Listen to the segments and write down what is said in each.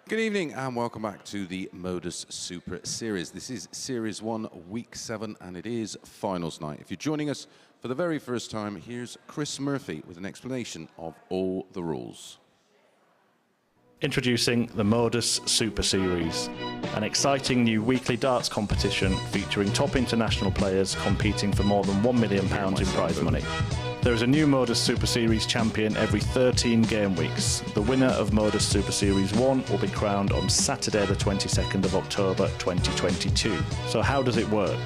Good evening and welcome back to the MODUS Super Series. This is Series 1, Week 7, and it is finals night. If you're joining us for the very first time, here's Chris Murphy with an explanation of all the rules. Introducing the MODUS Super Series, an exciting new weekly darts competition featuring top international players competing for more than £1 million in prize money. There is a new MODUS Super Series champion every 13 game weeks. The winner of MODUS Super Series 1 will be crowned on Saturday the 22nd of October 2022. So how does it work?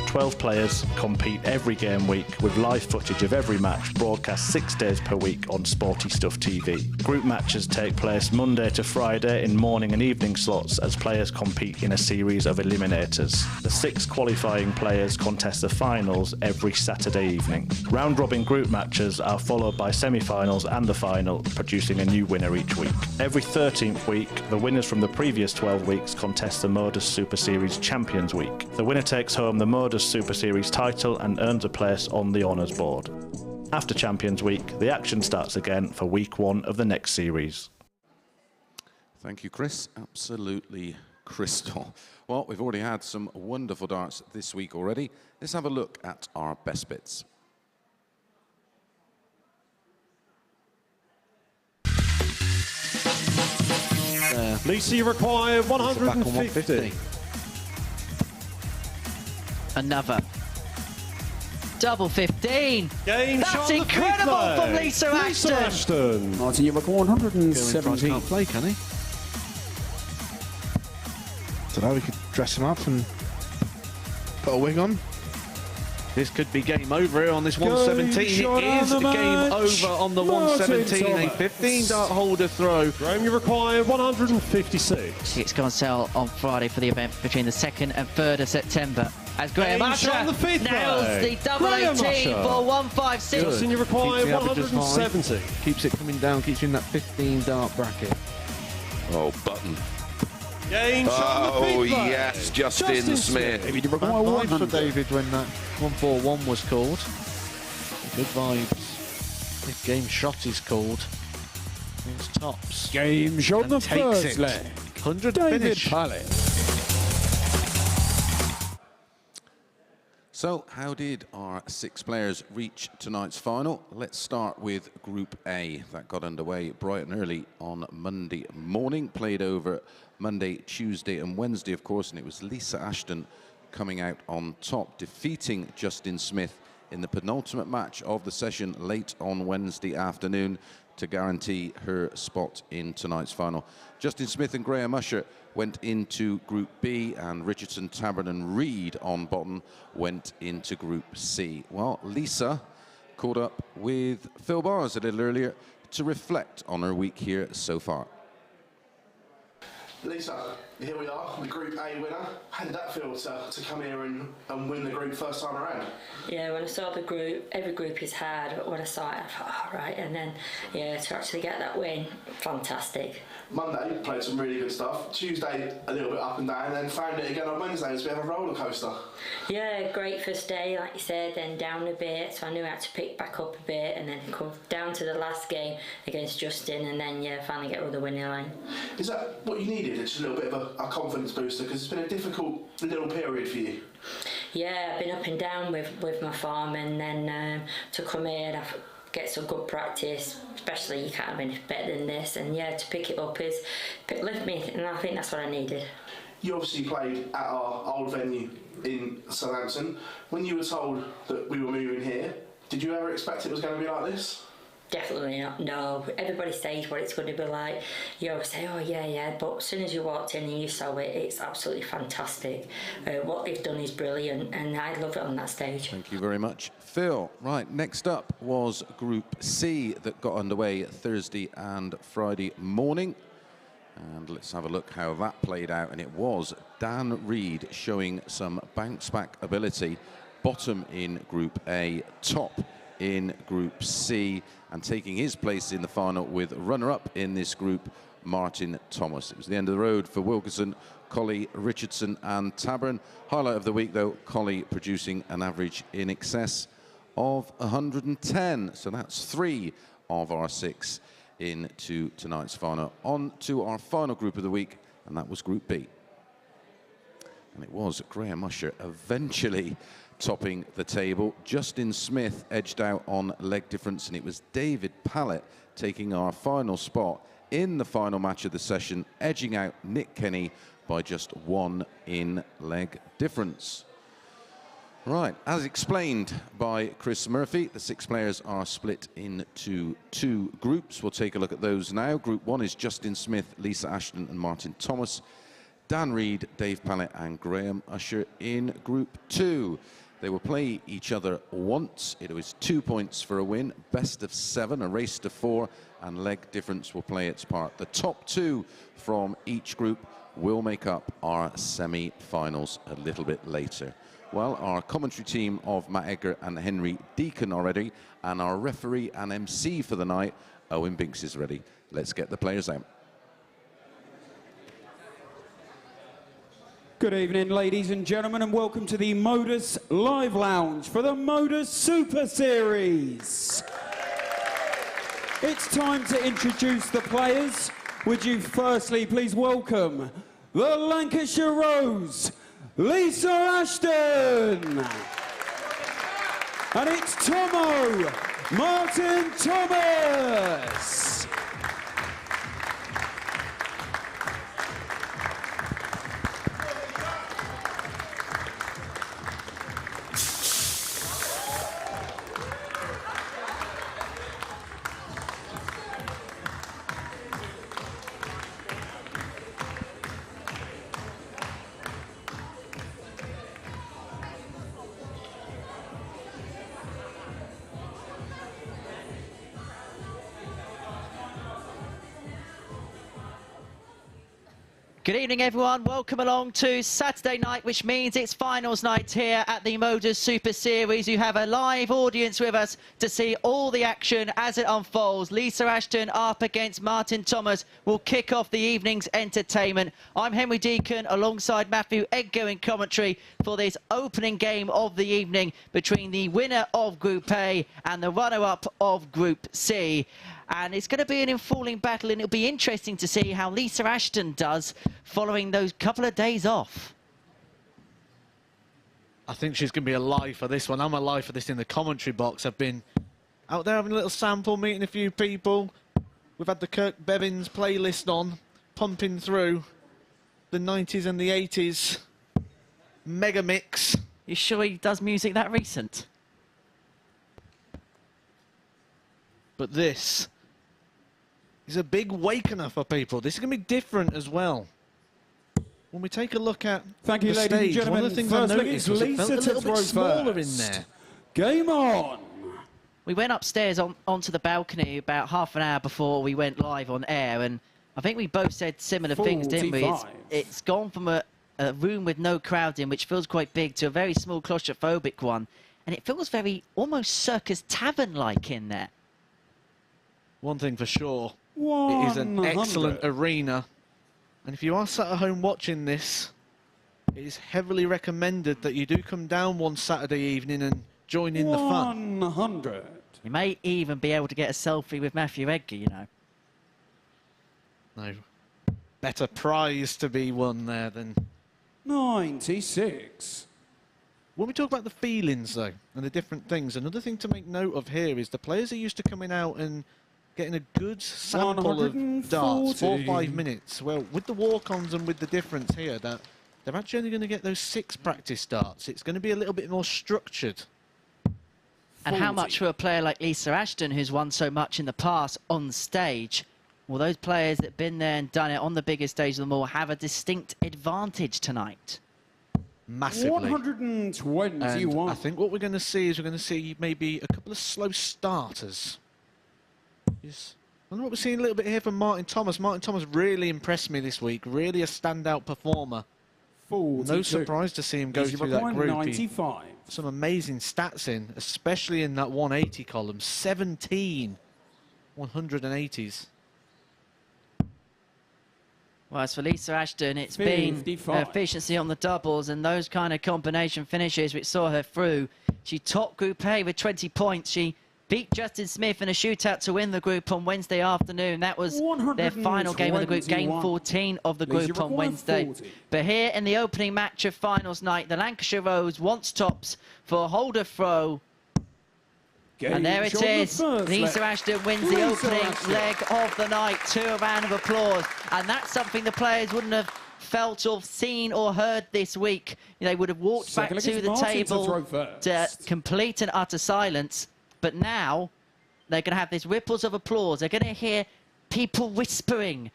12 players compete every game week with live footage of every match broadcast 6 days per week on Sporty Stuff TV. Group matches take place Monday to Friday in morning and evening slots as players compete in a series of eliminators. The 6 qualifying players contest the finals every Saturday evening. Round-robin group matches are followed by semi-finals and the final, producing a new winner each week. Every 13th week, the winners from the previous 12 weeks contest the MODUS Super Series Champions Week. The winner takes home the MODUS Super Series title and earns a place on the honours board. After Champions Week, the action starts again for Week 1 of the next series. Thank you, Chris. Absolutely crystal. Well, we've already had some wonderful darts this week already. Let's have a look at our best bits. Lisa, you require 150. Another. Double 15. That's incredible from Lisa Ashton. Martin, you require 117. Can't play, can he? Don't know, we could dress him up and put a wig on. This could be game over here on this 117. It is game over on the 117. A 15-dart holder throw. Graham, you require 156. It's going to sell on Friday for the event between the 2nd and 3rd of September. As Graham Usher nails the double 18 for 156. Justin, you require 170. Keeps it coming down, keeps you in that 15-dart bracket. Oh, button. Game oh, yes, Justin Smith. Maybe you require 100 for David when that 141 was called. Good vibes. If game shot is called, it's tops. Game shot the first it. leg. 100 David finish. Pallett. So, how did our 6 players reach tonight's final? Let's start with Group A. That got underway bright and early on Monday morning, played over Monday, Tuesday and Wednesday, of course, and it was Lisa Ashton coming out on top, defeating Justin Smith in the penultimate match of the session late on Wednesday afternoon to guarantee her spot in tonight's final. Justin Smith and Graham Usher went into Group B, and Richardson, Tabern and Reed on bottom went into Group C. Well, Lisa caught up with Phil Bars a little earlier to reflect on her week here so far. Lisa, here we are, the Group A winner. How did that feel to come here and win the group first time around? Yeah, when I saw the group, every group is hard, but when I saw it, I thought, all right, and then, yeah, to actually get that win, fantastic. Monday, played some really good stuff. Tuesday, a little bit up and down, and then found it again on Wednesday. It was a bit of a roller coaster. Yeah, great first day, like you said, then down a bit, so I knew I had to pick back up a bit, and then come down to the last game against Justin, and then, yeah, finally get over the winning line. Is that what you needed? It's a little bit of a confidence booster, because it's been a difficult little period for you. Yeah, I've been up and down with my form, and then to come here and get some good practice, especially you can't have anything better than this, and yeah, to pick it up lift me, and I think that's what I needed. You obviously played at our old venue in Southampton. When you were told that we were moving here, did you ever expect it was going to be like this? Definitely not, no. Everybody says what it's going to be like. You always say, oh yeah, but as soon as you walked in and you saw it, it's absolutely fantastic. What they've done is brilliant, and I love it on that stage. Thank you very much, Phil. Right, next up was Group C that got underway Thursday and Friday morning. And let's have a look how that played out. And it was Dan Reed showing some bounce-back ability. Bottom in Group A, top in Group C, and taking his place in the final with runner-up in this group, Martin Thomas. It was the end of the road for Wilkinson, Colley, Richardson and Tabern. Highlight of the week, though, Colley producing an average in excess of 110. So that's 3 of our 6 into tonight's final. On to our final group of the week, and that was Group B. And it was Graham Usher eventually topping the table. Justin Smith edged out on leg difference, and it was David Pallett taking our final spot in the final match of the session, edging out Nick Kenny by just 1 in leg difference. Right, as explained by Chris Murphy, the 6 players are split into 2 groups. We'll take a look at those now. Group 1 is Justin Smith, Lisa Ashton and Martin Thomas. Dan Reed, Dave Pallett and Graham Usher in Group 2. They will play each other once. It was 2 points for a win, best of 7, a race to 4, and leg difference will play its part. The top 2 from each group will make up our semi-finals a little bit later. Well, our commentary team of Matt Edgar and Henry Deacon are ready, and our referee and MC for the night, Owen Binks, is ready. Let's get the players out. Good evening, ladies and gentlemen, and welcome to the MODUS Live Lounge for the MODUS Super Series. It's time to introduce the players. Would you firstly please welcome the Lancashire Rose, Lisa Ashton. And it's Tomo, Martin Thomas. Good evening, everyone. Welcome along to Saturday night, which means it's finals night here at the MODUS Super Series. You have a live audience with us to see all the action as it unfolds. Lisa Ashton up against Martin Thomas will kick off the evening's entertainment. I'm Henry Deacon alongside Matthew Edgar in commentary for this opening game of the evening between the winner of Group A and the runner-up of Group C. And it's going to be an enthralling battle, and it'll be interesting to see how Lisa Ashton does following those couple of days off. I think she's going to be alive for this one. I'm alive for this in the commentary box. I've been out there having a little sample, meeting a few people. We've had the Kirk Bevins playlist on, pumping through the 90s and the 80s mega mix. You sure he does music that recent? But this is a big wakener for people. This is going to be different as well. When we take a look at Thank you, the ladies and stage, gentlemen. one of the things I noticed was it felt a little bit smaller in there. Game on! We went upstairs onto the balcony about half an hour before we went live on air, and I think we both said similar things, didn't we? It's gone from a room with no crowd in, which feels quite big, to a very small claustrophobic one, and it feels very almost circus tavern-like in there. One thing for sure, it is an excellent arena. And if you are sat at home watching this, it is heavily recommended that you do come down one Saturday evening and join in the fun. 100. You may even be able to get a selfie with Matthew Edgar, you know. No better prize to be won there than 96. When we talk about the feelings, though, and the different things, another thing to make note of here is the players are used to coming out and getting a good sample of darts, 4 or 5 minutes. Well, with the walk-ons and with the difference here, that they're actually only going to get those 6 practice darts. It's going to be a little bit more structured. And how much for a player like Lisa Ashton, who's won so much in the past on stage? Well, those players that have been there and done it on the biggest stage of them all have a distinct advantage tonight. Massively. 121. And I think what we're going to see is we're going to see maybe a couple of slow starters. Yes. I wonder what we're seeing a little bit here from Martin Thomas. Martin Thomas really impressed me this week. Really a standout performer. 42. No surprise to see him go through that group. 95. Some amazing stats in, especially in that 180 column. 17 180s. Well, as for Lisa Ashton, it's been her efficiency on the doubles and those kind of combination finishes which saw her through. She topped Group A with 20 points. She beat Justin Smith in a shootout to win the group on Wednesday afternoon. That was their final game of the group, game 14 of the group on Wednesday. 40. But here in the opening match of finals night, the Lancashire Rose wants tops for a holder throw. And there it is. Lisa Ashton wins the opening leg of the night. A round of applause. And that's something the players wouldn't have felt or seen or heard this week. They would have walked back to the table to complete and utter silence. But now they're going to have these ripples of applause. They're going to hear people whispering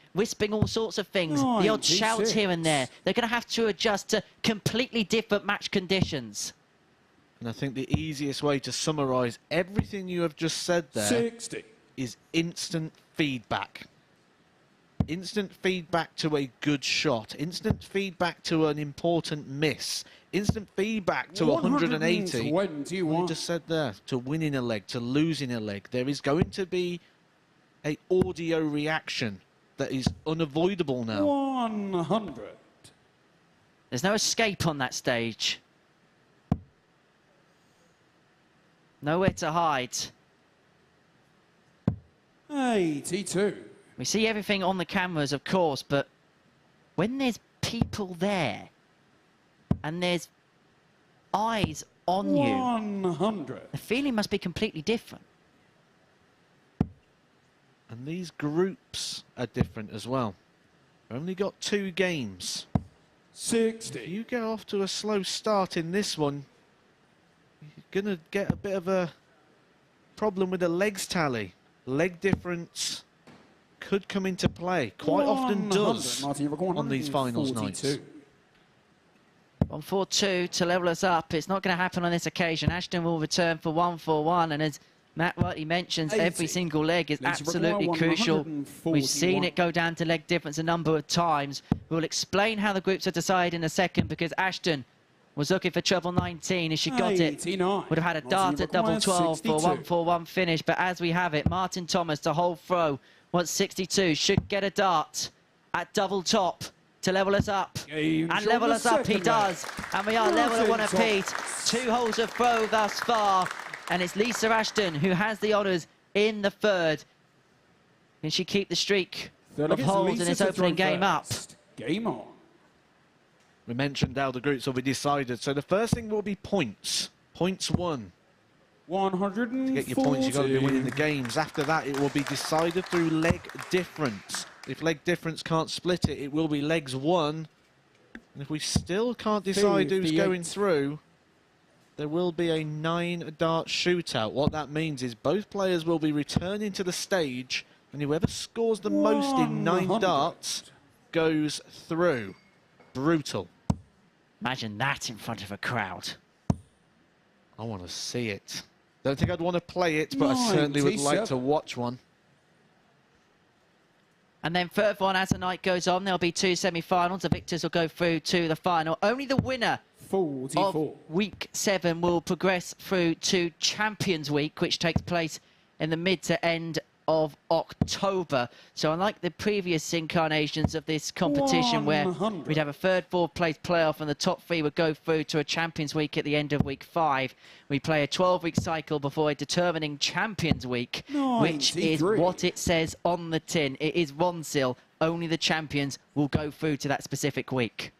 all sorts of things. The odd shouts here and there. They're going to have to adjust to completely different match conditions. And I think the easiest way to summarise everything you have just said there is instant feedback. Instant feedback to a good shot. Instant feedback to an important miss. Instant feedback to 180. What you just said there, to winning a leg, to losing a leg. There is going to be an audio reaction that is unavoidable now. 100. There's no escape on that stage. Nowhere to hide. 82. We see everything on the cameras, of course, but when there's people there and there's eyes on you, 100. the feeling must be completely different. And these groups are different as well. We've only got 2 games. 60. If you go off to a slow start in this one, you're going to get a bit of a problem with the legs tally. Leg difference could come into play. Quite often does on these finals nights. 1-4-2 to level us up. It's not going to happen on this occasion. Ashton will return for 1-4-1, and as Matt rightly mentions, every single leg is absolutely crucial. We've seen it go down to leg difference a number of times. We'll explain how the groups are decided in a second, because Ashton was looking for treble 19. If she got it, would have had a dart at double 12 for 1-4-1 finish. But as we have it, Martin Thomas to hold throw, wants 62, should get a dart at double top to level us up. And level us up he does. And we are level at 1 apiece. 2 holes of throw thus far. And it's Lisa Ashton who has the honours in the third. Can she keep the streak of holes in this opening game up? Game on. We mentioned how the groups will be decided. So the first thing will be points. Points won. 140. To get your points, you've got to be winning the games. After that, it will be decided through leg difference. If leg difference can't split it, it will be legs won. And if we still can't decide who's going through, there will be a 9-dart shootout. What that means is both players will be returning to the stage, and whoever scores the most in 9 darts goes through. Brutal. Imagine that in front of a crowd. I want to see it. Don't think I'd want to play it, but I certainly would like to watch one. And then further on, as the night goes on, there'll be 2 semi-finals. The victors will go through to the final. Only the winner of Week 7 will progress through to Champions Week, which takes place in the mid to end of October. So unlike the previous incarnations of this competition, where we'd have a third, fourth place playoff and the top 3 would go through to a Champions Week at the end of Week 5, we play a 12-week cycle before a determining Champions Week, which is what it says on the tin. It is Ronsil. Only the champions will go through to that specific week.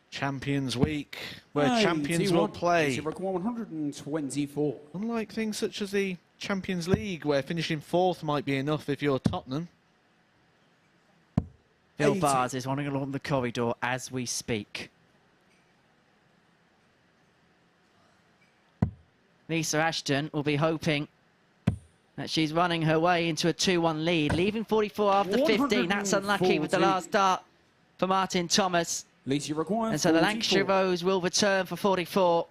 Champions Week, where champions will play. 124. Unlike things such as the Champions League, where finishing 4th might be enough if you're Tottenham. Bill Bars is running along the corridor as we speak. Lisa Ashton will be hoping that she's running her way into a 2-1 lead, leaving 44 after 15. That's unlucky with the last dart for Martin Thomas. And so the Lancashire Rose will return for 44.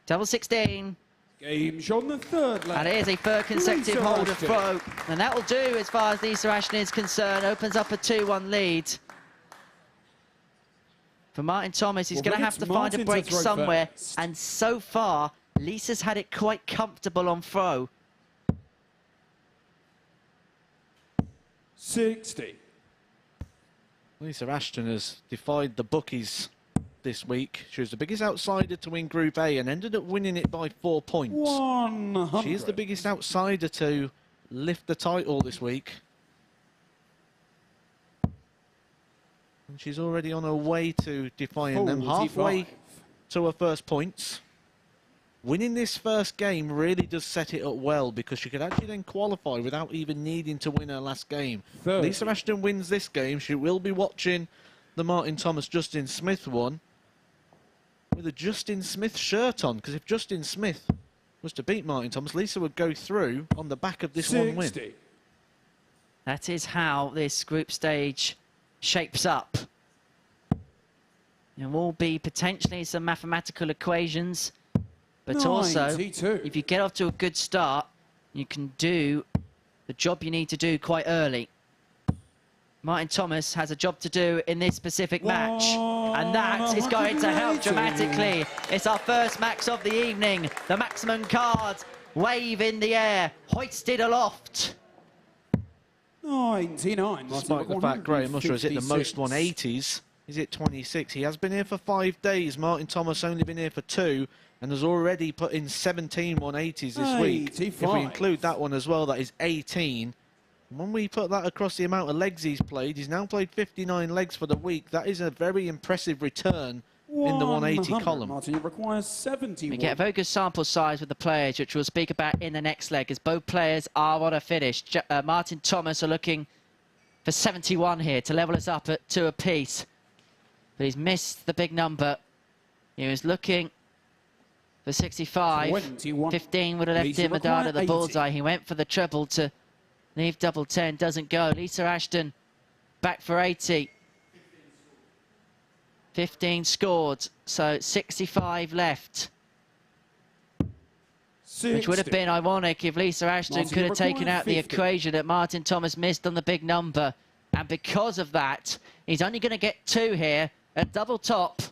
Double 16. Game's on the third leg. And it is a third consecutive holder throw. And that will do as far as Lisa Ashton is concerned. Opens up a 2-1 lead. For Martin Thomas, he's going to have to find a break somewhere. And so far, Lisa's had it quite comfortable on throw. 60. Lisa Ashton has defied the bookies this week. She was the biggest outsider to win Group A and ended up winning it by 4 points. 100. She is the biggest outsider to lift the title this week. And she's already on her way to defying them, halfway to her first points. Winning this first game really does set it up well because she could actually then qualify without even needing to win her last game. 30. Lisa Ashton wins this game. She will be watching the Martin Thomas-Justin Smith one with a Justin Smith shirt on, because if Justin Smith was to beat Martin Thomas, Lisa would go through on the back of this 60. one win. That is how this group stage shapes up. There will be potentially some mathematical equations, but also, 92. if you get off to a good start, you can do the job you need to do quite early. Martin Thomas has a job to do in this specific match, and that is going to help dramatically. It's our first max of the evening. The maximum card, wave in the air, hoisted aloft. 99. Despite the fact Graham Usher has hit the most 180s, he's hit 26. He has been here for 5 days. Martin Thomas only been here for 2 and has already put in 17 180s this week. If we include that one as well, that is 18. When we put that across the amount of legs he's now played 59 legs for the week. That is a very impressive return in the 180 column. Martin, it requires 71. We get a very good sample size with the players, which we'll speak about in the next leg, as both players are on a finish. Martin Thomas are looking for 71 here to level us up at 2 apiece. But he's missed the big number. He was looking for 65. 21. 15 would have left him a dart at the bullseye. He went for the treble to leave double 10. Doesn't go. Lisa Ashton back for 80. 15 scored, so 65 left. 60. Which would have been ironic if Lisa Ashton could have taken out the equation that Martin Thomas missed on the big number. And because of that, he's only going to get 2 here at double top.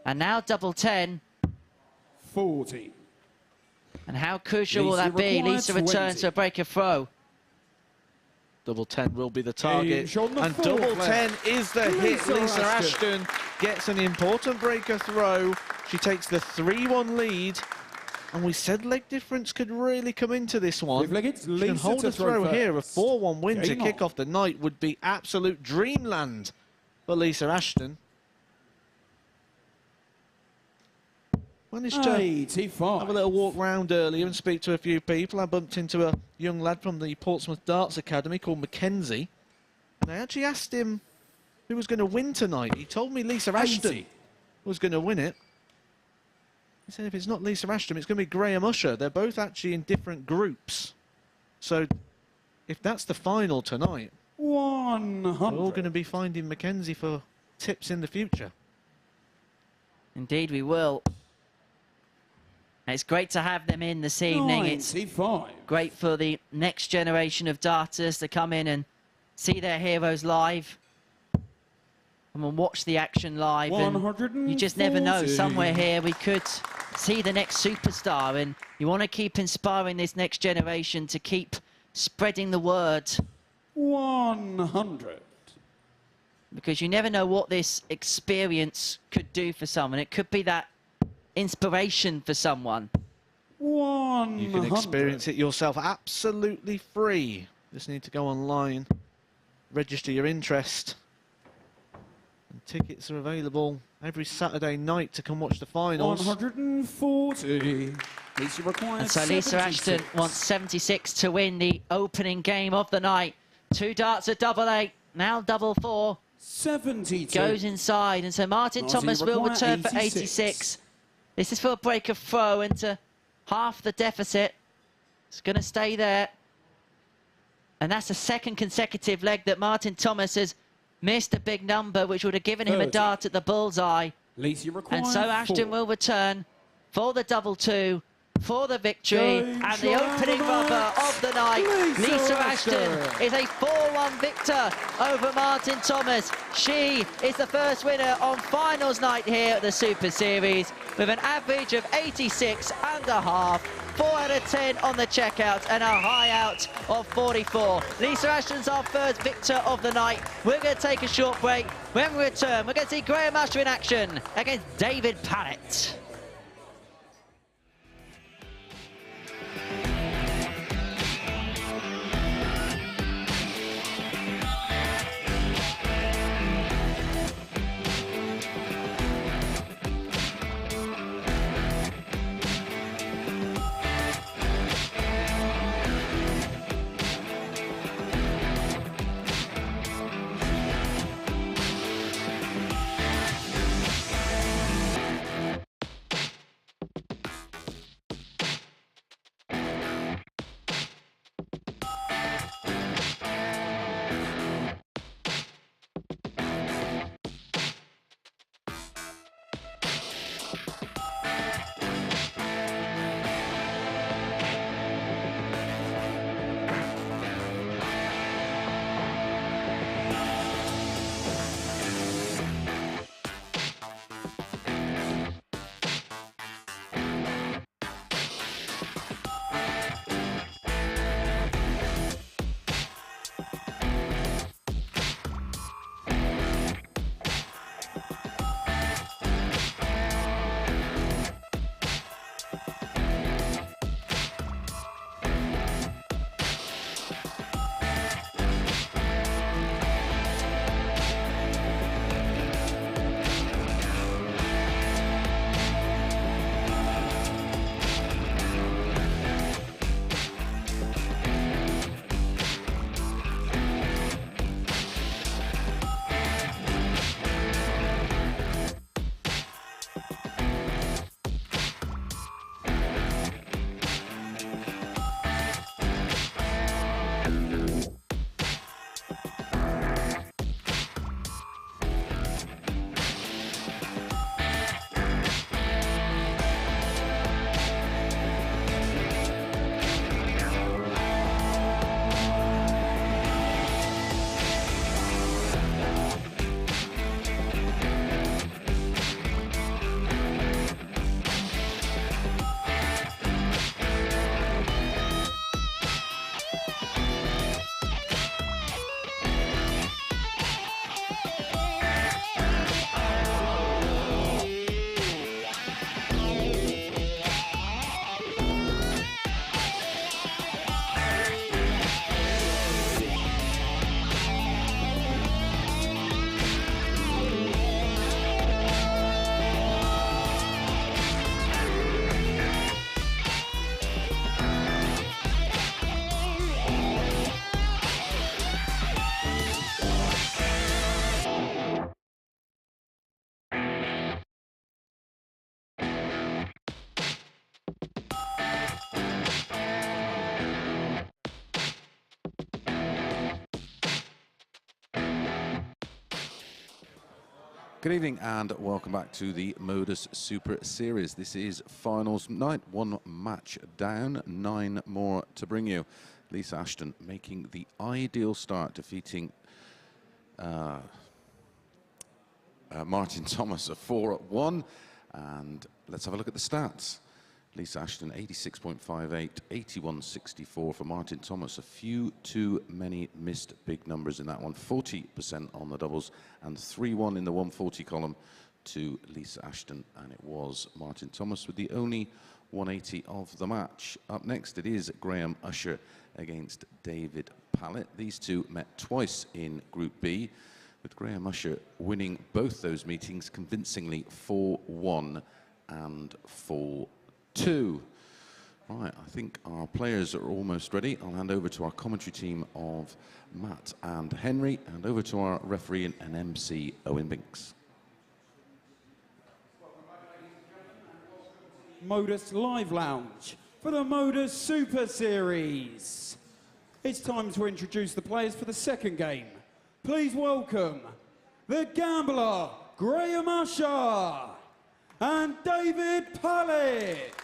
And now double 10. 40. And how crucial will that be? Lisa returns to a breaker throw. Double 10 will be the target, and double 10 is the hit. Lisa Ashton gets an important breaker throw. She takes the 3-1 lead, and we said leg difference could really come into this one. She can hold a throw here. A 4-1 win to kick off the night would be absolute dreamland for Lisa Ashton. Managed to 85. have a little walk round earlier and speak to a few people. I bumped into a young lad from the Portsmouth Darts Academy called Mackenzie, and I actually asked him who was going to win tonight. He told me Lisa Ashton was going to win it. He said if it's not Lisa Ashton, it's going to be Graham Usher. They're both actually in different groups. So if that's the final tonight, 100. we're all going to be finding Mackenzie for tips in the future. Indeed we will. And it's great to have them in this evening. 95. It's great for the next generation of darters to come in and see their heroes live. And we'll watch the action live. And you just never know. Somewhere here we could see the next superstar. And you want to keep inspiring this next generation to keep spreading the word. 100. Because you never know what this experience could do for someone. It could be that inspiration for someone. 100. You can experience it yourself absolutely free. Just need to go online, register your interest, and tickets are available every Saturday night to come watch the finals. 140. And so Lisa Ashton wants 76 to win the opening game of the night. 2 darts at double 8, now double 4. 72. Goes inside, and so Martin Thomas will return for 86. This is for a breaker throw into half the deficit. It's going to stay there. And that's the second consecutive leg that Martin Thomas has missed a big number, which would have given him a dart at the bullseye. And so Ashton will return for the double 2, for the victory, and the opening rubber of the night. Lisa Ashton is a 4-1 victor over Martin Thomas. She is the first winner on finals night here at the Super Series with an average of 86.5. 4 out of 10 on the checkout and a high out of 44. Lisa Ashton's our first victor of the night. We're going to take a short break. When we return, we're going to see Graham Usher in action against David Pallett. Good evening and welcome back to the MODUS Super Series. This is finals night, 1 match down, 9 more to bring you. Lisa Ashton making the ideal start, defeating Martin Thomas of 4-1. And let's have a look at the stats. Lisa Ashton, 86.58, 81.64 for Martin Thomas. A few too many missed big numbers in that one. 40% on the doubles and 3-1 in the 140 column to Lisa Ashton. And it was Martin Thomas with the only 180 of the match. Up next, it is Graham Usher against David Pallett. These two met twice in Group B, with Graham Usher winning both those meetings convincingly 4-1 and 4-2. Right, I think our players are almost ready. I'll hand over to our commentary team of Matt and Henry, and over to our referee and MC, Owen Binks. MODUS Live Lounge for the MODUS Super Series. It's time to introduce the players for the second game. Please welcome the gambler, Graham Usher, and David Pallett.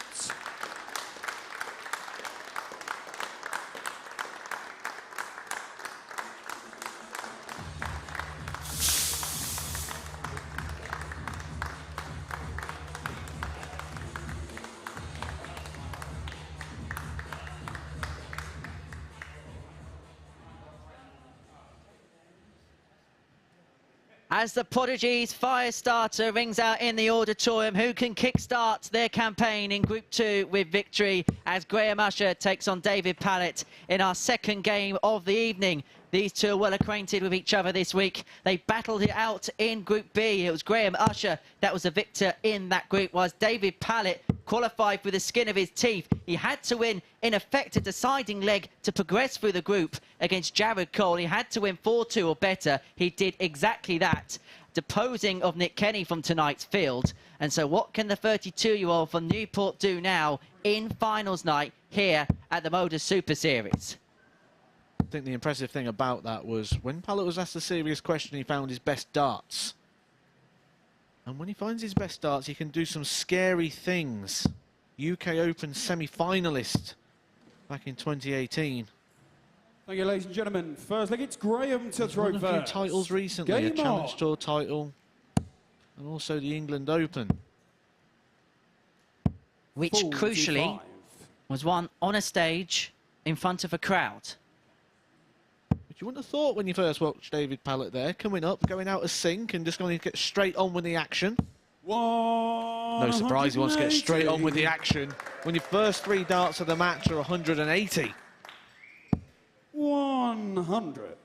As the Prodigy's fire starter rings out in the auditorium, who can kickstart their campaign in Group 2 with victory as Graham Usher takes on David Pallett in our second game of the evening. These two are well acquainted with each other this week. They battled it out in Group B. It was Graham Usher that was the victor in that group, whilst David Pallett qualified with the skin of his teeth. He had to win, in effect, a deciding leg to progress through the group against Jared Cole. He had to win 4-2 or better. He did exactly that, deposing of Nick Kenny from tonight's field. And so what can the 32-year-old from Newport do now in finals night here at the MODUS Super Series? I think the impressive thing about that was when Pallett was asked a serious question, he found his best darts. And when he finds his best darts, he can do some scary things. UK Open semi-finalist back in 2018. Thank you, ladies and gentlemen. First leg, it's Graham to throw He's won a few titles recently, a Challenge Tour title, and also the England Open. Which, crucially, was won on a stage in front of a crowd. You wouldn't have thought when you first watched David Pallett there, coming up, going out of sync and just going to get straight on with the action. No surprise he wants to get straight on with the action when your first 3 darts of the match are 180. 100.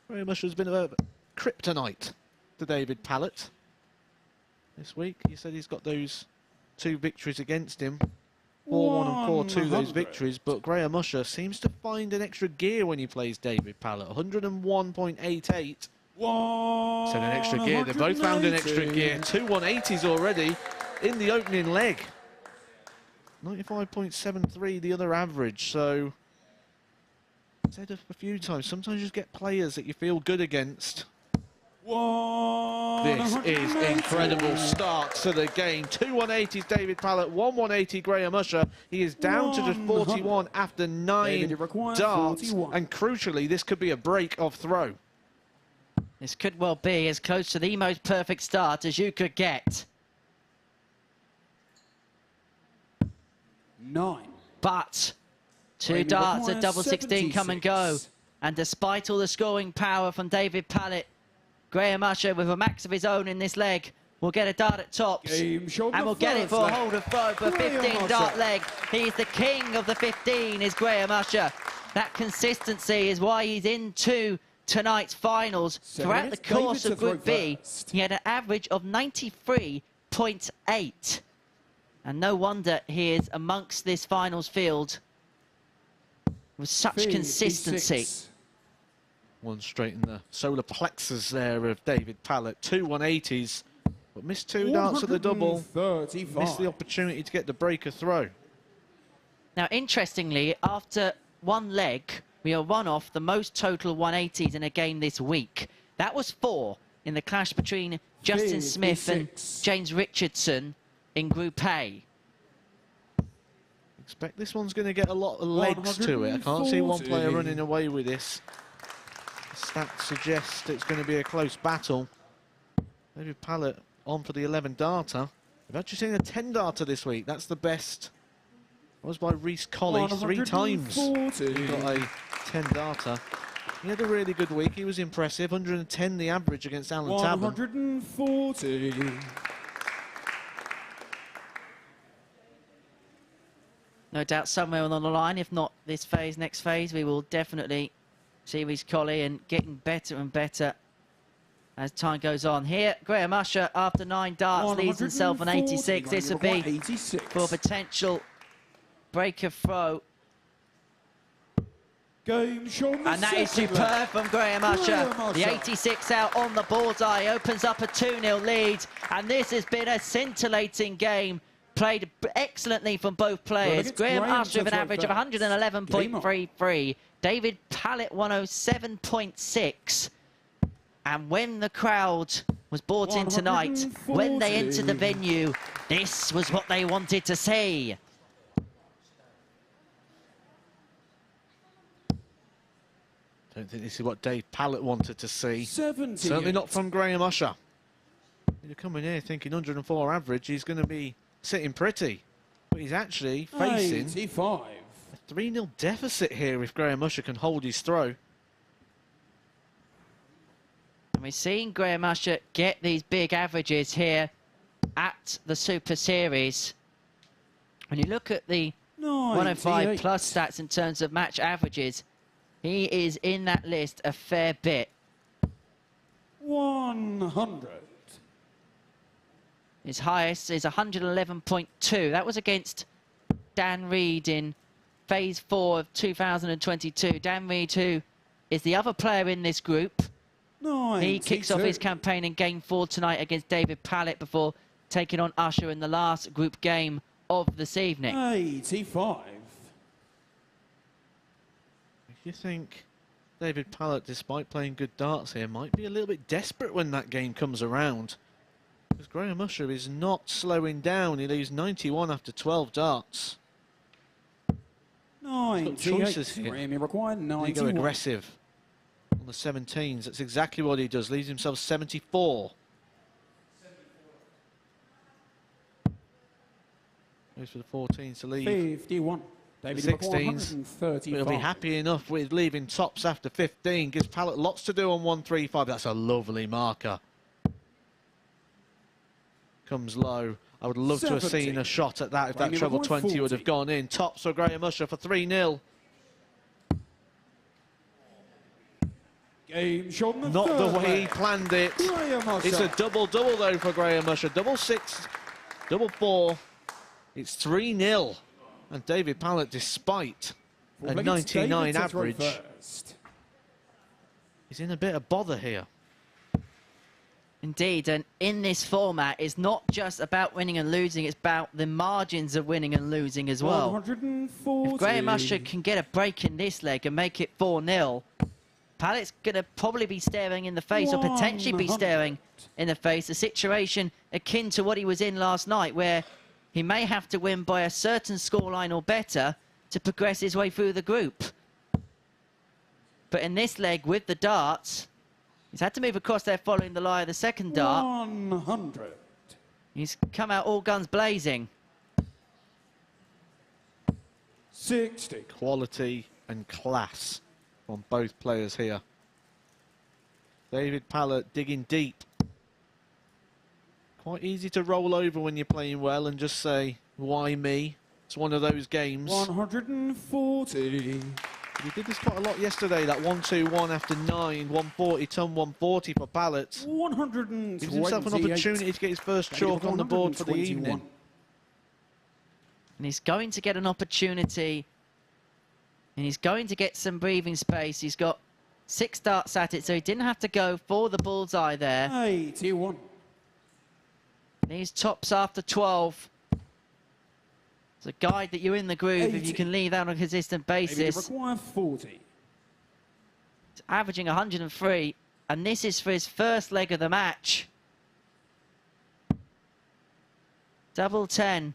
Very much has been a kryptonite to David Pallett this week. He said he's got those 2 victories against him. 4-1 and 4-2 those victories, but Graham Usher seems to find an extra gear when he plays David Pallett. 101.88. Said an extra gear. They've both found an extra gear. 2 180s already in the opening leg. 95.73 the other average. So I've said it a few times, sometimes you just get players that you feel good against. This is incredible start to the game. 2 180s David Pallett, 1 180 Graham Usher. He is down to just 41 after 9 darts. And crucially, this could be a break of throw. This could well be as close to the most perfect start as you could get. 9. But 2 darts at double 16 come and go. And despite all the scoring power from David Pallett, Graham Usher, with a max of his own in this leg, will get a dart at tops. And will get it for a hold of throw for a 15-dart leg. He's the king of the 15, is Graham Usher. That consistency is why he's into tonight's finals. Throughout the course of Group B, he had an average of 93.8. And no wonder he is amongst this finals field with such consistency. One straight in the solar plexus there of David Pallett. 2 180s, but missed 2 darts at the double. Missed the opportunity to get the breaker throw. Now, interestingly, after 1 leg, we are 1 off the most total 180s in a game this week. That was 4 in the clash between Justin Smith and James Richardson in Group A. Expect this one's going to get a lot of legs to it. I can't see one player running away with this. The stats suggest it's going to be a close battle. David Pallett on for the 11-darter. We've actually seen a 10-darter this week. That's the best. It was by Reece Colley 3 times. He got a 10-darter. He had a really good week. He was impressive. 110 the average against Alan Taban. 140. No doubt somewhere along the line, if not this phase, next phase, we will definitely see Reece Colley and getting better and better as time goes on. Here, Graham Usher, after 9 darts, leads himself on 86. This would be for a potential breaker throw. And that is superb from Graham Usher. The 86 out on the bullseye opens up a 2-0 lead. And this has been a scintillating game. Played excellently from both players. Graham Usher with an average of 111.33. David Pallett 107.6. And when the crowd was brought in tonight, when they entered the venue, this was what they wanted to see. Don't think this is what Dave Pallett wanted to see. 70. Certainly not from Graham Usher. You're coming here thinking 104 average, he's going to be sitting pretty. But he's actually facing 85. a 3-0 deficit here if Graham Usher can hold his throw. And we're seeing Graham Usher get these big averages here at the Super Series. When you look at the 105 plus stats in terms of match averages, he is in that list a fair bit. 100. His highest is 111.2. That was against Dan Reed in Phase 4 of 2022. Dan Reed, who is the other player in this group. He kicks off his campaign in Game 4 tonight against David Pallett before taking on Usher in the last group game of this evening. 85. You think David Pallett, despite playing good darts here, might be a little bit desperate when that game comes around. Because Graham Usher is not slowing down. He leaves 91 after 12 darts. 98. Choices here. Grammy required 91. He go aggressive on the 17s. That's exactly what he does. Leaves himself 74. Goes for the 14s to leave. 51. David 16s. He'll be happy enough with leaving tops after 15. Gives Pallett lots to do on 135. That's a lovely marker. Comes low. I would love to have seen a shot at that if that treble 20 would have gone in. Tops for Graham Usher for 3-0. Game shot on the Not the third way he leg. planned it. Graham Usher. It's a double-double though for Graham Usher. Double 6, double 4. It's 3-0. And David Pallett, despite a 99 average, he's in a bit of bother here. Indeed, and in this format, it's not just about winning and losing, it's about the margins of winning and losing as well. 140. If Graham Usher can get a break in this leg and make it 4-0, Pallett's going to probably be staring in the face, or potentially be staring in the face, a situation akin to what he was in last night, where he may have to win by a certain scoreline or better to progress his way through the group. But in this leg, with the darts, he's had to move across there following the lie of the second dart. 100. He's come out all guns blazing. 60. Quality and class from both players here. David Pallett digging deep. Quite easy to roll over when you're playing well and just say, why me? It's one of those games. 140. He did this quite a lot yesterday, that 1-2-1 after 9, 140, ton 140 for Pallett. 128. Gives himself an opportunity to get his first chalk on the board for the evening. And he's going to get an opportunity, and he's going to get some breathing space. He's got 6 darts at it, so he didn't have to go for the bullseye there. 81. These tops after 12. It's a guide that you're in the groove 80. if you can leave that on a consistent basis. Require 40. It's averaging 103, and this is for his first leg of the match. Double 10.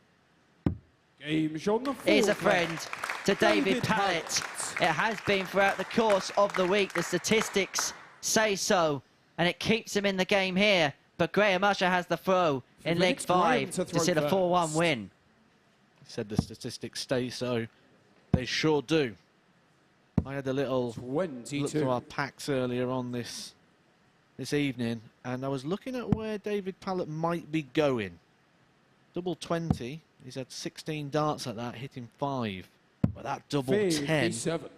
Game shot on the fourth Is a leg. friend to David Pallett. It has been throughout the course of the week. The statistics say so, and it keeps him in the game here. But Graham Usher has the throw in leg 5 to see the 4-1 win. He said the statistics stay so. They sure do. I had a little 22. look through our packs earlier on this evening, and I was looking at where David Pallett might be going. Double 20. He's had 16 darts at that, hitting 5. But that double 10. 57.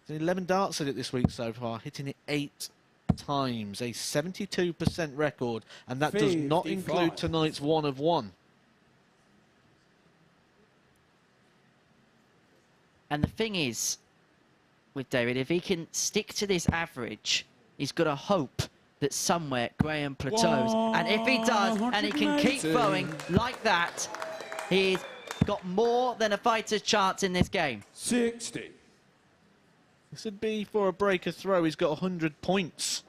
11 darts at it this week so far, hitting it 8 times, a 72% record, and that does not include tonight's 1 of 1. And the thing is, with David, if he can stick to this average, he's got a hope that somewhere Graham plateaus. And if he does, and he can keep throwing like that, he's got more than a fighter's chance in this game. 60. This would be for a breaker throw. He's got 100 points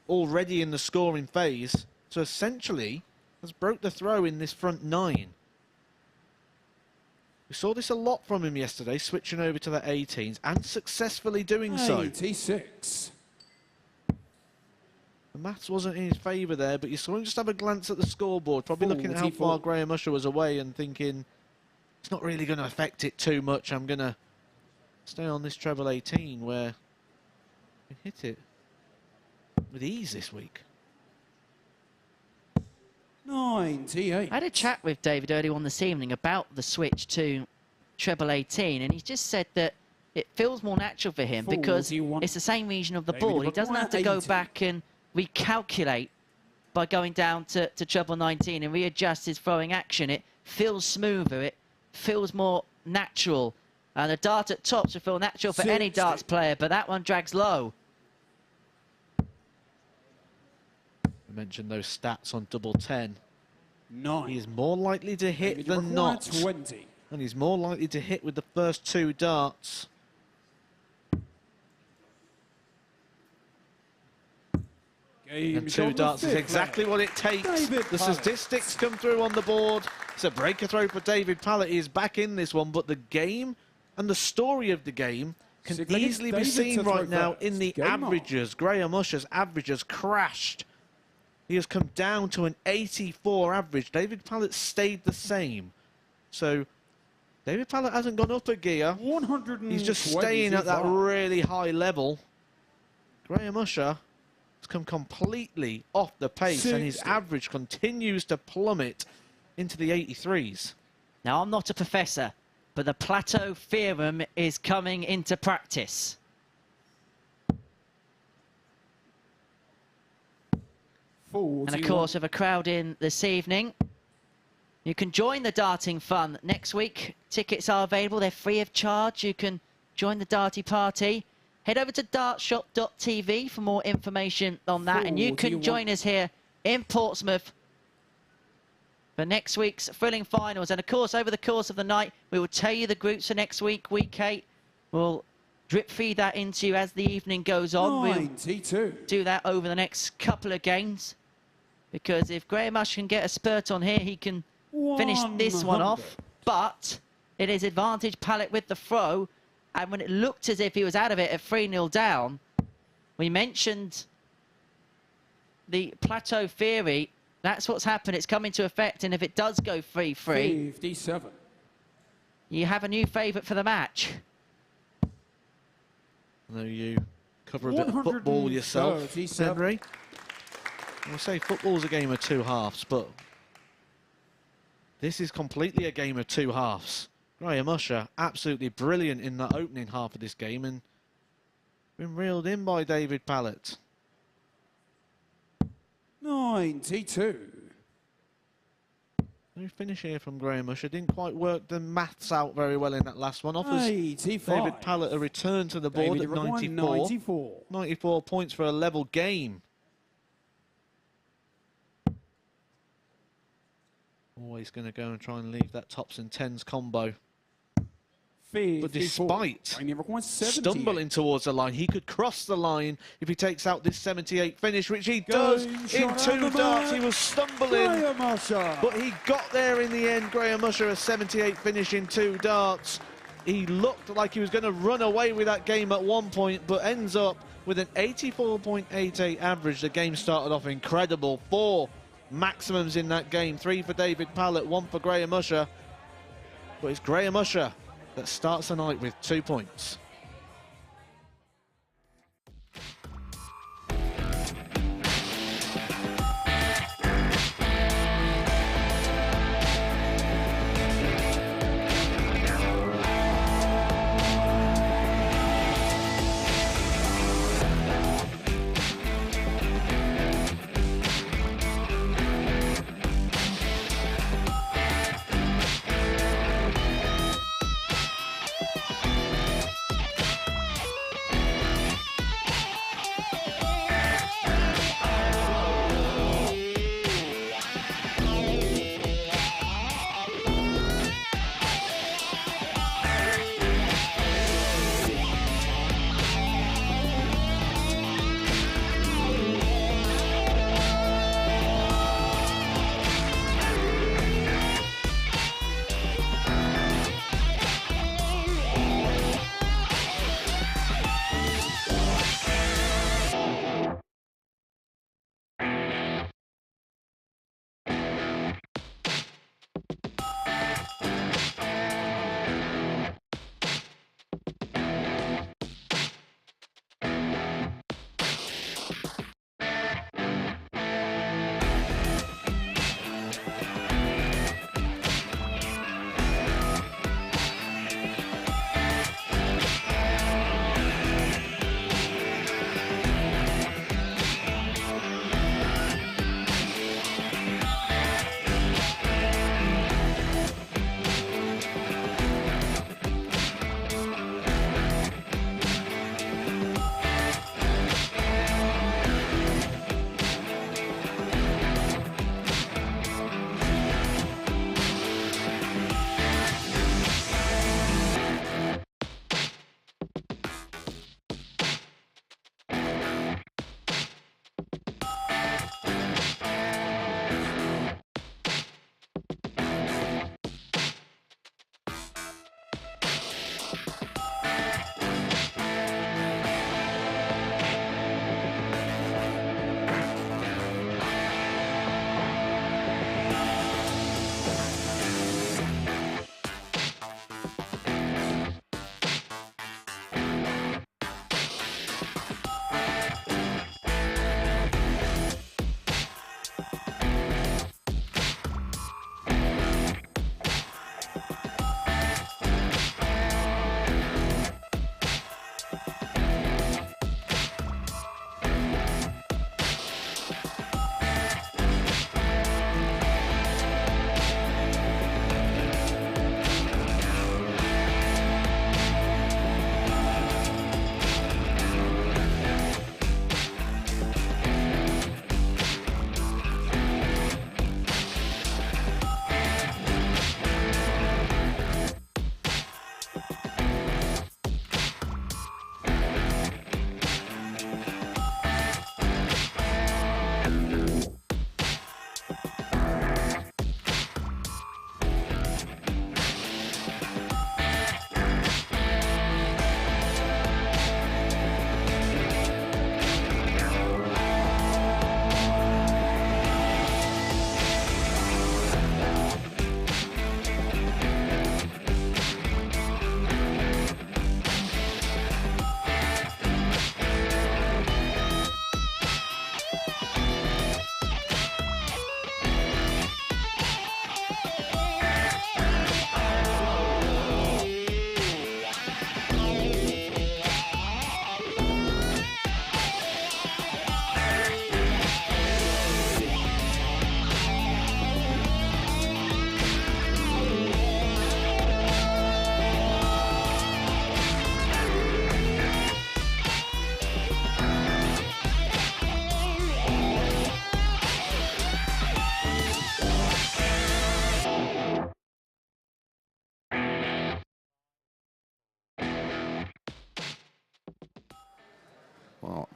already in the scoring phase. So essentially, has broke the throw in this front 9. We saw this a lot from him yesterday, switching over to the 18s and successfully doing so. 86. The maths wasn't in his favour there, but you saw him just have a glance at the scoreboard, probably looking at how far Graham Usher was away and thinking, it's not really going to affect it too much. I'm going to stay on this treble 18 where I can hit it with ease this week. 98. I had a chat with David earlier on this evening about the switch to treble 18, and he just said that it feels more natural for him because it's the same region of the ball. He doesn't have to go back and recalculate by going down to treble 19 and readjust his throwing action. It feels smoother, it feels more natural. And the dart at tops will feel natural for any darts player, but that one drags low. I mentioned those stats on double 10. 9. He is more likely to hit than not. 20. And he's more likely to hit with the first 2 darts. And 2 darts is exactly what it takes. The statistics come through on the board. It's a breaker throw for David Pallett. He is back in this one, but the game and the story of the game can easily be seen right now in the averages. Graham Usher's averages crashed. He has come down to an 84 average. David Pallett stayed the same. So David Pallett hasn't gone up a gear. He's just staying at that really high level. Graham Usher has come completely off the pace, and his average continues to plummet into the 83s. Now, I'm not a professor, but the plateau theorem is coming into practice. And of course, with a crowd in this evening, you can join the darting fun next week. Tickets are available. They're free of charge. You can join the darty party. Head over to dartshop.tv for more information on that. And you can join us here in Portsmouth for next week's thrilling finals. And of course, over the course of the night, we will tell you the groups for next week, week 8. We'll drip feed that into you as the evening goes on. 92. We'll do that over the next couple of games. Because if Graham Usher can get a spurt on here, he can finish this one off. But it is advantage Pallett with the throw. And when it looked as if he was out of it at 3-0 down, we mentioned the plateau theory. That's what's happened. It's come into effect. And if it does go 3-3, 57. You have a new favourite for the match. I know you cover a bit of football yourself, Henry. I'll say football's a game of 2 halves, but this is completely a game of 2 halves. Graham Usher, absolutely brilliant in the opening half of this game and been reeled in by David Pallett. 92. No finish here from Graham Usher. Didn't quite work the maths out very well in that last one. Offers 85. David Pallett a return to the board at 94. 94 points for a level game. Always going to go and try and leave that tops and tens combo. But despite stumbling towards the line, he could cross the line if he takes out this 78 finish, which he does in 2 darts. He was stumbling, but he got there in the end. Graham Usher, a 78 finish in 2 darts. He looked like he was going to run away with that game at one point, but ends up with an 84.88 average. The game started off incredible. 4 maximums in that game. 3 for David Pallett, 1 for Graham Usher. But it's Graham Usher that starts the night with 2 points.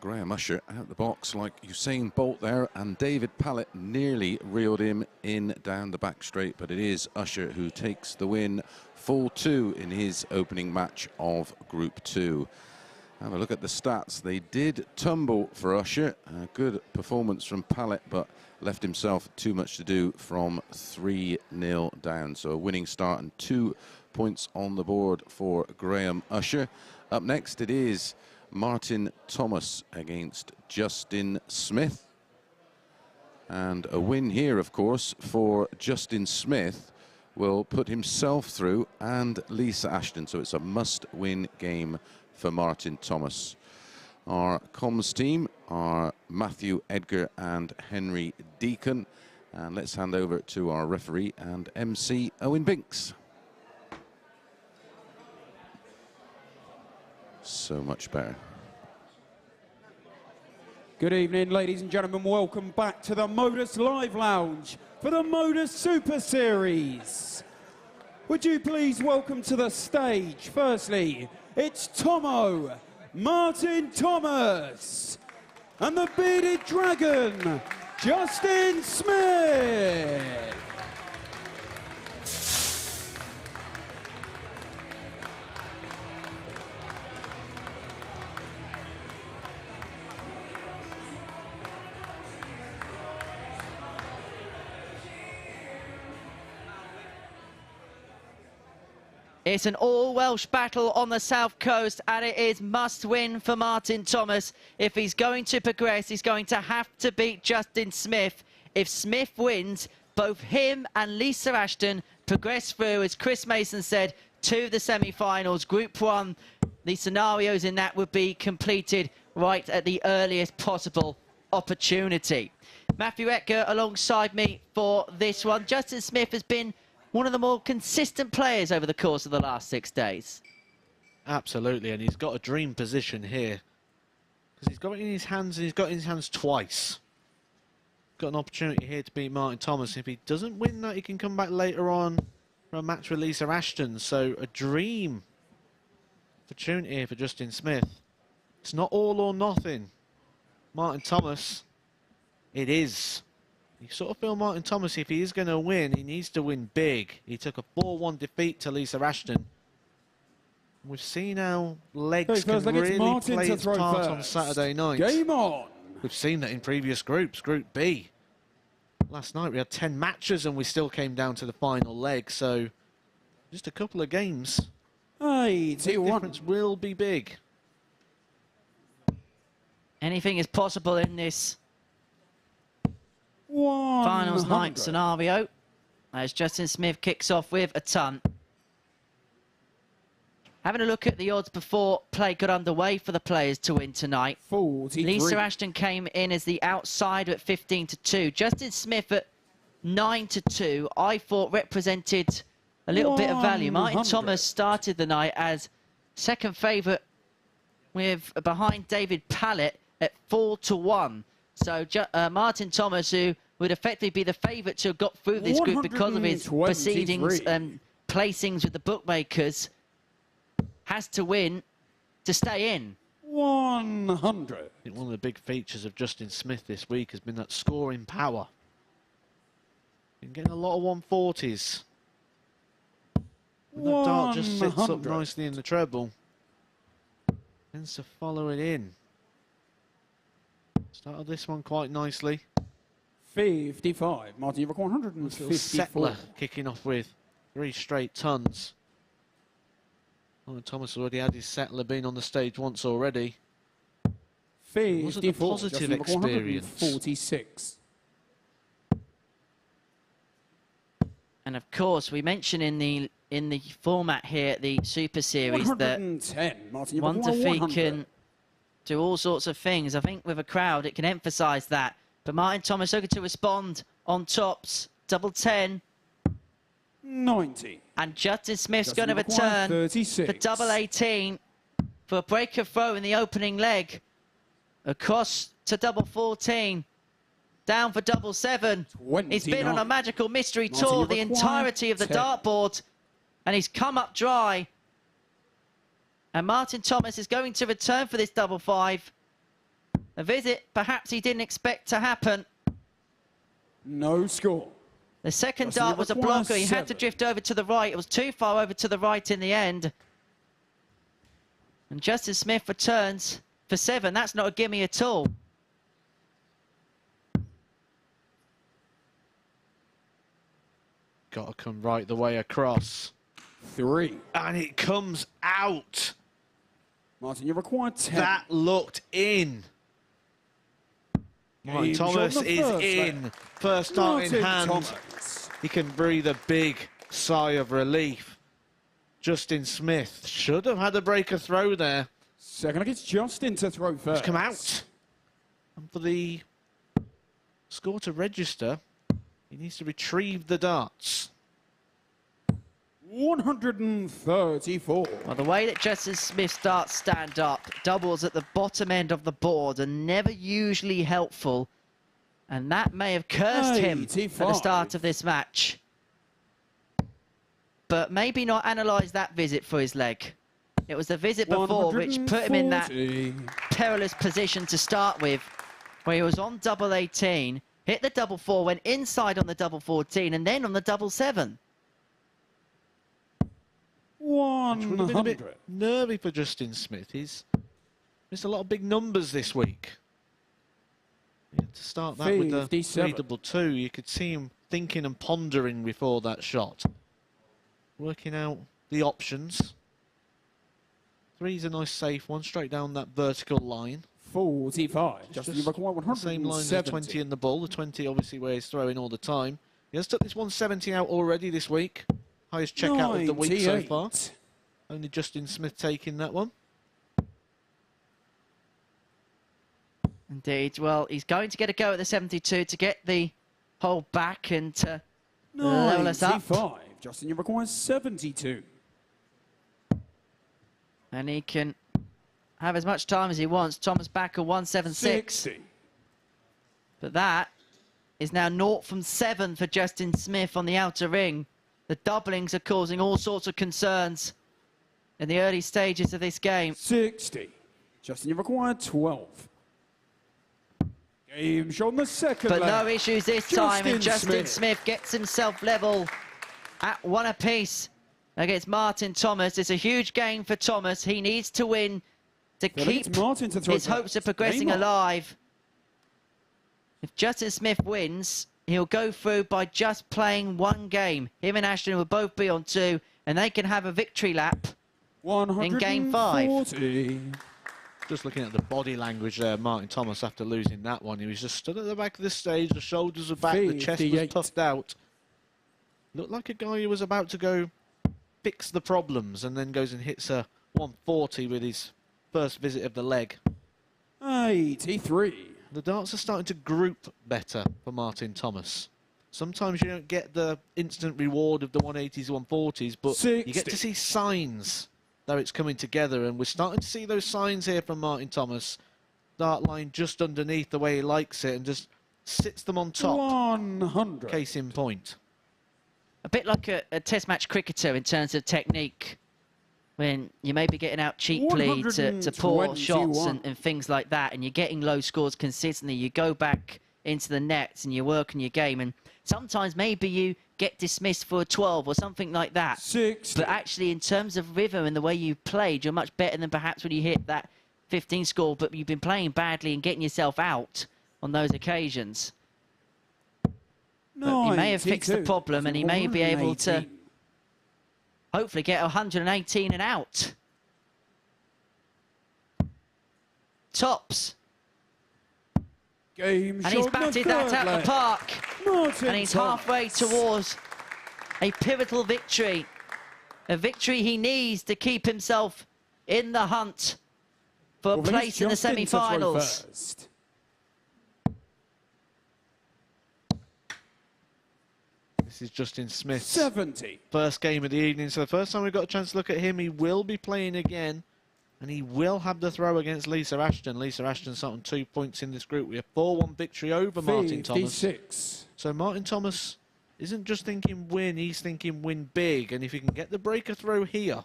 Graham Usher out the box like Usain Bolt there, and David Pallett nearly reeled him in down the back straight, but it is Usher who takes the win, 4-2 in his opening match of Group 2. Have a look at the stats. They did tumble for Usher. A good performance from Pallett, but left himself too much to do from 3-0 down. So a winning start and 2 points on the board for Graham Usher. Up next, it is Martin Thomas against Justin Smith. And a win here, of course, for Justin Smith will put himself through and Lisa Ashton. So it's a must-win game for Martin Thomas. Our comms team are Matthew Edgar and Henry Deacon. And let's hand over to our referee and MC, Owen Binks. So much better. Good evening, ladies and gentlemen. Welcome back to the MODUS Live Lounge for the MODUS Super Series. Would you please welcome to the stage, firstly, it's Tomo, Martin Thomas, and the bearded dragon, Justin Smith. It's an all-Welsh battle on the South Coast, and it is must-win for Martin Thomas. If he's going to progress, he's going to have to beat Justin Smith. If Smith wins, both him and Lisa Ashton progress through, as Chris Mason said, to the semi-finals. Group 1, the scenarios in that would be completed right at the earliest possible opportunity. Matthew Edgar alongside me for this one. Justin Smith has been one of the more consistent players over the course of the last 6 days. Absolutely, and he's got a dream position here. Because he's got it in his hands, and he's got it in his hands twice. Got an opportunity here to beat Martin Thomas. If he doesn't win that, he can come back later on for a match with Lisa Ashton. So a dream opportunity here for Justin Smith. It's not all or nothing. Martin Thomas, it is. You sort of feel Martin Thomas, if he is going to win, he needs to win big. He took a 4-1 defeat to Lisa Ashton. We've seen how legs can really play its part on Saturday night. Game on! We've seen that in previous groups. Group B. Last night we had 10 matches and we still came down to the final leg. So just a couple of games. Hey, the difference will be big. Anything is possible in this finals night scenario, as Justin Smith kicks off with a ton. Having a look at the odds before play got underway for the players to win tonight. 43. Lisa Ashton came in as the outsider at 15-2. Justin Smith at 9-2, I thought represented a little bit of value. Martin Thomas started the night as second favourite with behind David Pallett at 4-1. So Martin Thomas, who would effectively be the favourite to have got through this group because of his proceedings and placings with the bookmakers, has to win to stay in. 100. I think one of the big features of Justin Smith this week has been that scoring power. Been getting a lot of 140s. And that dart just sits up nicely in the treble. Tends to follow it in. Started this one quite nicely. 55. Martin, you've got 154. Settler kicking off with 3 straight tons. Oh, Thomas already had his Settler, been on the stage once already. 54. Wasn't a positive experience. 46. And of course, we mentioned in the format here, the Super Series, that Martin, one defeat can do all sorts of things. I think with a crowd, it can emphasise that. But Martin Thomas looking to respond on tops. Double 10. 90. And Justin Smith's going to return for double 18 for a breaker throw in the opening leg. Across to double 14. Down for double 7. 29. He's been on a magical mystery tour the entirety of the dartboard. And he's come up dry. And Martin Thomas is going to return for this double 5. A visit perhaps he didn't expect to happen. No score. The second dart was a blocker. He had to drift over to the right. It was too far over to the right in the end. And Justin Smith returns for 7. That's not a gimme at all. Got to come right the way across. 3. And it comes out. Martin, you require 10. That looked in. Martin Thomas is in. First start in hand. Thomas. He can breathe a big sigh of relief. Justin Smith should have had a breaker throw there. Second, it's Justin to throw first. Come out. And for the score to register, he needs to retrieve the darts. 134. Well, the way that Justin Smith's darts stand up, doubles at the bottom end of the board are never usually helpful. And that may have cursed him at the start of this match. But maybe not analyse that visit for his leg. It was the visit before which put him in that perilous position to start with, where he was on double 18, hit the double 4, went inside on the double 14, and then on the double 7. 100. A bit nervy for Justin Smith. He's missed a lot of big numbers this week. Yeah, to start that with the 3-2-2, you could see him thinking and pondering before that shot. Working out the options. 3's a nice safe one, straight down that vertical line. 45. Justin, you require 170. Same line as the 20 and the ball. The 20 obviously where he's throwing all the time. He has took this 170 out already this week. Highest checkout of the week so far. Only Justin Smith taking that one. Indeed. Well, he's going to get a go at the 72 to get the hole back and to level us up. 95. Justin, you require 72. And he can have as much time as he wants. Thomas back at 176. 60. But that is now 0 from 7 for Justin Smith on the outer ring. The doublings are causing all sorts of concerns in the early stages of this game. 60. Justin, you require 12. Game shot on the second But leg. no issues this time, and Justin Smith gets himself level at 1 apiece against Martin Thomas. It's a huge game for Thomas. He needs to win to keep his hopes of progressing alive. If Justin Smith wins, he'll go through by just playing 1 game. Him and Ashton will both be on 2, and they can have a victory lap in game 5. Just looking at the body language there, Martin Thomas, after losing that one, he was just stood at the back of the stage, the shoulders were back, the chest was puffed out. Looked like a guy who was about to go fix the problems, and then goes and hits a 140 with his first visit of the leg. 83. The darts are starting to group better for Martin Thomas. Sometimes you don't get the instant reward of the 180s, 140s, but 60. you get to see signs that it's coming together, and we're starting to see those signs here from Martin Thomas. Dart line just underneath the way he likes it, and just sits them on top. 100. Case in point. A bit like a test match cricketer in terms of technique, when you may be getting out cheaply to poor shots and things like that, and you're getting low scores consistently. You go back into the nets and you're working your game, and sometimes maybe you get dismissed for a 12 or something like that. 60. But actually, in terms of rhythm and the way you played, you're much better than perhaps when you hit that 15 score, but you've been playing badly and getting yourself out on those occasions. But he may have fixed the problem, and he may be able to hopefully get 118 and out. Tops. Game and he's batted that out the park. And he's halfway towards a pivotal victory. A victory he needs to keep himself in the hunt for a place in the semi-finals. This is Justin Smith's 70. First game of the evening. So the first time we've got a chance to look at him, he will be playing again. And he will have the throw against Lisa Ashton. Lisa Ashton's on 2 points in this group. We have 4-1 victory over Martin Thomas. So Martin Thomas isn't just thinking win, he's thinking win big. And if he can get the breaker throw here.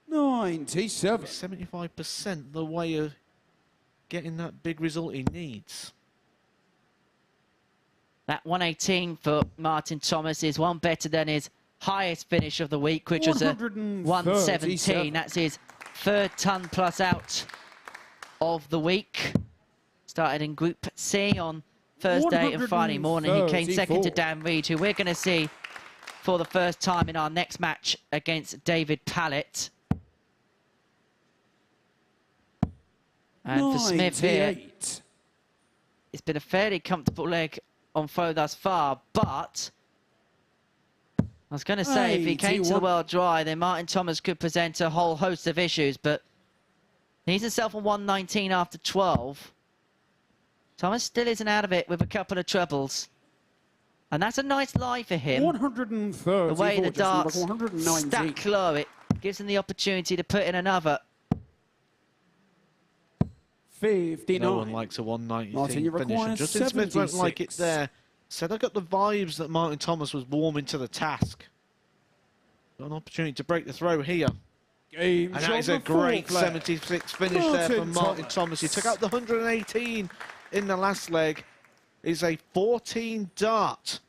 97. 75% the way getting that big result he needs. That 118 for Martin Thomas is one better than his highest finish of the week, which was a 117. That's his third ton plus out of the week. Started in Group C on Thursday and Friday morning. He came second to Dan Reed, who we're going to see for the first time in our next match against David Pallett. And for Smith here, it's been a fairly comfortable leg on flow thus far, but I was going to say, if he came to the World Dry, then Martin Thomas could present a whole host of issues, but he's himself on 119 after 12. Thomas still isn't out of it with a couple of trebles. And that's a nice lie for him. 130. The way the darts stack low, it gives him the opportunity to put in another. 59. No one likes a 119 finish. And Justin 76. Smith won't like it there. Said I got the vibes that Martin Thomas was warming to the task. Got an opportunity to break the throw here. Game and that is a great 76 finish there from Martin Thomas. He took out the 118 in the last leg. Is a 14 dart.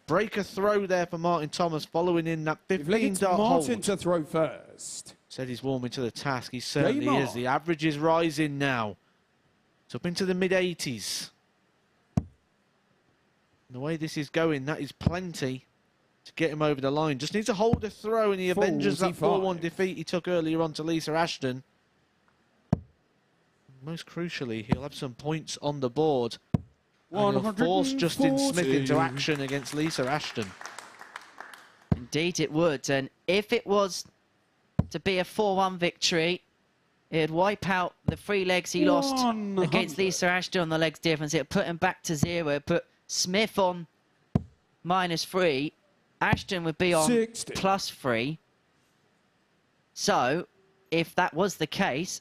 Break a throw there for Martin Thomas following in that 15 dart hold. Martin to throw first. Said he's warming to the task. He certainly is. The average is rising now. It's up into the mid-80s. The way this is going, that is plenty to get him over the line. Just needs to hold a throw, and he avenges that 4-1 defeat he took earlier on to Lisa Ashton. Most crucially, he'll have some points on the board. And he'll force Justin Smith into action against Lisa Ashton. Indeed it would, and if it was to be a 4-1 victory, it'd wipe out the 3 legs he lost against Lisa Ashton on the legs difference. It'd put him back to 0, put Smith on -3. Ashton would be on 60. +3. So, if that was the case,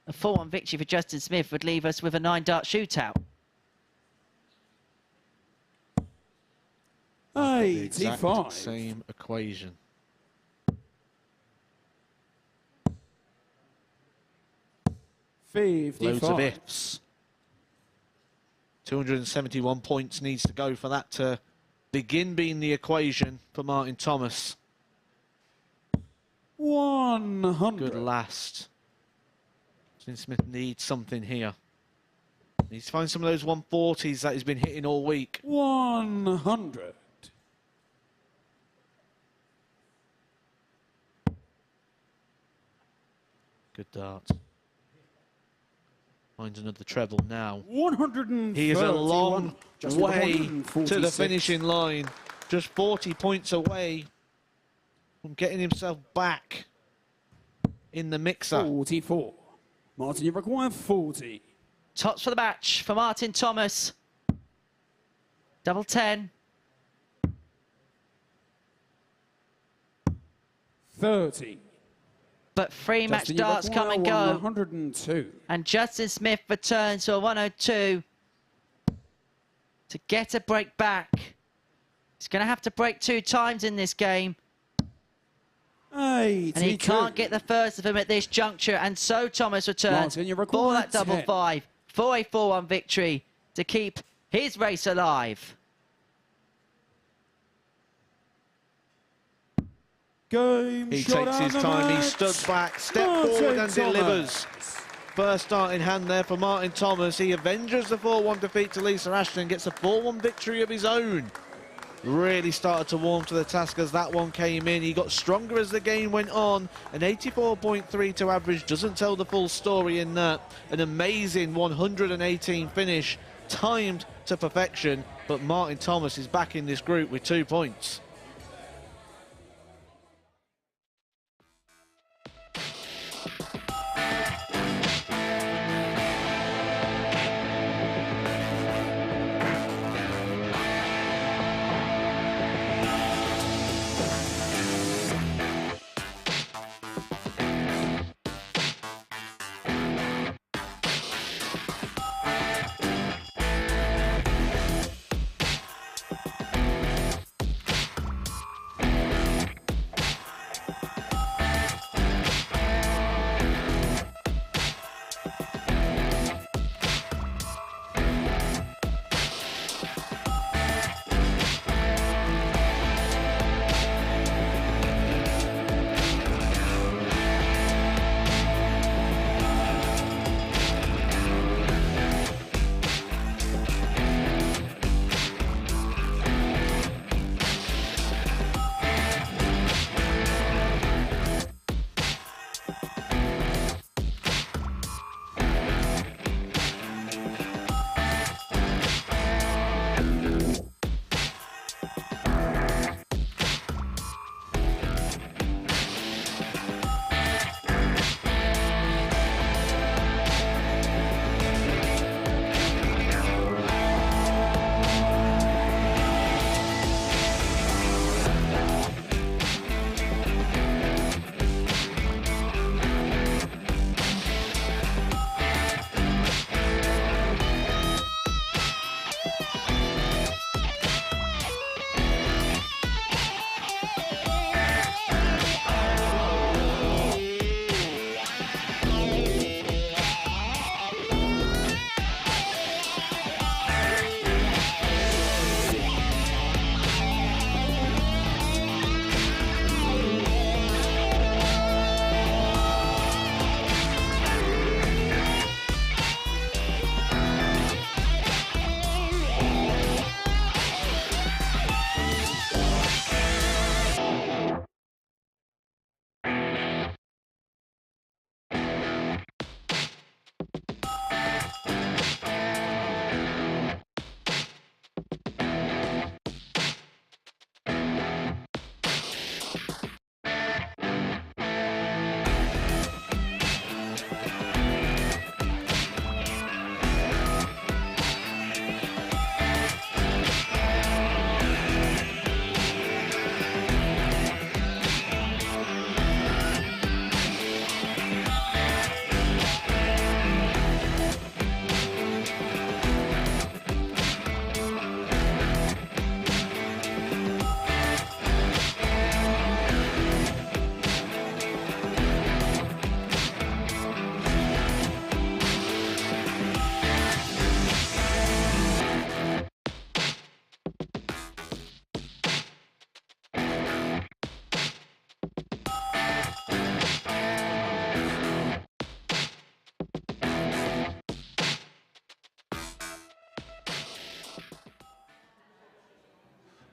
a 4-1 victory for Justin Smith would leave us with a 9-dart shootout. The exact same equation. Loads of ifs. 271 points needs to go for that to begin being the equation for Martin Thomas. 100. Good last. Justin Smith needs something here. Needs to find some of those 140s that he's been hitting all week. 100. Good dart. Finds another treble now. 130. He is a long way to the finishing line. Just 40 points away from getting himself back in the mixer. 44. Martin, you require 40. Tops for the match for Martin Thomas. Double 10. 30. But 3 match darts come and go. 102. And Justin Smith returns to a 102 to get a break back. He's going to have to break 2 times in this game. 82. And he can't get the first of them at this juncture. And so Thomas returns for that double 5 for a 4-1 victory to keep his race alive. He takes his time, he stood back, stepped forward and delivers. First start in hand there for Martin Thomas. He avenges the 4-1 defeat to Lisa Ashton, gets a 4-1 victory of his own. Really started to warm to the task as that one came in. He got stronger as the game went on. An 84.32 average doesn't tell the full story in that. An amazing 118 finish, timed to perfection. But Martin Thomas is back in this group with 2 points.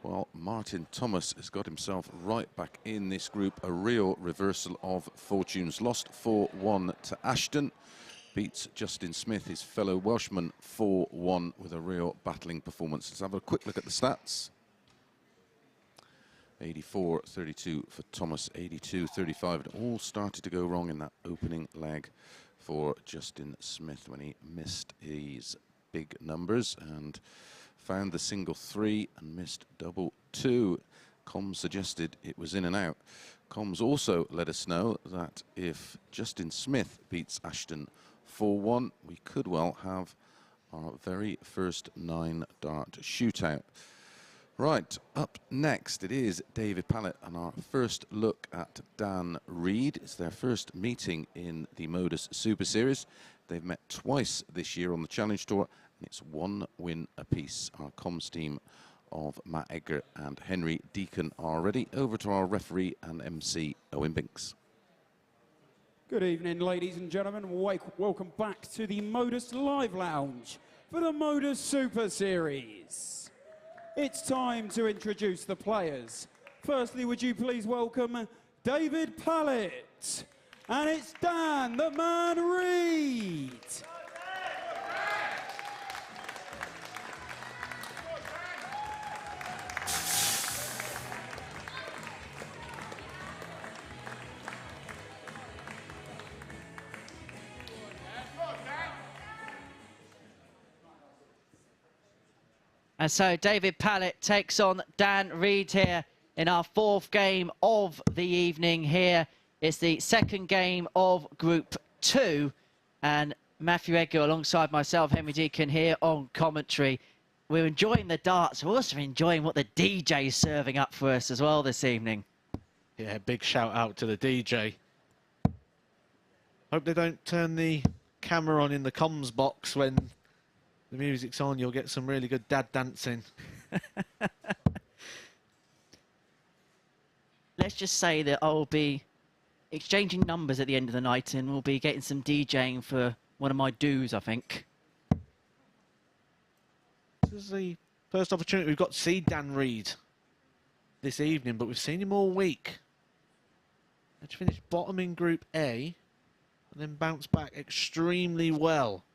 Well, Martin Thomas has got himself right back in this group. A real reversal of fortunes. Lost 4-1 to Ashton. Beats Justin Smith, his fellow Welshman, 4-1 with a real battling performance. Let's have a quick look at the stats. 84-32 for Thomas, 82-35. It all started to go wrong in that opening leg for Justin Smith when he missed his big numbers and found the single 3 and missed double 2. Comms suggested it was in and out. Comms also let us know that if Justin Smith beats Ashton 4-1, we could well have our very first 9-dart shootout. Right, up next it is David Pallett and our first look at Dan Reid. It's their first meeting in the MODUS Super Series. They've met twice this year on the Challenge Tour, and it's 1 win apiece. Our comms team of Matt Edgar and Henry Deacon are ready. Over to our referee and MC, Owen Binks. Good evening, ladies and gentlemen. Welcome back to the MODUS Live Lounge for the MODUS Super Series. It's time to introduce the players. Firstly, would you please welcome David Pallett. And it's Dan the Man Reid. And so David Pallett takes on Dan Reid here in our 4th game of the evening here. It's the 2nd game of Group 2. And Matthew Edgar alongside myself, Henry Deacon, here on commentary. We're enjoying the darts. We're also enjoying what the DJ is serving up for us as well this evening. Yeah, big shout out to the DJ. Hope they don't turn the camera on in the comms box when the music's on. You'll get some really good dad dancing. Let's just say that I'll be exchanging numbers at the end of the night and we'll be getting some DJing for one of my dues, I think. This is the first opportunity we've got to see Dan Reid this evening, but we've seen him all week. Let's finish bottom in Group A and then bounce back extremely well,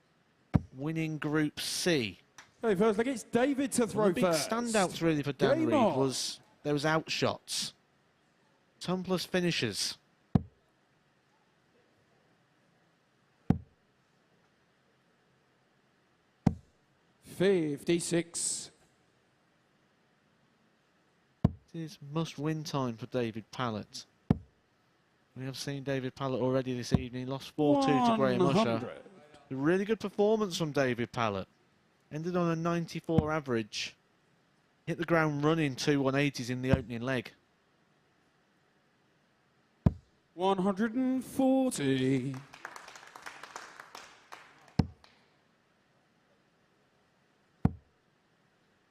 winning Group C. Okay, first look, it's David to throw the first. big standouts really for Dan Reid was those outshots. 10+ finishes. $56. It is must-win time for David Pallett. We have seen David Pallett already this evening. Lost 4-2 to Graham Usher. A really good performance from David Pallett. Ended on a 94 average. Hit the ground running 2 180s in the opening leg. 140.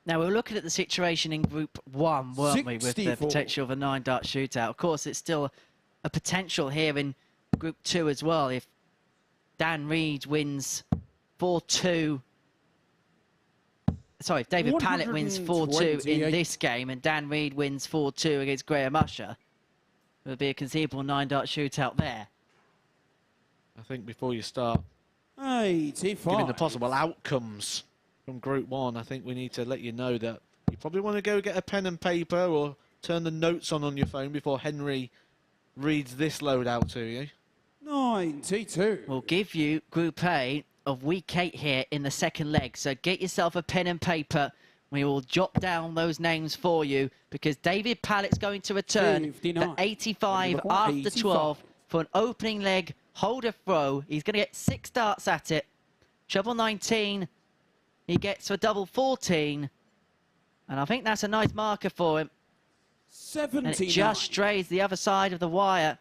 Now, we were looking at the situation in Group 1, weren't we, with the 64. potential of a 9-dart shootout. Of course, it's still a potential here in Group 2 as well. If Dan Reid wins 4-2... Sorry, if David Pallett wins 4-2 in this game and Dan Reid wins 4-2 against Graham Usher, there would be a conceivable 9-dart shootout there. I think before you start 85. giving the possible outcomes from Group 1, I think we need to let you know that you probably want to go get a pen and paper or turn the notes on your phone before Henry reads this load out to you. 92. We'll give you Group A of Week 8 here in the 2nd leg. So get yourself a pen and paper. We will jot down those names for you because David Pallett's going to return 59. for 85 after 12 for an opening leg holder throw. He's going to get 6 darts at it. Treble 19. He gets a double 14. And I think that's a nice marker for him. 79. And it just strays the other side of the wire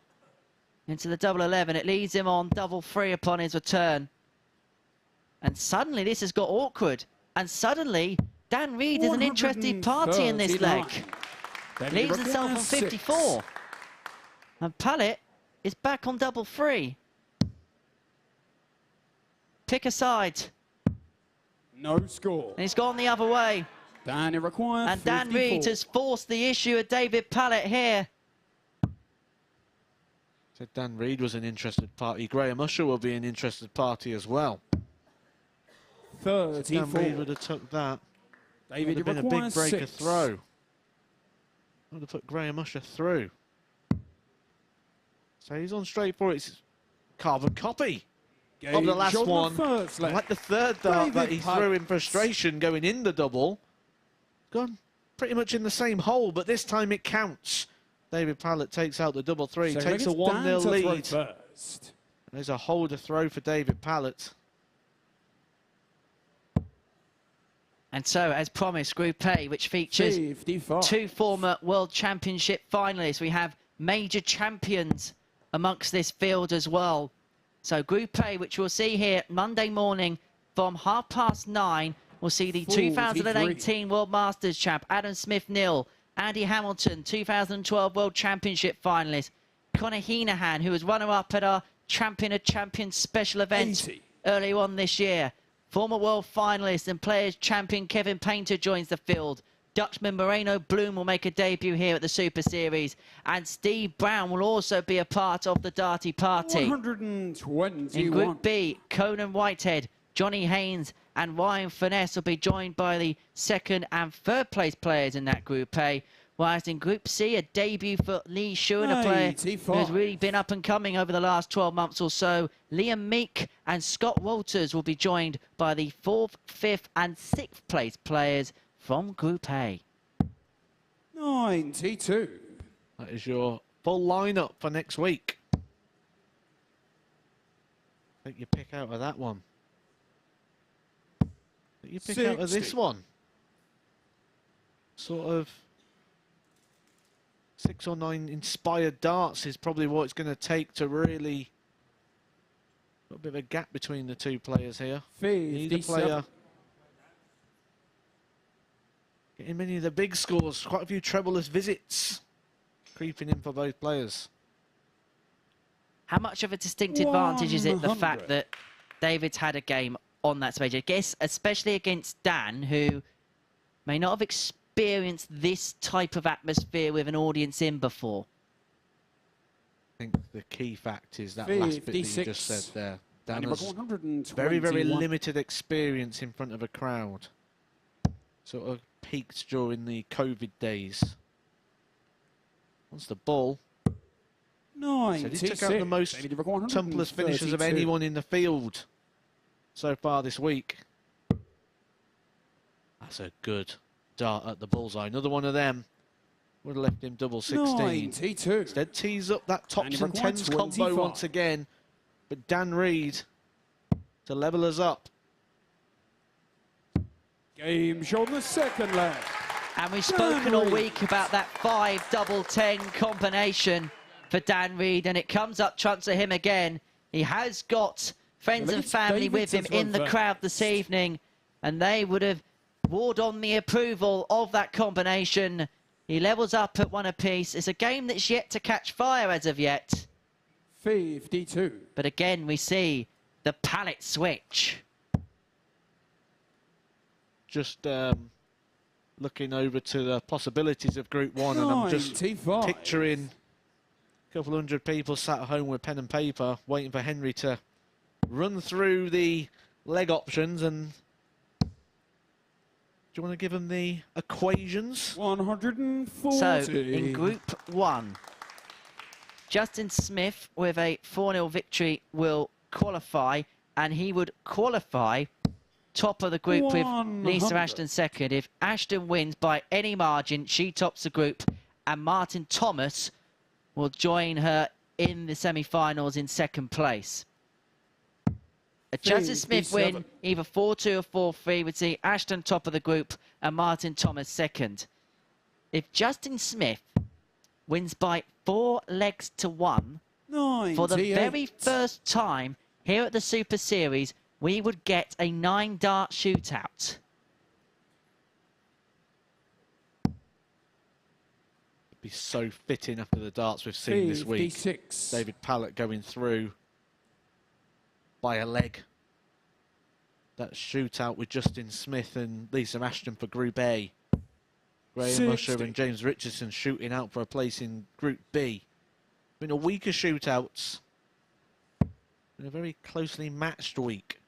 into the double 11. It leads him on double 3 upon his return. And suddenly this has got awkward. And suddenly Dan Reid is an interested party in this leg. Leaves himself on 54. And Pallett is back on double 3. Pick a side. No score. And he's gone the other way. Dan, it requires And Dan 54. Reed has forced the issue of David Pallett here. Said Dan Reed was an interested party. Graham Usher will be an interested party as well. 34. Dan Reed would have took that. David, Would have been a big breaker throw. Would have put Graham Usher through. So he's on straight for it. It's carbon copy of the last one. Like the third dart that he threw in frustration going in the double. Gone pretty much in the same hole, but this time it counts. David Pallett takes out the double three, takes a 1-0 lead. There's a holder throw for David Pallett. And so, as promised, Group A, which features 2 former World Championship finalists. We have major champions amongst this field as well. So Group A, which we'll see here Monday morning from 9:30, we'll see the 2018 World Masters champ, Adam Smith-Neill, Andy Hamilton, 2012 World Championship finalist, Conor Heenahan, who was runner-up at our Champion of Champions special event earlier on this year. Former world finalist and Players champion Kevin Painter joins the field. Dutchman Moreno Bloom will make a debut here at the Super Series. And Steve Brown will also be a part of the Darty party. 121. In Group B, Conan Whitehead, Johnny Haynes and Ryan Finesse will be joined by the 2nd and 3rd place players in that Group A. Whilst in Group C, a debut for Lee Shewan, a player who has really been up and coming over the last 12 months or so. Liam Meek and Scott Walters will be joined by the 4th, 5th and 6th place players from Group A. 92. That is your full lineup for next week. Take your pick out of that one. Take your pick out of this one. Sort of 6 or 9 inspired darts is probably what it's going to take to really put a bit of a gap between the two players here. Neither player getting many of the big scores, quite a few trebleless visits creeping in for both players. How much of a distinct advantage is it, the fact that David's had a game on that stage? I guess especially against Dan, who may not have experienced this type of atmosphere with an audience in before. I think the key fact is that last bit that you just said there. Dan has very, very limited experience in front of a crowd. Sort of peaked during the COVID days. Once the ball. So he took out the most tumpless finishes of anyone in the field so far this week. That's a good dart at the bullseye. Another one of them would have left him double 16. Instead tees up that tops and tens combo once again. But Dan Reed to level us up. Game show on the 2nd leg. And we've spoken all week about that 5 double 10 combination for Dan Reed, and it comes up trumps for him again. He has got friends and family with him in the crowd this evening, and they would have warred on the approval of that combination. He levels up at 1 apiece. It's a game that's yet to catch fire as of yet. 52. But again, we see the Pallett switch. Just looking over to the possibilities of Group 1, and I'm just picturing a couple hundred people sat at home with pen and paper waiting for Henry to run through the leg options. And do you want to give them the equations? 140. So in Group 1, Justin Smith with a 4-0 victory will qualify, and he would qualify top of the group with Lisa Ashton 2nd. If Ashton wins by any margin, she tops the group, and Martin Thomas will join her in the semi-finals in 2nd place. A Justin Smith win, either 4-2 or 4-3, would see Ashton top of the group and Martin Thomas 2nd. If Justin Smith wins by 4 legs to 1, for the very first time here at the Super Series, we would get a 9-dart shootout. It'd be so fitting after the darts we've seen this week. David Pallett going through by a leg. that shootout with Justin Smith and Lisa Ashton for Group A. Graham Usher and James Richardson shooting out for a place in Group B. Been a week of shootouts. Been a very closely matched week.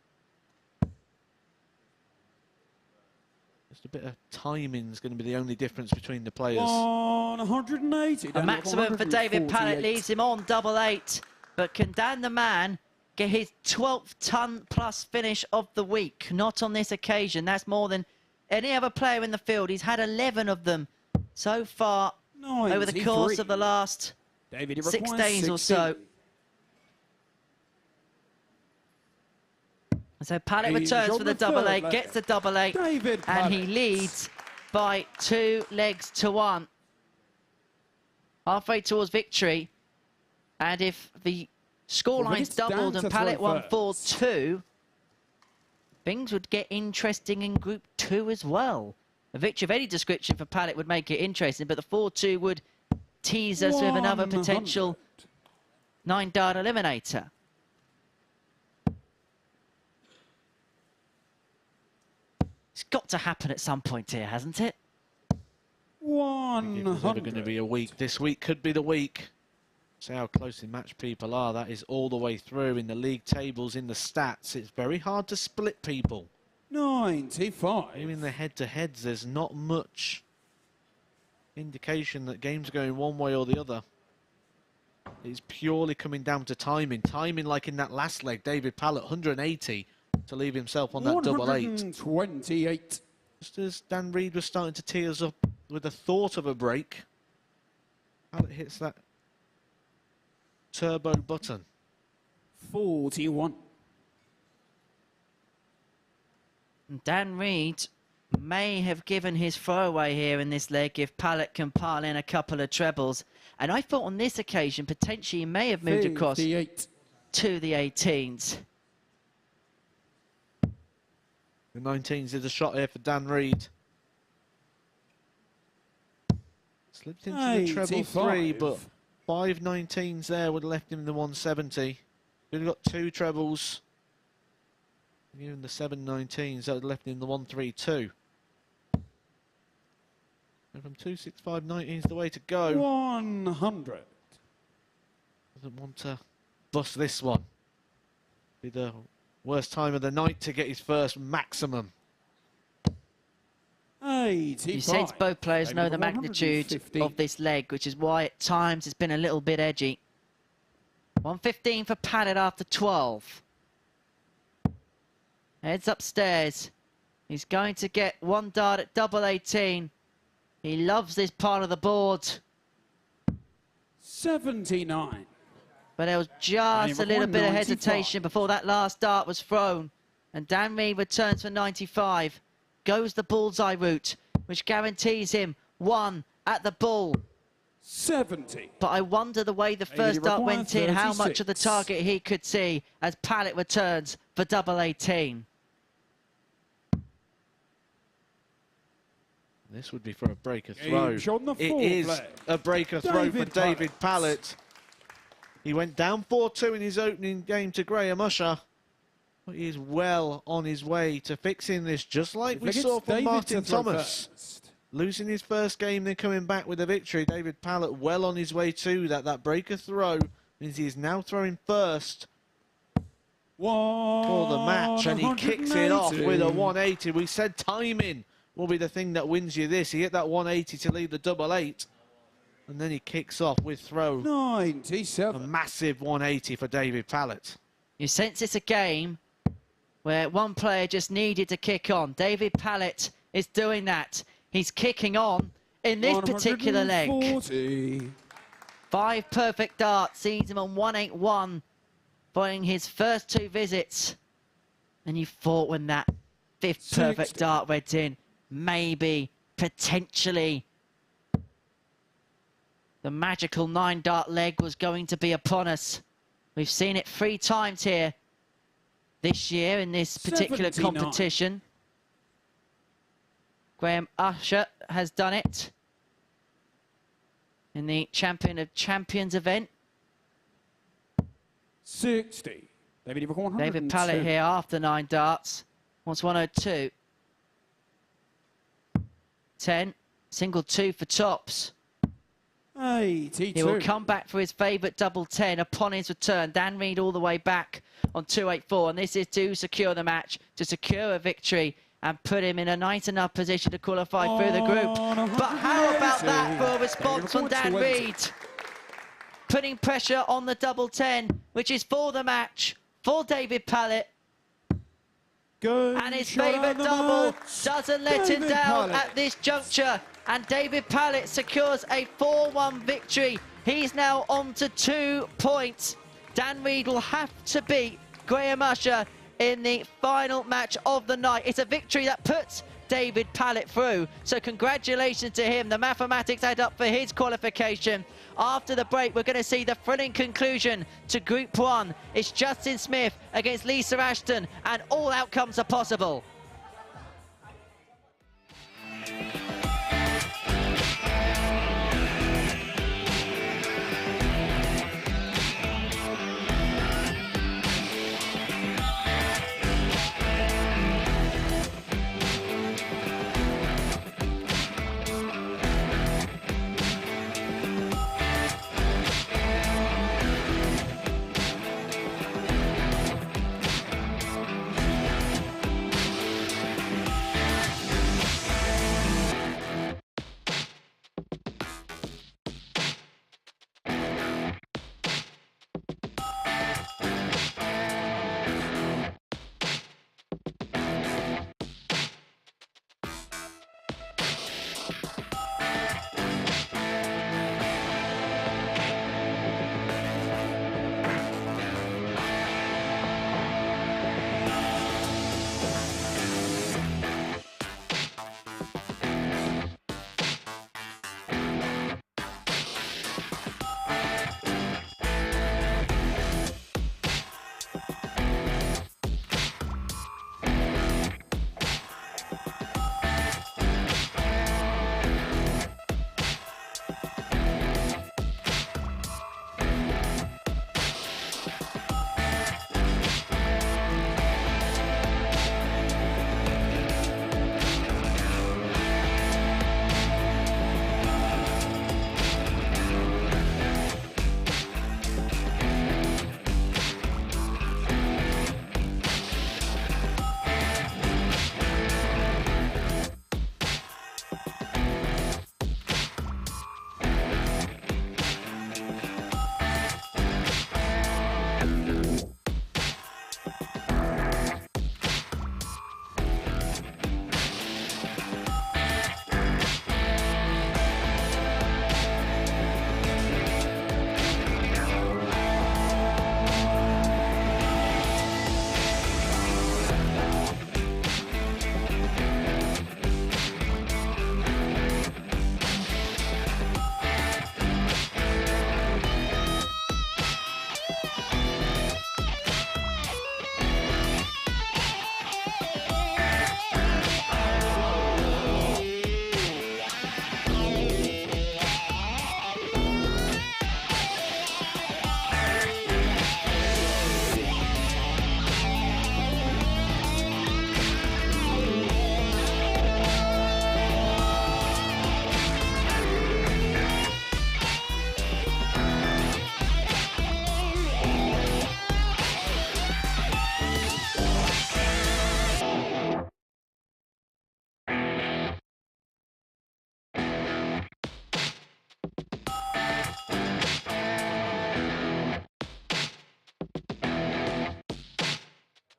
Just a bit of timing is going to be the only difference between the players. 180. A maximum for David Pallett leaves him on 8-8. But can Dan the Man get his 12th ton plus finish of the week? Not on this occasion. That's more than any other player in the field. He's had 11 of them so far over the course of the last 6 days or so. So Pallett returns for the 8-8, gets the 8-8, and he leads by 2 legs to 1. Halfway towards victory. And if the scoreline's doubled and Pallett won 4-2, things would get interesting in Group 2 as well. A victory of any description for Pallett would make it interesting, but the 4-2 would tease us with another potential 9-dart eliminator. It's got to happen at some point here, hasn't it? 100. It's never going to be a week. This week could be the week. See how closely matched people are. That is all the way through in the league tables, in the stats. It's very hard to split people. 95. Even the head-to-heads, there's not much indication that games are going one way or the other. It's purely coming down to timing. Timing like in that last leg, David Pallett, 180 to leave himself on that 8-8. 128. Just as Dan Reed was starting to tee us up with the thought of a break, Pallett hits that turbo button. 41. Dan Reed may have given his throwaway here in this leg if Pallett can pile in a couple of trebles. And I thought on this occasion, potentially he may have moved 58. across to the 18s. The 19s is a shot here for Dan Reed. Slipped into the treble 3, but 5 19s there would have left him in the 170. Could have got 2 trebles. Even the 7 19s, that would have left him in the 132. And from 265 19s the way to go. 100. Doesn't want to bust this one. Be the worst time of the night to get his first maximum. 85. You sense both players know the magnitude of this leg, which is why at times it's been a little bit edgy. 115 for Pallett after 12. Heads upstairs. He's going to get 1 dart at 18. He loves this part of the board. 79. But there was just a little bit of hesitation before that last dart was thrown. And Dan Reed returns for 95. Goes the bullseye route, which guarantees him 1 at the bull. 70. But I wonder the way the first dart went in, how much of the target he could see as Pallett returns for 18. This would be for a breaker throw. It is a breaker throw for David Pallett. He went down 4-2 in his opening game to Graham Usher. But he is well on his way to fixing this, just like we saw from Martin Thomas. Losing his first game, then coming back with a victory. David Pallett well on his way to that. That breaker throw means he is now throwing first for the match. And he kicks it off with a 180. We said timing will be the thing that wins you this. He hit that 180 to lead the 8-8. And then he kicks off with throw. 97. A massive 180 for David Pallett. You sense it's a game where one player just needed to kick on. David Pallett is doing that. He's kicking on in this particular leg. 5 perfect darts, sees him on 181, following his first 2 visits. And you thought when that 5th perfect dart went in, maybe, potentially, the magical 9-dart leg was going to be upon us. We've seen it 3 times here this year in this particular competition. Graham Usher has done it in the Champion of Champions event. 60. David Pallett here after 9 darts. Wants 102. 10. Single 2 for tops. 82. He will come back for his favourite double 10 upon his return. Dan Reed all the way back on 284. And this is to secure the match, to secure a victory and put him in a nice enough position to qualify through the group. But how about that for a response from Dan Reed? Putting pressure on the double 10, which is for the match, for David Pallett. And his favourite double doesn't let him down at this juncture. And David Pallett secures a 4-1 victory. He's now on to 2 points. Dan Reed will have to beat Graham Usher in the final match of the night. It's a victory that puts David Pallett through. So congratulations to him. The mathematics add up for his qualification. After the break, we're going to see the thrilling conclusion to Group 1. It's Justin Smith against Lisa Ashton, and all outcomes are possible.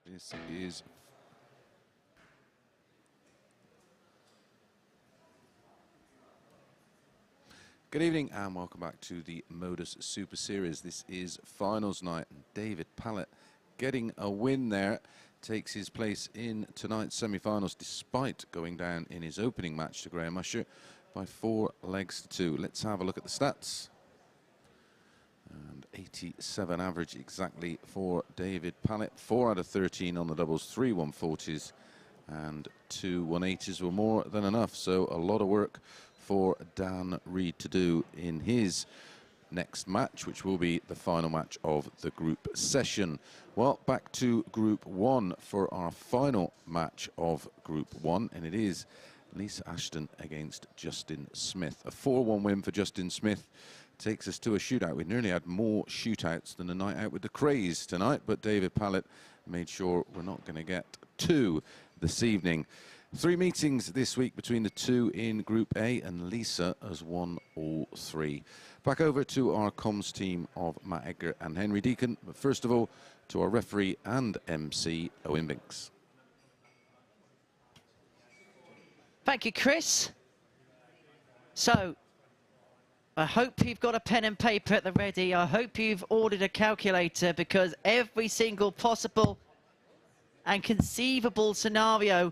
This is good evening and welcome back to the MODUS Super Series. This is finals night and David Pallett getting a win there takes his place in tonight's semi-finals despite going down in his opening match to Graham Usher by 4 legs to 2. Let's have a look at the stats. And 87 average exactly for David Pallett. 4 out of 13 on the doubles, 3 140s and 2 180s were more than enough. So a lot of work for Dan Reed to do in his next match, which will be the final match of the group session. Well, back to Group 1 for our final match of Group 1, and it is Lisa Ashton against Justin Smith. A 4-1 win for Justin Smith takes us to a shootout. We nearly had more shootouts than a night out with the Craze tonight, but David Pallett made sure we're not going to get 2 this evening. 3 meetings this week between the 2 in Group A, and Lisa has won all 3. Back over to our comms team of Matt Edgar and Henry Deacon, but first of all to our referee and MC, Owen Binks. Thank you, Chris. So, I hope you've got a pen and paper at the ready. I hope you've ordered a calculator, because every single possible and conceivable scenario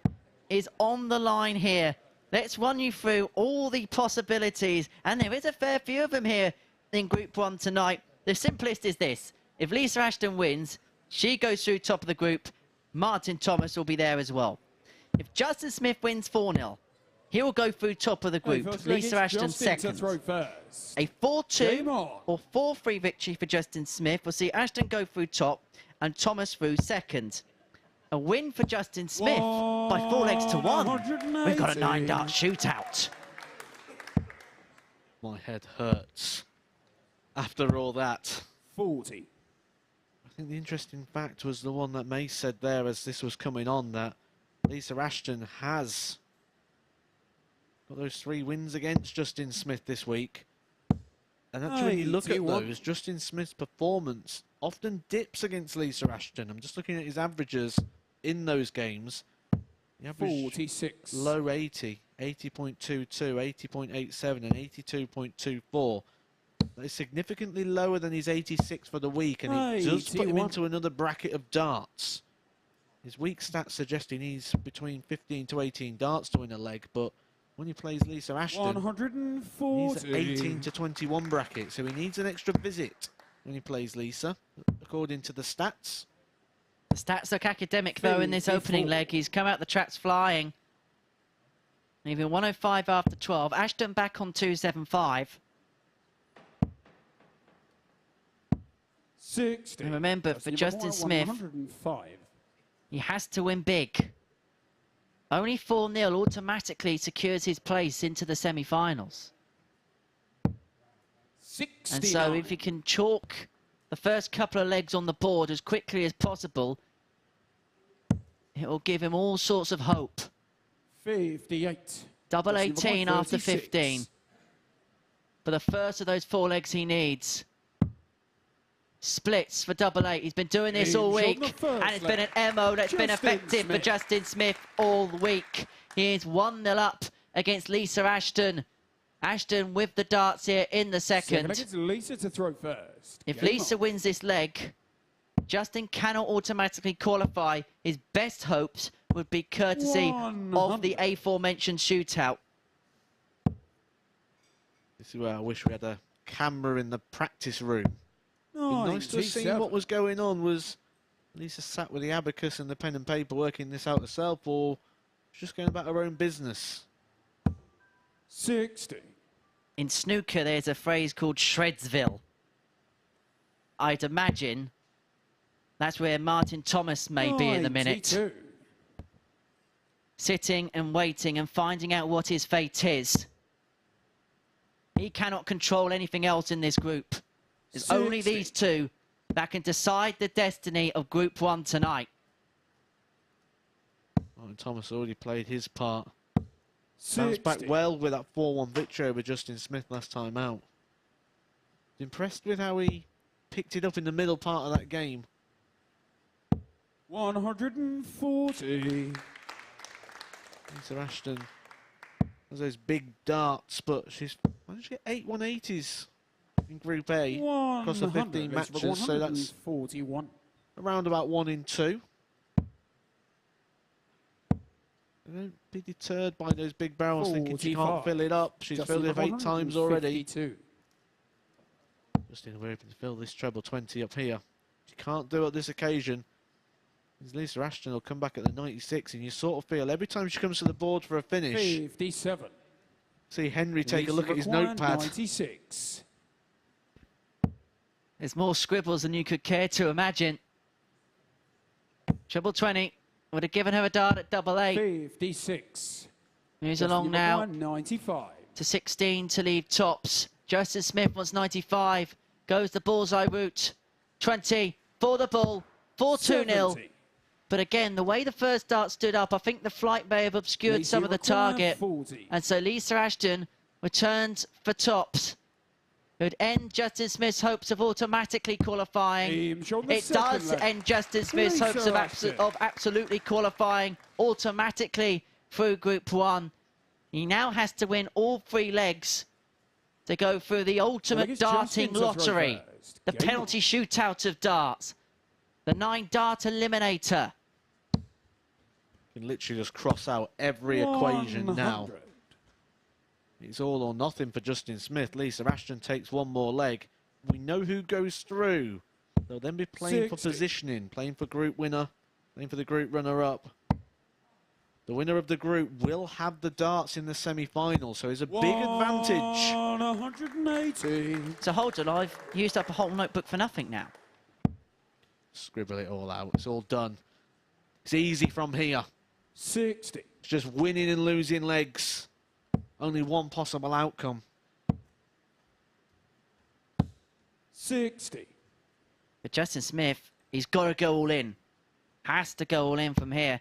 is on the line here. Let's run you through all the possibilities, and there is a fair few of them here in Group 1 tonight. The simplest is this: if Lisa Ashton wins, she goes through top of the group. Martin Thomas will be there as well. If Justin Smith wins 4-0, he will go through top of the group. Lisa Ashton second. A 4-2 or 4-3 victory for Justin Smith will see Ashton go through top and Thomas through second. A win for Justin Smith by 4 legs to 1. We've got a 9-dart shootout. My head hurts after all that. 40. I think the interesting fact was the one that May said there as this was coming on, that Lisa Ashton has got those 3 wins against Justin Smith this week. And actually, when you look at those, Justin Smith's performance often dips against Lisa Ashton. I'm just looking at his averages in those games. The average 46. Low 80, 80.22, 80.87 and 82.24. That is significantly lower than his 86 for the week, and it does put him into another bracket of darts. His week stats suggest he needs between 15 to 18 darts to win a leg, but when he plays Lisa Ashton, 140. he's at 18 to 21 bracket, so he needs an extra visit when he plays Lisa, according to the stats. The stats look academic, though, in this opening leg. He's come out the tracks flying. Leaving 105 after 12. Ashton back on 275. 60. And remember, for Justin Smith, he has to win big. Only 4-0 automatically secures his place into the semi-finals. And so if he can chalk the first couple of legs on the board as quickly as possible, it will give him all sorts of hope. 58. Double 18 after 15. For the first of those 4 legs he needs. Splits for double 8. He's been doing this all week, and it's been an MO that's been effective for Justin Smith all week. He is 1-0 up against Lisa Ashton. Ashton with the darts here in the second. Lisa to throw first. If Lisa wins this leg, Justin cannot automatically qualify. His best hopes would be courtesy of the aforementioned shootout. This is where I wish we had a camera in the practice room. It'd be nice to have seen what was going on. Was Lisa sat with the abacus and the pen and paper working this out herself, or just going about her own business? 60. In snooker, there's a phrase called Shredsville. I'd imagine that's where Martin Thomas may be in a minute. Sitting and waiting and finding out what his fate is. He cannot control anything else in this group. It's only these 2 that can decide the destiny of Group 1 tonight. Martin Thomas already played his part. Bounced back well with that 4-1 victory over Justin Smith last time out. Impressed with how he picked it up in the middle part of that game. 140. Lisa Ashton has those big darts, but she's managed to get 8 180s in Group A across the 15 matches, so that's 41. Around about 1 in 2. Don't be deterred by those big barrels thinking she can't fill it up. She's filled it 8 times already. Just in a way to fill this treble 20 up here. She can't do it this occasion. Lisa Ashton will come back at the 96, and you sort of feel every time she comes to the board for a finish. 57. See Henry take a look at his notepad. 96. There's more scribbles than you could care to imagine. Treble 20 would have given her a dart at double 8. 56. Moves along now 95. to 16 to leave tops. Justin Smith wants 95. Goes the bullseye route. 20 for the bull. 4-2-0. But again, the way the first dart stood up, I think the flight may have obscured some of the target. 40. And so Lisa Ashton returns for tops. It would end Justin Smith's hopes of automatically qualifying. It does end Justin Smith's hopes of absolutely qualifying automatically through Group 1. He now has to win all 3 legs to go through the ultimate darting lottery. The penalty shootout of darts. The 9-dart eliminator. You can literally just cross out every equation now. It's all or nothing for Justin Smith. Lisa Ashton takes one more leg. We know who goes through. They'll then be playing for positioning, playing for group winner, playing for the group runner-up. The winner of the group will have the darts in the semi-final, so it's a big advantage. 180. So hold on, I've used up a whole notebook for nothing now. Scribble it all out. It's all done. It's easy from here. 60. It's just winning and losing legs. Only one possible outcome. 60. But Justin Smith, he's got to go all in. Has to go all in from here.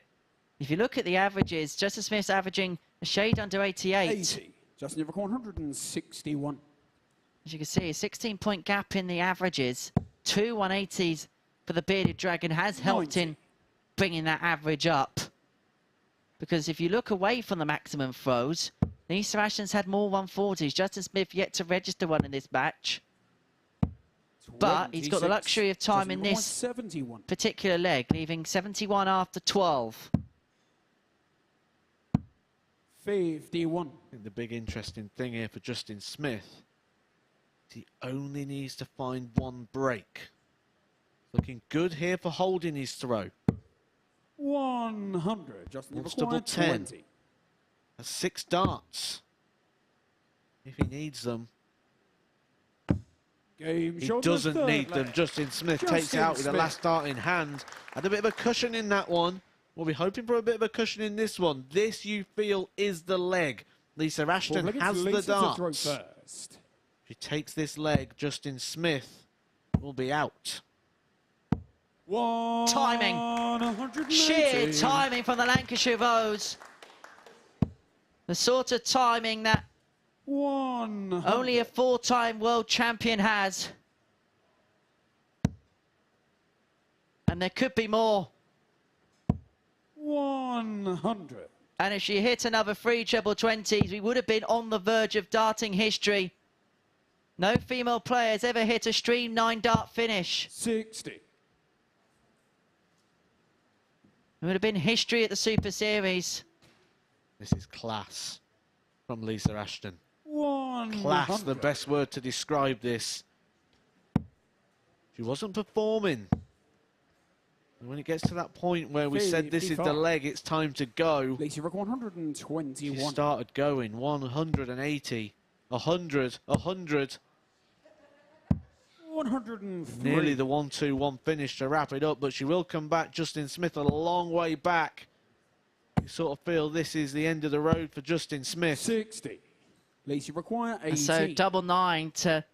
If you look at the averages, Justin Smith's averaging a shade under 88. 80. Justin, you've got 161. As you can see, a 16-point gap in the averages. 2 180s for the Bearded Dragon has helped in bringing that average up. Because if you look away from the maximum throws, Lisa Ashton's had more 140s. Justin Smith yet to register one in this match. But he's got the luxury of time in this particular leg, leaving 71 after 12. 51. I think the big interesting thing here for Justin Smith is he only needs to find one break. Looking good here for holding his throw. 100. Justin, Wants double 10. That's 6 darts. If he needs them. He doesn't need them. Justin Smith takes it out with the last dart in hand. Had a bit of a cushion in that one. We'll be hoping for a bit of a cushion in this one. This, you feel, is the leg. Lisa Ashton has the darts. If she takes this leg, Justin Smith will be out. Timing. Sheer timing from the Lancashire Rose. The sort of timing that only a 4-time world champion has. And there could be more. 100. And if she hit another 3 treble 20s, we would have been on the verge of darting history. No female players ever hit a stream 9-dart finish. 60. It would have been history at the Super Series. This is class from Lisa Ashton. 100. Class, the best word to describe this. She wasn't performing. And when it gets to that point where we said this is the leg, it's time to go. Lisa, 121. She started going. 180. 100. 100. 103. Nearly the 1-2-1 finish to wrap it up, but she will come back. Justin Smith a long way back. You sort of feel this is the end of the road for Justin Smith. 60. Lisa require 80. And so double 9 to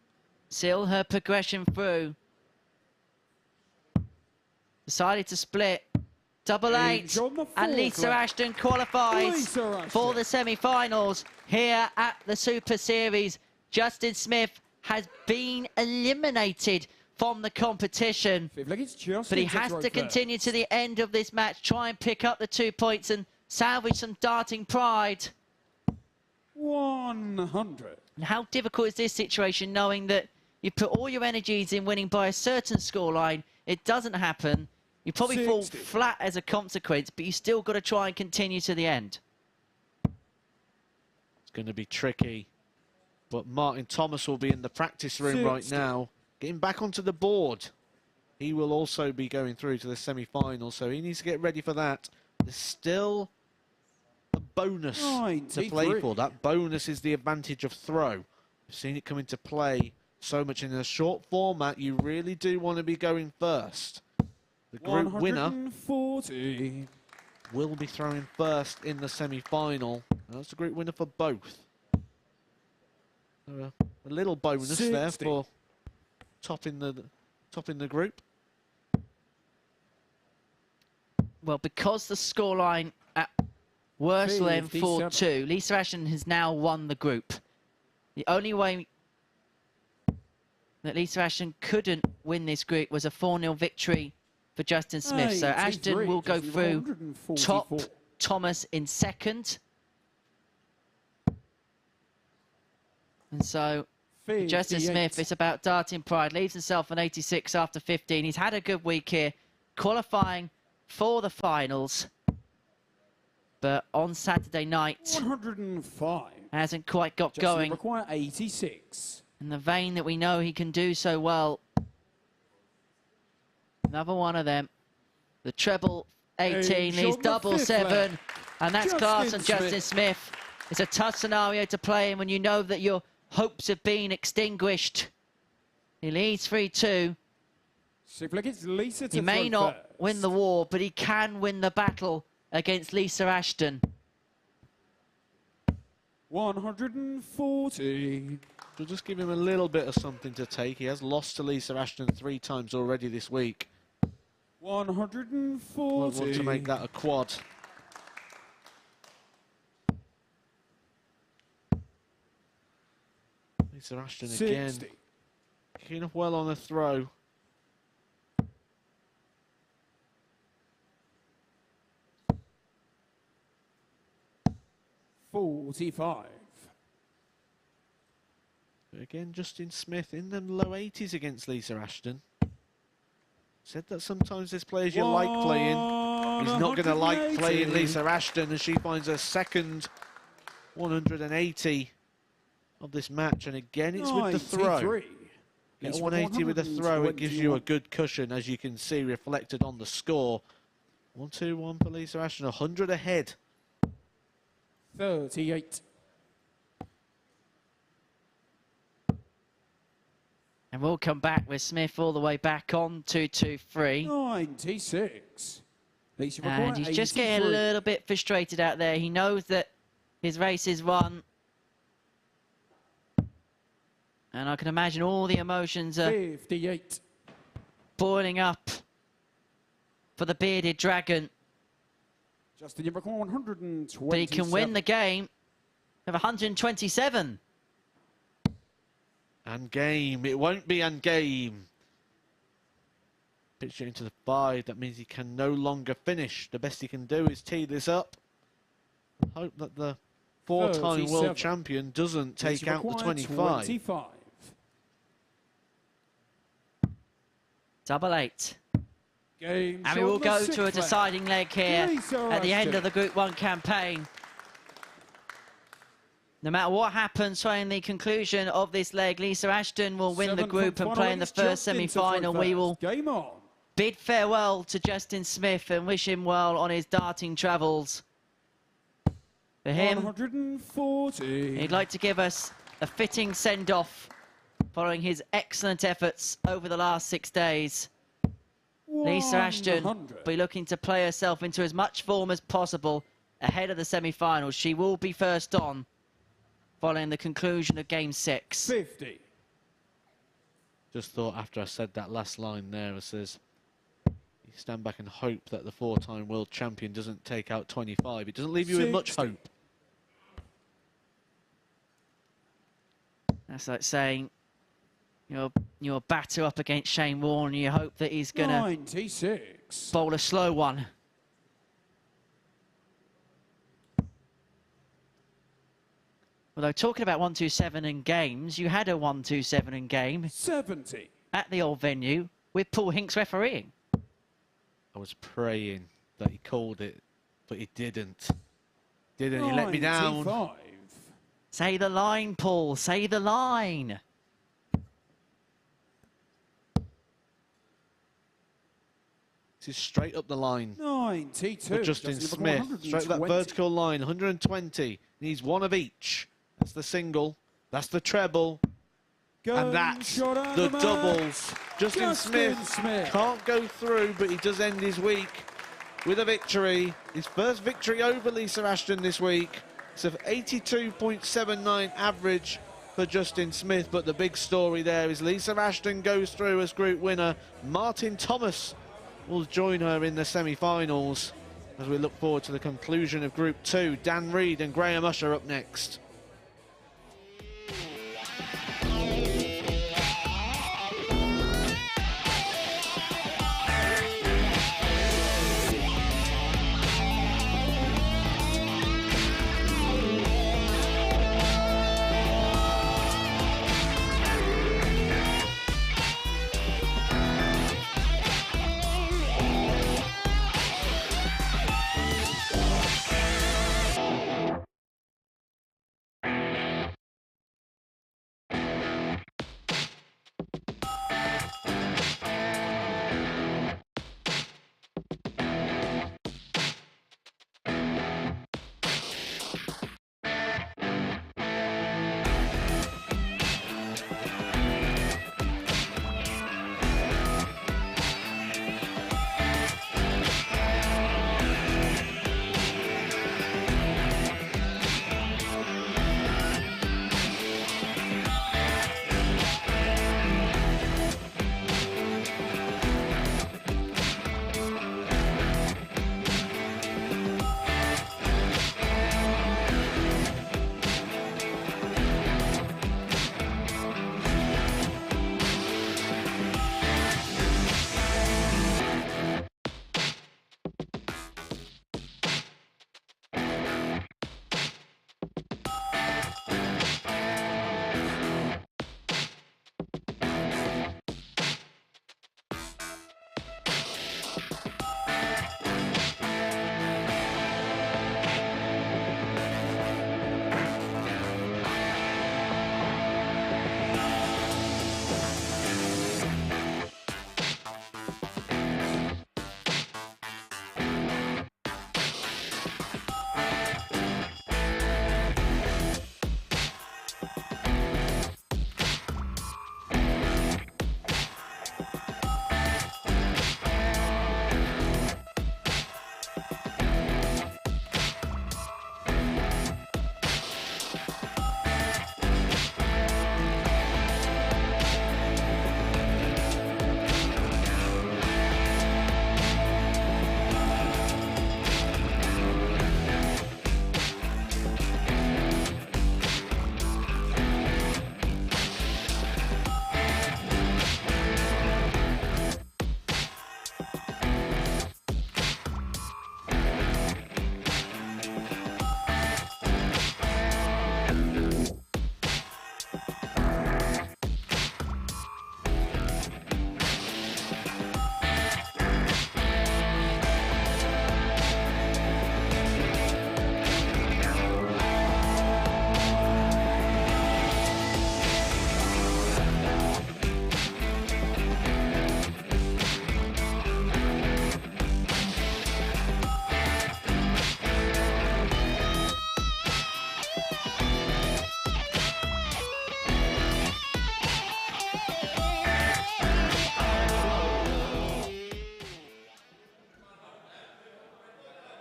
seal her progression through. Decided to split. Double 8. And Lisa Ashton qualifies for the semi-finals here at the Super Series. Justin Smith has been eliminated from the competition. But he has to continue to the end of this match, try and pick up the 2 points and salvage some darting pride. 100. And how difficult is this situation, knowing that you put all your energies in winning by a certain scoreline, it doesn't happen, you probably fall flat as a consequence, but you still got to try and continue to the end. It's going to be tricky. But Martin Thomas will be in the practice room right now, getting back onto the board. He will also be going through to the semi-final, so he needs to get ready for that. There's still a bonus to play for. That bonus is the advantage of throw. We've seen it come into play so much in a short format. You really do want to be going first. The group winner 140. will be throwing first in the semi-final. That's the group winner for both. So a little bonus 60. there for topping the group. Well, because the scoreline at worst will end 4-2, Lisa Ashton has now won the group. The only way that Lisa Ashton couldn't win this group was a 4-0 victory for Justin Smith. So Ashton will go through top, Thomas in second. And so Justin Smith, it's about darting pride. Leaves himself an 86 after 15. He's had a good week here, qualifying for the finals. But on Saturday night, 105. Hasn't quite got going. Require 86. In the vein that we know he can do so well. Another one of them. The treble 18 leaves double 7. And that's class on Justin Smith. It's a tough scenario to play in when you know that your hopes have been extinguished. He leads 3-2. He may not win the war, but he can win the battle against Lisa Ashton. 140. We'll just give him a little bit of something to take. He has lost to Lisa Ashton 3 times already this week. 140. We'll want to make that a quad. Lisa Ashton 60. again. Kicking up well on a throw. $45. Again, Justin Smith in the low 80s against Lisa Ashton. Said that sometimes there's players you like playing. He's not going to like playing Lisa Ashton as she finds her second 180 of this match. And again, it's with the throw. Get 180 with a throw, it gives you a good cushion, as you can see reflected on the score. 1-2-1 for Lisa Ashton, 100 ahead. 38. And we'll come back with Smith all the way back on 2-2-3. 96. And he's just getting a little bit frustrated out there. He knows that his race is won. And I can imagine all the emotions are 58. boiling up for the bearded dragon. Justin, you require 127. But he can win the game of 127. And game. It won't be and game. Pitch it into the 5. That means he can no longer finish. The best he can do is tee this up. Hope that the 4-time world champion doesn't take out the 25. Double 8. Game and we will go to a deciding leg here at the end of the Group 1 campaign. No matter what happens following the conclusion of this leg, Lisa Ashton will win the group and play in the first semi-final. We will bid farewell to Justin Smith and wish him well on his darting travels. For him, 140. He'd like to give us a fitting send-off following his excellent efforts over the last 6 days. Lisa Ashton will be looking to play herself into as much form as possible ahead of the semi-finals. She will be first on following the conclusion of Game 6. 50. Just thought after I said that last line there, it says, you stand back and hope that the 4-time world champion doesn't take out 25. It doesn't leave you with much hope. That's like saying you're batter up against Shane Warne and you hope that he's going to bowl a slow one. Although talking about 127 in games, you had a 127 in game 70 at the old venue with Paul Hinks refereeing. I was praying that he called it, but he didn't. He let me down. Say the line, Paul. Say the line. This is straight up the line. 92. For Justin Smith. Straight up that vertical line. 120. Needs one of each. That's the single. That's the treble. And that's the doubles. Justin Smith can't go through, but he does end his week with a victory. His first victory over Lisa Ashton this week. It's an 82.79 average for Justin Smith, but the big story there is Lisa Ashton goes through as group winner. Martin Thomas will join her in the semi-finals as we look forward to the conclusion of Group 2. Dan Reed and Graham Usher up next.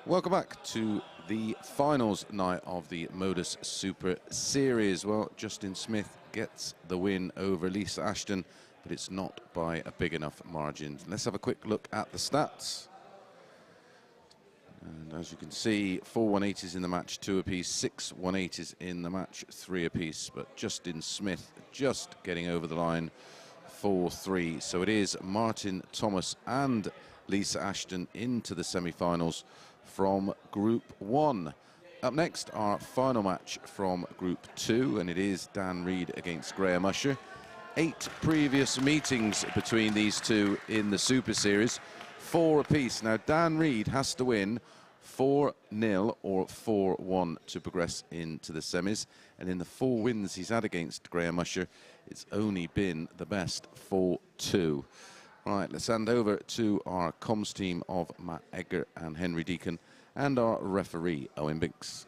Welcome back to the finals night of the MODUS Super Series. Well, Justin Smith gets the win over Lisa Ashton, but it's not by a big enough margin. Let's have a quick look at the stats. And as you can see, 4 180s in the match, 2 apiece, 6 180s in the match, 3 apiece. But Justin Smith just getting over the line, 4-3. So it is Martin Thomas and Lisa Ashton into the semi-finals from Group 1. Up next, our final match from Group 2, and it is Dan Reed against Graham Usher. 8 previous meetings between these two in the Super Series, 4 apiece. Now, Dan Reed has to win 4-0 or 4-1 to progress into the semis, and in the 4 wins he's had against Graham Usher, it's only been the best 4-2. Right, let's hand over to our comms team of Matt Edgar and Henry Deacon and our referee, Owen Binks.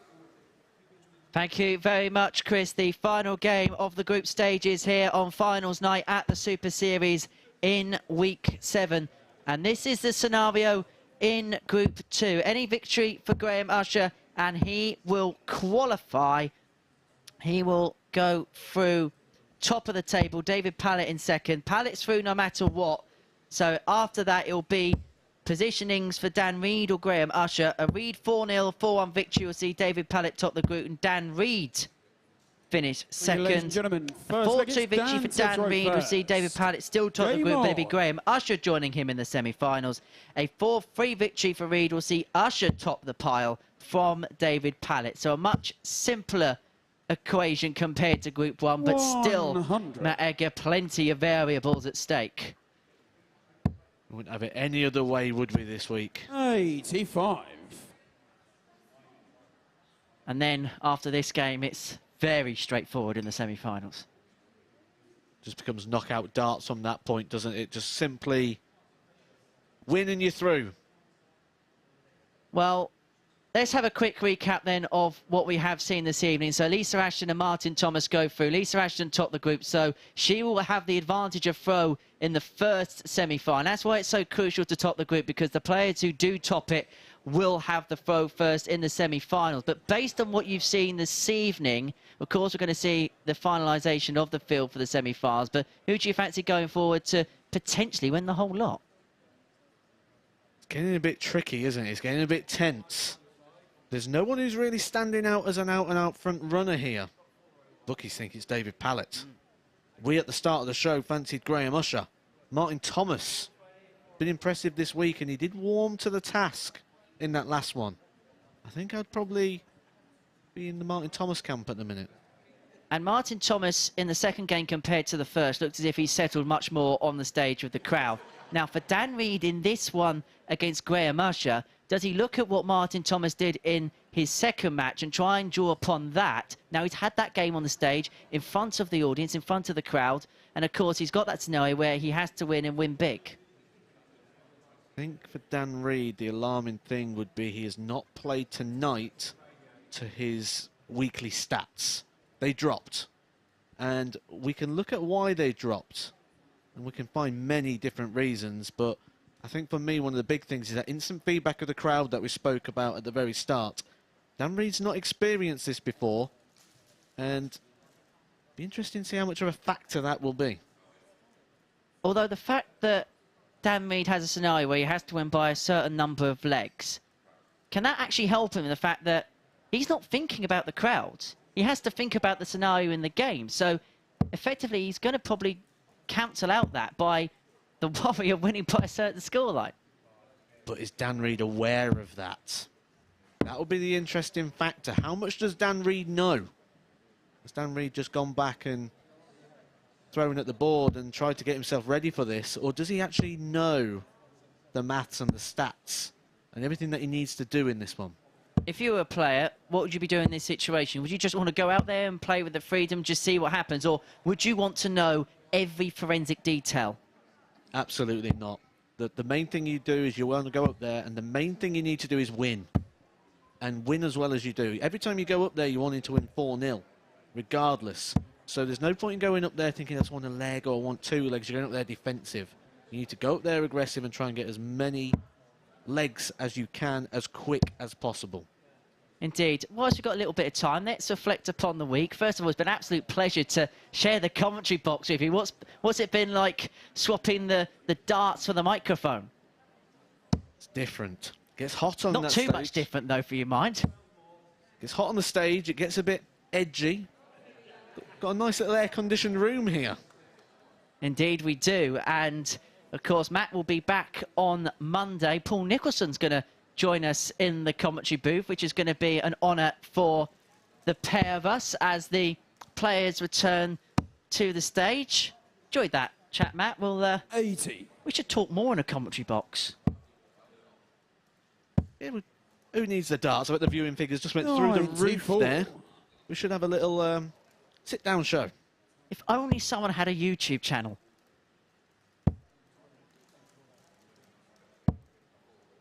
Thank you very much, Chris. The final game of the group stages here on finals night at the Super Series in week 7. And this is the scenario in Group 2. Any victory for Graham Usher and he will qualify. He will go through top of the table. David Pallett in second. Pallett's through no matter what. So after that, it'll be positionings for Dan Reed or Graham Usher. A Reed 4-0, 4-1 victory. You'll see David Pallett top the group and Dan Reed finish second. Ladies and gentlemen, A 4-2 victory for Dan Reed. We'll see David Pallett still top the group, but it'll be Graham Usher joining him in the semi-finals. A 4-3 victory for Reed. We'll see Usher top the pile from David Pallett. So a much simpler equation compared to Group 1, but still, Matt Egger, plenty of variables at stake. We wouldn't have it any other way, would we, this week? 85. And then after this game, it's very straightforward in the semi-finals. Just becomes knockout darts from that point, doesn't it? Just simply win and you're through. Well, let's have a quick recap then of what we have seen this evening. So Lisa Ashton and Martin Thomas go through. Lisa Ashton topped the group, so she will have the advantage of throw in the first semi-final. That's why it's so crucial to top the group, because the players who do top it will have the throw first in the semi-finals. But based on what you've seen this evening, of course, we're going to see the finalisation of the field for the semi-finals. But who do you fancy going forward to potentially win the whole lot? It's getting a bit tricky, isn't it? It's getting a bit tense. There's no one who's really standing out as an out-and-out front runner here. Bookies think it's David Pallett. We at the start of the show fancied Graham Usher. Martin Thomas, been impressive this week, and he did warm to the task in that last one. I think I'd probably be in the Martin Thomas camp at the minute. And Martin Thomas in the second game compared to the first looked as if he settled much more on the stage with the crowd. Now for Dan Reed in this one against Graham Usher, does he look at what Martin Thomas did in his second match and try and draw upon that? Now, he's had that game on the stage in front of the audience, in front of the crowd. And, of course, he's got that scenario where he has to win and win big. I think for Dan Reed, the alarming thing would be he has not played tonight to his weekly stats. They dropped. And we can look at why they dropped. And we can find many different reasons, but I think for me, one of the big things is that instant feedback of the crowd that we spoke about at the very start. Dan Reed's not experienced this before, and it'll be interesting to see how much of a factor that will be. Although the fact that Dan Reed has a scenario where he has to win by a certain number of legs, can that actually help him in the fact that he's not thinking about the crowd? He has to think about the scenario in the game. So effectively, he's going to probably cancel out that by the worry of winning by a certain scoreline. But is Dan Reed aware of that? That will be the interesting factor. How much does Dan Reed know? Has Dan Reed just gone back and thrown at the board and tried to get himself ready for this? Or does he actually know the maths and the stats and everything that he needs to do in this one? If you were a player, what would you be doing in this situation? Would you just want to go out there and play with the freedom, just see what happens? Or would you want to know every forensic detail? Absolutely not. The main thing you do is you want to go up there, and the main thing you need to do is win. And win as well as you do. Every time you go up there, you want to win 4-0, regardless. So there's no point in going up there thinking I just want a leg or I want 2 legs. You're going up there defensive. You need to go up there aggressive and try and get as many legs as you can, as quick as possible. Indeed. Whilst we've got a little bit of time, let's reflect upon the week. First of all, it's been an absolute pleasure to share the commentary box with you. What's it been like swapping the darts for the microphone? It's different. It gets hot on that Not stage. too much different, though, for your mind. It's hot on the stage. It gets a bit edgy. Got a nice little air-conditioned room here. Indeed, we do. And, of course, Matt will be back on Monday. Paul Nicholson's going to join us in the commentary booth, which is going to be an honour for the pair of us as the players return to the stage. Enjoyed that chat, Matt. We'll 80. We should talk more in a commentary box. Yeah, who needs the darts? I bet the viewing figures just went through the roof there. We should have a little sit-down show. If only someone had a YouTube channel.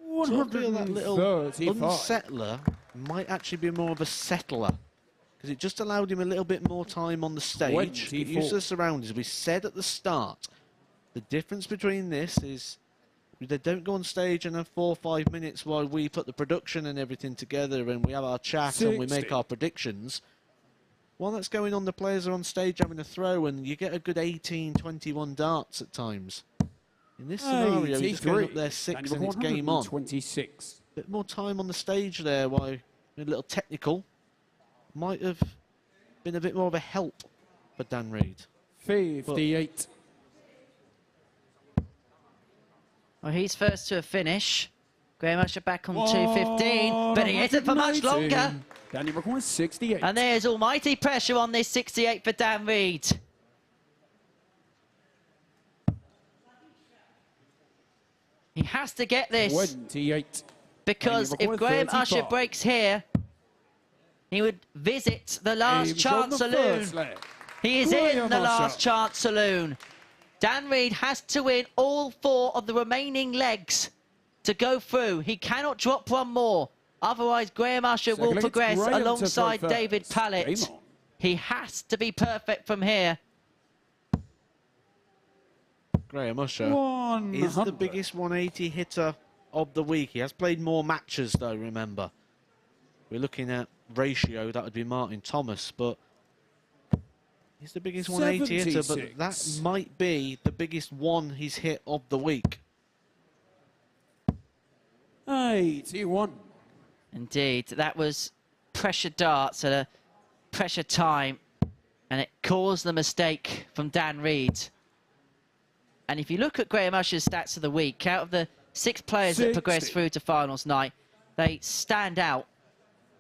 135. Unsettler might actually be more of a settler because it just allowed him a little bit more time on the stage. Get used to the surroundings. We said at the start, the difference between this is they don't go on stage and have 4 or 5 minutes while we put the production and everything together and we have our chat 60. And we make our predictions. While that's going on, the players are on stage having a throw and you get a good 18, 21 darts at times. In this scenario, he's just going up there 6 and it's game on. 26. Bit more time on the stage there, while a little technical might have been a bit more of a help for Dan Reid. 58. Well, he's first to a finish. Graham Usher back on 2:15, but he isn't for much longer. Danny records 68. And there's almighty pressure on this 68 for Dan Reid. He has to get this. 28. Because if Graham 35. Usher breaks here, he would visit the last chance saloon. He is in the last chance saloon. Dan Reid has to win all 4 of the remaining legs to go through. He cannot drop one more. Otherwise, Graham Usher will progress alongside David Pallett. He has to be perfect from here. Graham Usher is the biggest 180 hitter of the week. He has played more matches, though, remember. We're looking at ratio, that would be Martin Thomas, but he's the biggest 180 hitter, but that might be the biggest one he's hit of the week. 81. Indeed, that was pressure darts at a pressure time, and it caused the mistake from Dan Reid. And if you look at Graham Usher's stats of the week, out of the 6 players that progressed through to finals night, they stand out.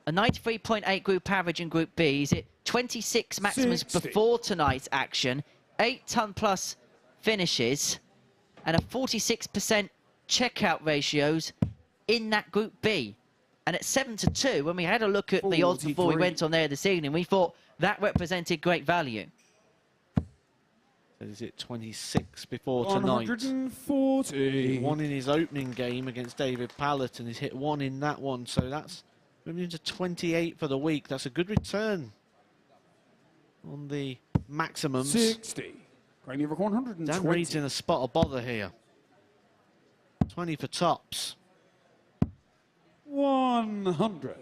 A 93.8 group average in Group B. He's at 26 maximums before tonight's action, 8-ton-plus finishes, and a 46% checkout ratios in that Group B. And at 7-2, when we had a look at the odds before we went on there this evening, we thought that represented great value. Is it 26 before tonight? 140. He won in his opening game against David Pallett, and he's hit 1 in that one. So that's moving into 28 for the week. That's a good return on the maximums. 60. Dan Reid's in a spot of bother here. 20 for tops. 100.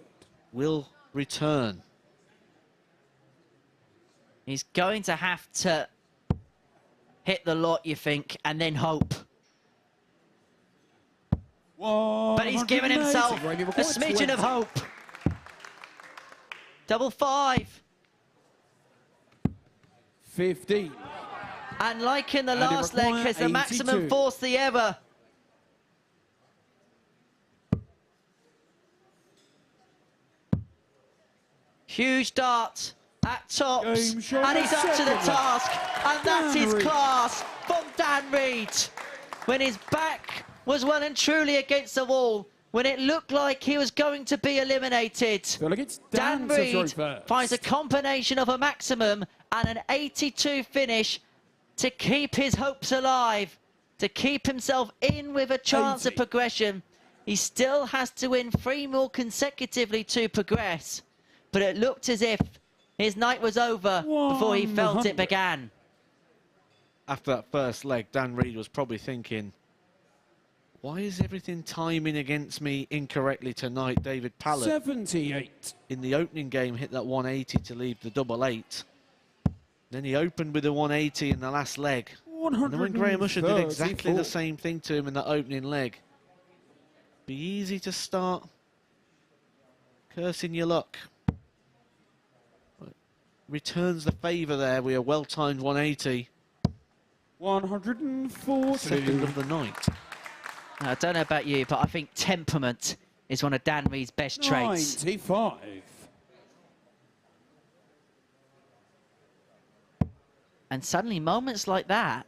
Will return. He's going to have to hit the lot, you think, and then hope. But he's given himself a smidgen of hope. 555. 15. And like in the last leg, has the maximum force the ever. Huge dart at tops, and he's up to the task, and that is class from Dan Reid. When his back was well and truly against the wall, when it looked like he was going to be eliminated, Dan Reid finds a combination of a maximum and an 82 finish to keep his hopes alive, to keep himself in with a chance of progression. He still has to win 3 more consecutively to progress, but it looked as if his night was over before he felt it began. After that first leg, Dan Reid was probably thinking, why is everything timing against me incorrectly tonight? David Pallett 78. In the opening game hit that 180 to leave the 888. Then he opened with a 180 in the last leg. And then when Graham Usher did exactly the same thing to him in that opening leg, be easy to start cursing your luck. But returns the favour there with a well-timed 180. 140. Second of the night. I don't know about you, but I think temperament is one of Dan Reid's best traits. 95. And suddenly moments like that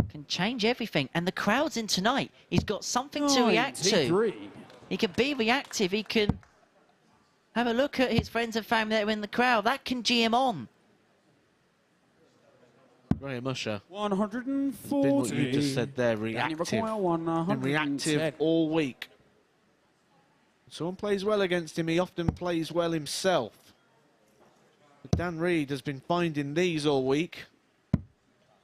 can change everything. And the crowd's in tonight. He's got something to react to. He can be reactive. He can have a look at his friends and family that are in the crowd. That can G him on. Graham Usher. 140. Been what you just said there, reactive. Been reactive all week. Someone plays well against him, he often plays well himself. Dan Reed has been finding these all week.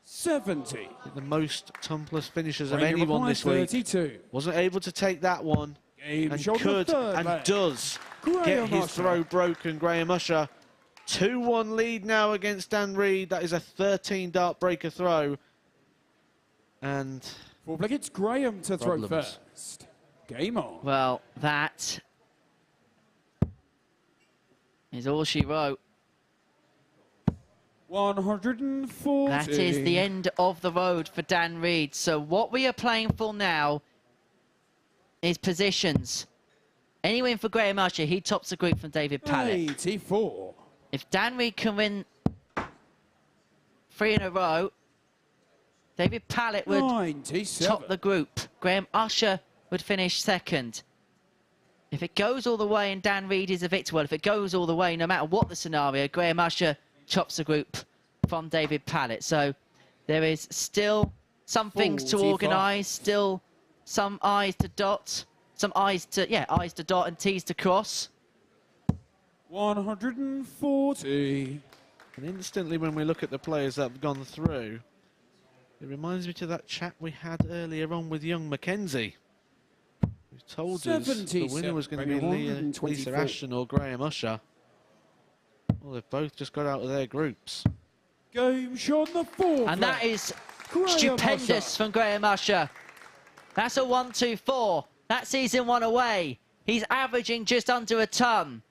70. The most tumpless finishes of Range anyone this week. 32. Wasn't able to take that one. Game And shot could the third and leg. does Graham get his Usher. throw broken. Graham Usher. 2-1 lead now against Dan Reed. That is a 13-dart breaker throw. And Fourth leg, it's Graham to throw Problems. first. Game on. Well, that is all she wrote. 140. That is the end of the road for Dan Reed. So what we are playing for now is positions. Any win for Graham Usher, he tops the group from David Pallett. 84. If Dan Reed can win 3 in a row, David Pallett would 97. top the group. Graham Usher would finish second. If it goes all the way and Dan Reed is a victor, well, if it goes all the way, no matter what the scenario, Graham Usher tops the group from David Pallett. So there is still some things to 45. organise, still some I's to dot, some I's to dot and T's to cross. 140. And instantly when we look at the players that have gone through, it reminds me to that chat we had earlier on with young Mackenzie, who told us the winner was going to be Lisa Ashton or Graham Usher. Well, they've both just got out of their groups. Game shot the fourth. And that is Graham stupendous Usher. from Graham Usher. That's a 1-2-4. That season one away. He's averaging just under a ton.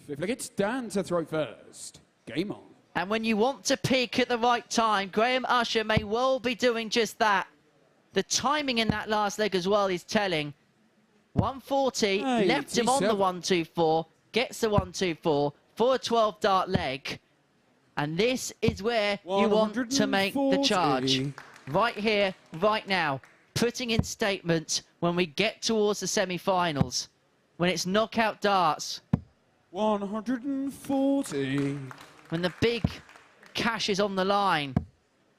Fifth leg, it's Dan to throw first. Game on. And when you want to peak at the right time, Graham Usher may well be doing just that. The timing in that last leg as well is telling. 140, left him on the 1-2-4, gets the 1-2-4 for a 12-dart leg. And this is where you want to make the charge. Right here, right now. Putting in statements when we get towards the semi-finals. When it's knockout darts. 140. When the big cash is on the line.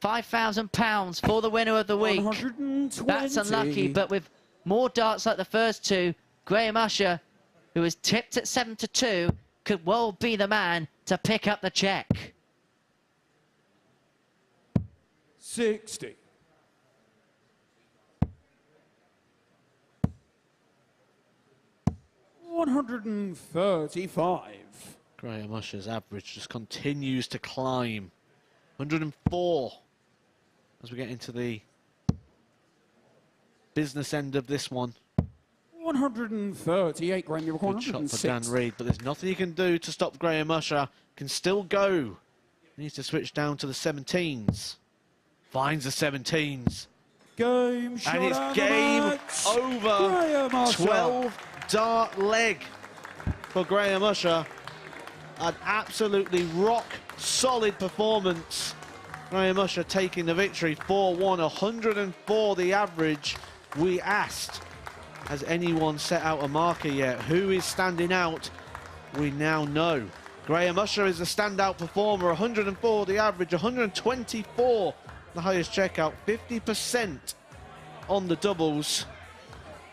£5,000 for the winner of the week. 120. That's unlucky, but with more darts like the first two, Graham Usher, who was tipped at 7-2, could well be the man to pick up the check. 60. 135. Graham Usher's average just continues to climb. 104 as we get into the business end of this one. 138, Graham, you're Good shot for Dan Reed, but there's nothing you can do to stop Graham Usher. Can still go. Needs to switch down to the 17s. Finds the 17s. Game shot and it's game over. 12-dart leg for Graham Usher. An absolutely rock-solid performance. Graham Usher taking the victory 4-1, 104 the average. We asked, has anyone set out a marker yet? Who is standing out? We now know. Graham Usher is the standout performer, 104 the average, 124 the highest checkout, 50% on the doubles.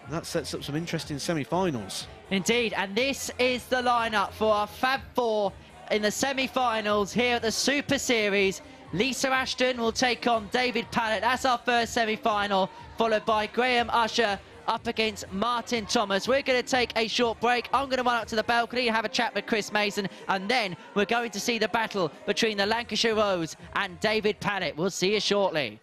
And that sets up some interesting semi-finals. Indeed, and this is the lineup for our Fab Four in the semi-finals here at the Super Series. Lisa Ashton will take on David Pallett. That's our first semi-final, followed by Graham Usher up against Martin Thomas. We're going to take a short break. I'm going to run up to the balcony and have a chat with Chris Mason, and then we're going to see the battle between the Lancashire Rose and David Pallett. We'll see you shortly.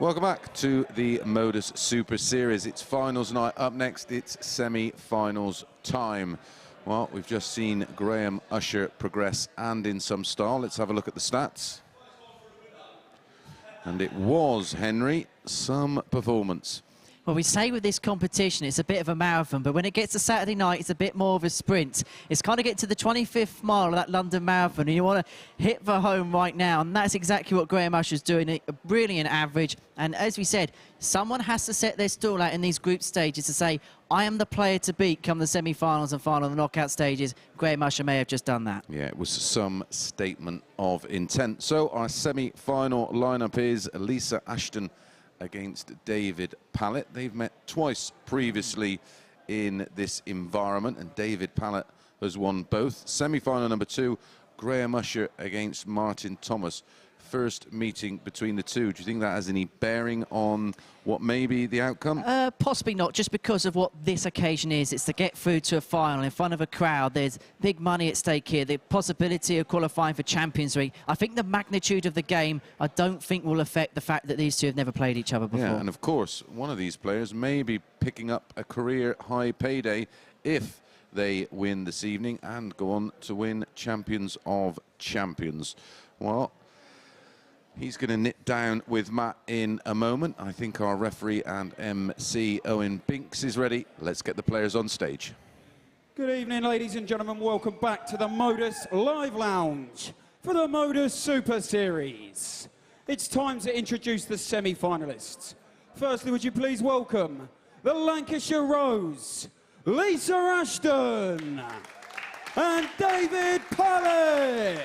Welcome back to the MODUS Super Series. It's finals night. Up next, it's semi-finals time. Well, we've just seen Graham Usher progress and in some style. Let's have a look at the stats. And it was, Henry, some performance. Well, we say with this competition, it's a bit of a marathon, but when it gets to Saturday night, it's a bit more of a sprint. It's kind of get to the 25th mile of that London Marathon, and you want to hit for home right now, and that's exactly what Graham Usher's doing, a brilliant average. And as we said, someone has to set their stall out in these group stages to say, I am the player to beat come the semi-finals and final, the knockout stages. Graham Usher may have just done that. Yeah, it was some statement of intent. So our semi-final lineup is Lisa Ashton against David Pallett. They've met twice previously in this environment, and David Pallett has won both. Semi-final number 2, Graham Usher against Martin Thomas. First meeting between the two. Do you think that has any bearing on what may be the outcome? Possibly not, just because of what this occasion is. It's to get through to a final in front of a crowd. There's big money at stake here, the possibility of qualifying for Champions League. I think the magnitude of the game, I don't think will affect the fact that these two have never played each other before. Yeah, and of course, one of these players may be picking up a career high payday if they win this evening and go on to win Champions of Champions. Well, he's going to knit down with Matt in a moment. I think our referee and MC, Owen Binks, is ready. Let's get the players on stage. Good evening, ladies and gentlemen. Welcome back to the MODUS Live Lounge for the MODUS Super Series. It's time to introduce the semi-finalists. Firstly, would you please welcome the Lancashire Rose, Lisa Ashton and David Pallett.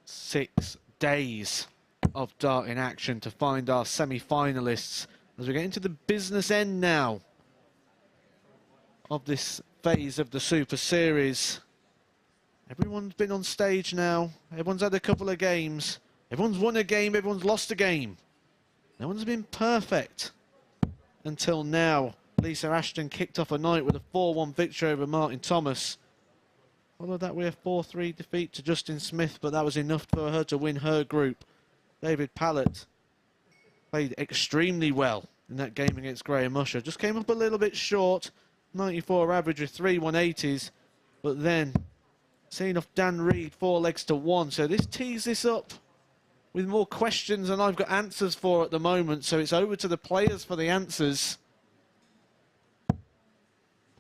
Six days of dart in action to find our semi-finalists as we get into the business end now of this phase of the Super Series. Everyone's been on stage now. Everyone's had a couple of games. Everyone's won a game. Everyone's lost a game. No one's been perfect until now. Lisa Ashton kicked off a night with a 4-1 victory over Martin Thomas. Followed that with a 4-3 defeat to Justin Smith, but that was enough for her to win her group. David Pallett played extremely well in that game against Graham Usher. Just came up a little bit short, 94 average with 3 180s, but then seeing off Dan Reed 4 legs to 1. So this tees this up with more questions than I've got answers for at the moment. So it's over to the players for the answers.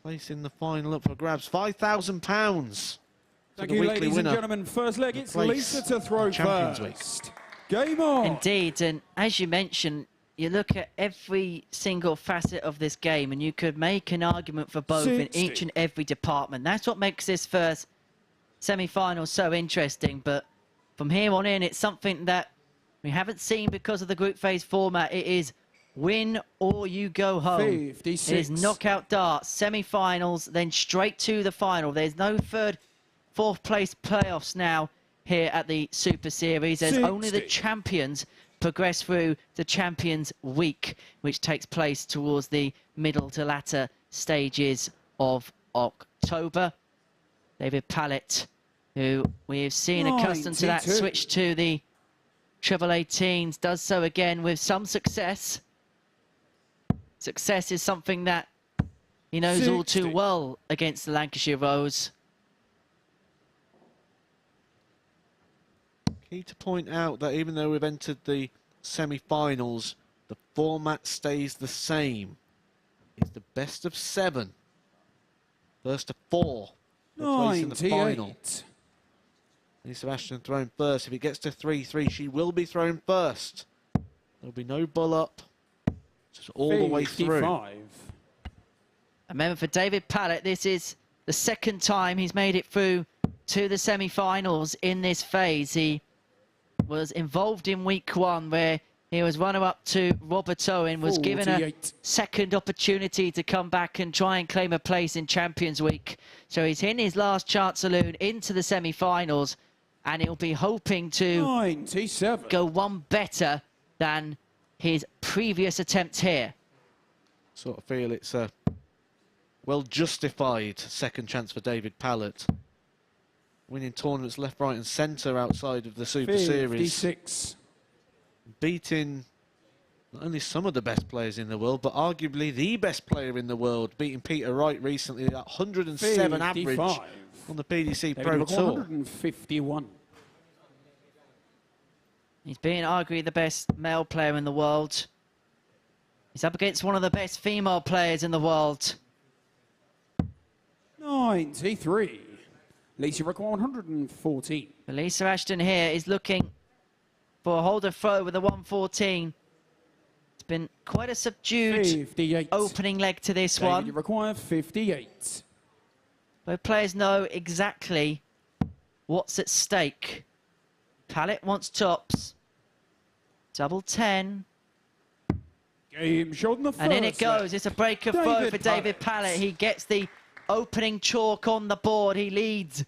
Placing the final up for grabs, £5,000. Thank you, ladies and gentlemen. First leg, it's Lisa to throw first. Game on. Indeed, and as you mentioned, you look at every single facet of this game and you could make an argument for both 60. In each and every department. That's what makes this first semi-final so interesting, but from here on in, it's something that we haven't seen because of the group phase format. It is win or you go home. 56. It is knockout darts, semi-finals, then straight to the final. There's no third, fourth place playoffs now here at the Super Series. There's 60. only the champions progress through the Champions Week, which takes place towards the middle to latter stages of October. David Pallett, who we have seen accustomed to that switch to the Triple 18s, does so again with some success. Success is something that he knows 60. All too well against the Lancashire Rose. Key to point out that even though we've entered the semi-finals, the format stays the same. It's the best of 7. First to 4. Place in the final. Lisa Ashton thrown first. If it gets to 3-3, she will be thrown first. There'll be no bull up. Just all the way through. Remember, for David Pallett, this is the second time he's made it through to the semi-finals in this phase. He was involved in week 1 where He was runner-up to Robert Owen, was given a second opportunity to come back and try and claim a place in Champions Week. So he's in his last chance saloon into the semi-finals, and he'll be hoping to 97. Go one better than his previous attempt here. Sort of feel it's a well-justified second chance for David Pallett. Winning tournaments left, right and centre outside of the Super Series. 56. Beating not only some of the best players in the world, but arguably the best player in the world, beating Peter Wright recently at 107 average on the PDC Pro Tour. 151. He's being arguably the best male player in the world. He's up against one of the best female players in the world. 93. Lisa require 114. Lisa Ashton here is looking for a holder throw with a 114. It's been quite a subdued 58. opening leg to this David, one. you require 58. Both players know exactly what's at stake. Pallett wants tops. Double 10. Game shot in the first. And in it goes. It's a breaker throw for David Pallett. He gets the opening chalk on the board. He leads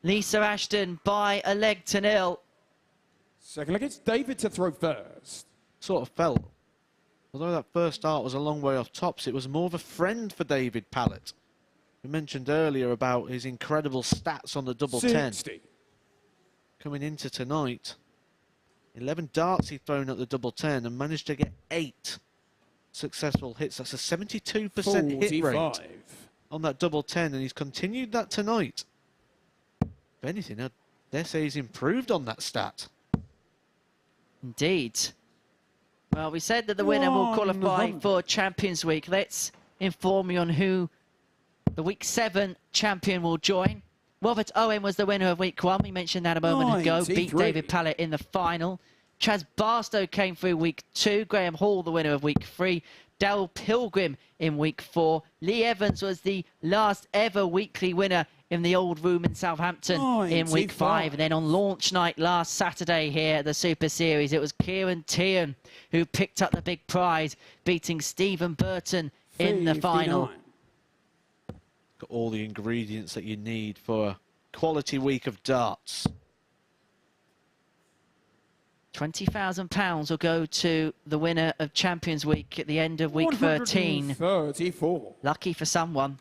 Lisa Ashton by a leg to 0. Second leg, it's David to throw first. Sort of felt, although that first start was a long way off tops, it was more of a friend for David Pallett. We mentioned earlier about his incredible stats on the double 60. 10. Coming into tonight, 11 darts he'd thrown at the double 10 and managed to get 8 successful hits. That's a 72% hit rate on that double 10, and he's continued that tonight. If anything, I'd dare say he's improved on that stat. Indeed. Well, we said that the winner will qualify for Champions Week. Let's inform you on who the Week 7 champion will join. Robert Owen was the winner of Week 1. We mentioned that a moment ago. Beat David Pallett in the final. Chaz Barstow came through Week 2. Graham Hall, the winner of Week 3. Dal Pilgrim in Week 4. Lee Evans was the last ever weekly winner in the Old Room in Southampton in Week 5. And then on launch night last Saturday here at the Super Series, it was Kieran Tian who picked up the big prize, beating Stephen Burton in the final. Got all the ingredients that you need for a quality week of darts. £20,000 will go to the winner of Champions Week at the end of Week 13. 34. Lucky for someone.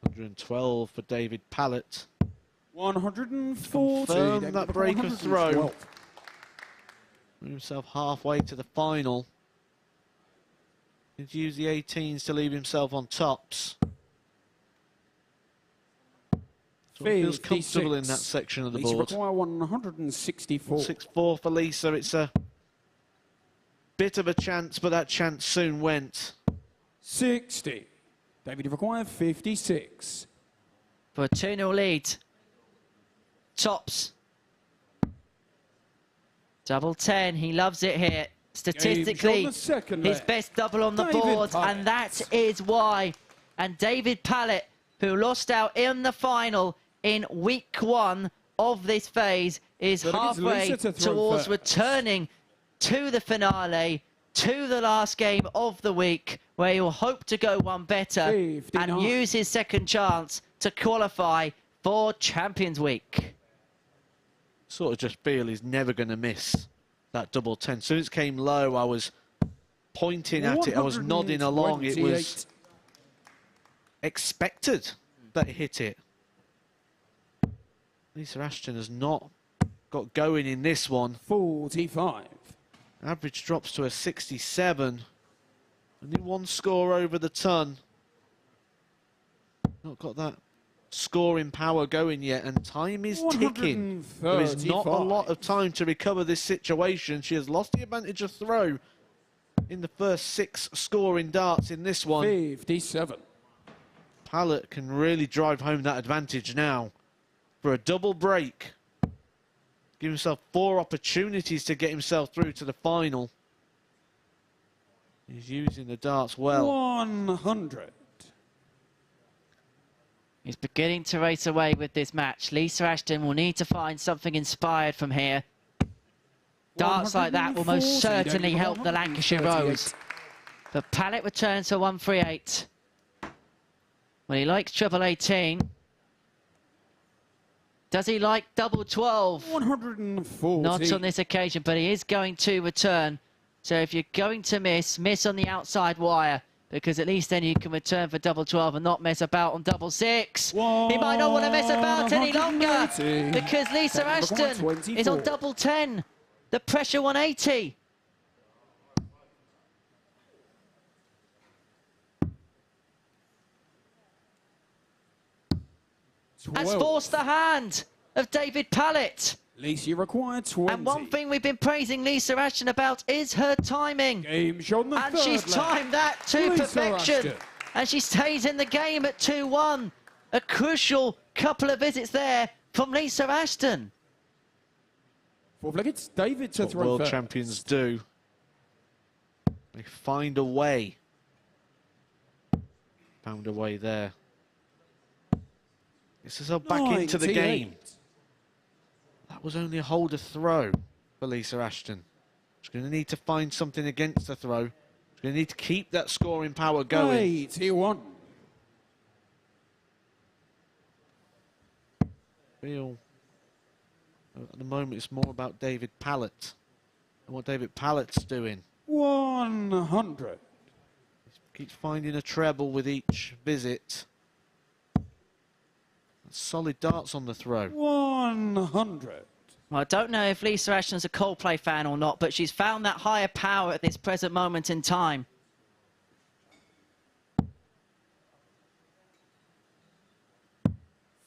112 for David Pallett. 140. Confirm that breaker throw. Move himself halfway to the final. He'd use the 18s to leave himself on tops. So he feels comfortable in that section of the board. Require 164. 6-4 for Lisa. It's a bit of a chance, but that chance soon went. 60. David, you require 56. For a 2-0 lead. Tops. Double 10. He loves it here. Statistically, his best double on the board, and that is why. And David Pallett, who lost out in the final in Week 1 of this phase, is halfway towards returning to the finale, to the last game of the week, where he'll hope to go one better and use his second chance to qualify for Champions Week. Sort of just feel he's never going to miss that double 10. As soon as it came low, I was pointing at it, I was nodding along. It was expected that he hit it. Lisa Ashton has not got going in this one. 45. Average drops to a 67. Only one score over the ton. Not got that scoring power going yet, and time is ticking. There is not a lot of time to recover this situation. She has lost the advantage of throw in the first 6 scoring darts in this one. 57. Pallett can really drive home that advantage now for a double break. Give himself 4 opportunities to get himself through to the final. He's using the darts well. 100. He's beginning to race away with this match. Lisa Ashton will need to find something inspired from here. Darts like that will most certainly help the Lancashire Rose. But Pallett returns to 138. Well, he likes treble 18. Does he like double 12? 140. Not on this occasion, but he is going to return. So if you're going to miss on the outside wire, because at least then you can return for double 12 and not mess about on double 6. He might not want to mess about any longer, because Lisa Ashton is on double 10. The pressure 180. Has forced the hand of David Pallett. Lisa required 20. And one thing we've been praising Lisa Ashton about is her timing. Game shot and she's timed that to perfection. And she stays in the game at 2-1. A crucial couple of visits there from Lisa Ashton. Fourth leg, it's David to throw world first. champions do. They find a way. Found a way there. This is her back into the game. That was only a holder throw for Lisa Ashton. She's going to need to find something against the throw. She's going to need to keep that scoring power going. 81. Feel at the moment it's more about David Pallett and what David Pallett's doing. 100. Keeps finding a treble with each visit. Solid darts on the throw. 100. Well, I don't know if Lisa Ashton's a Coldplay fan or not, but she's found that higher power at this present moment in time.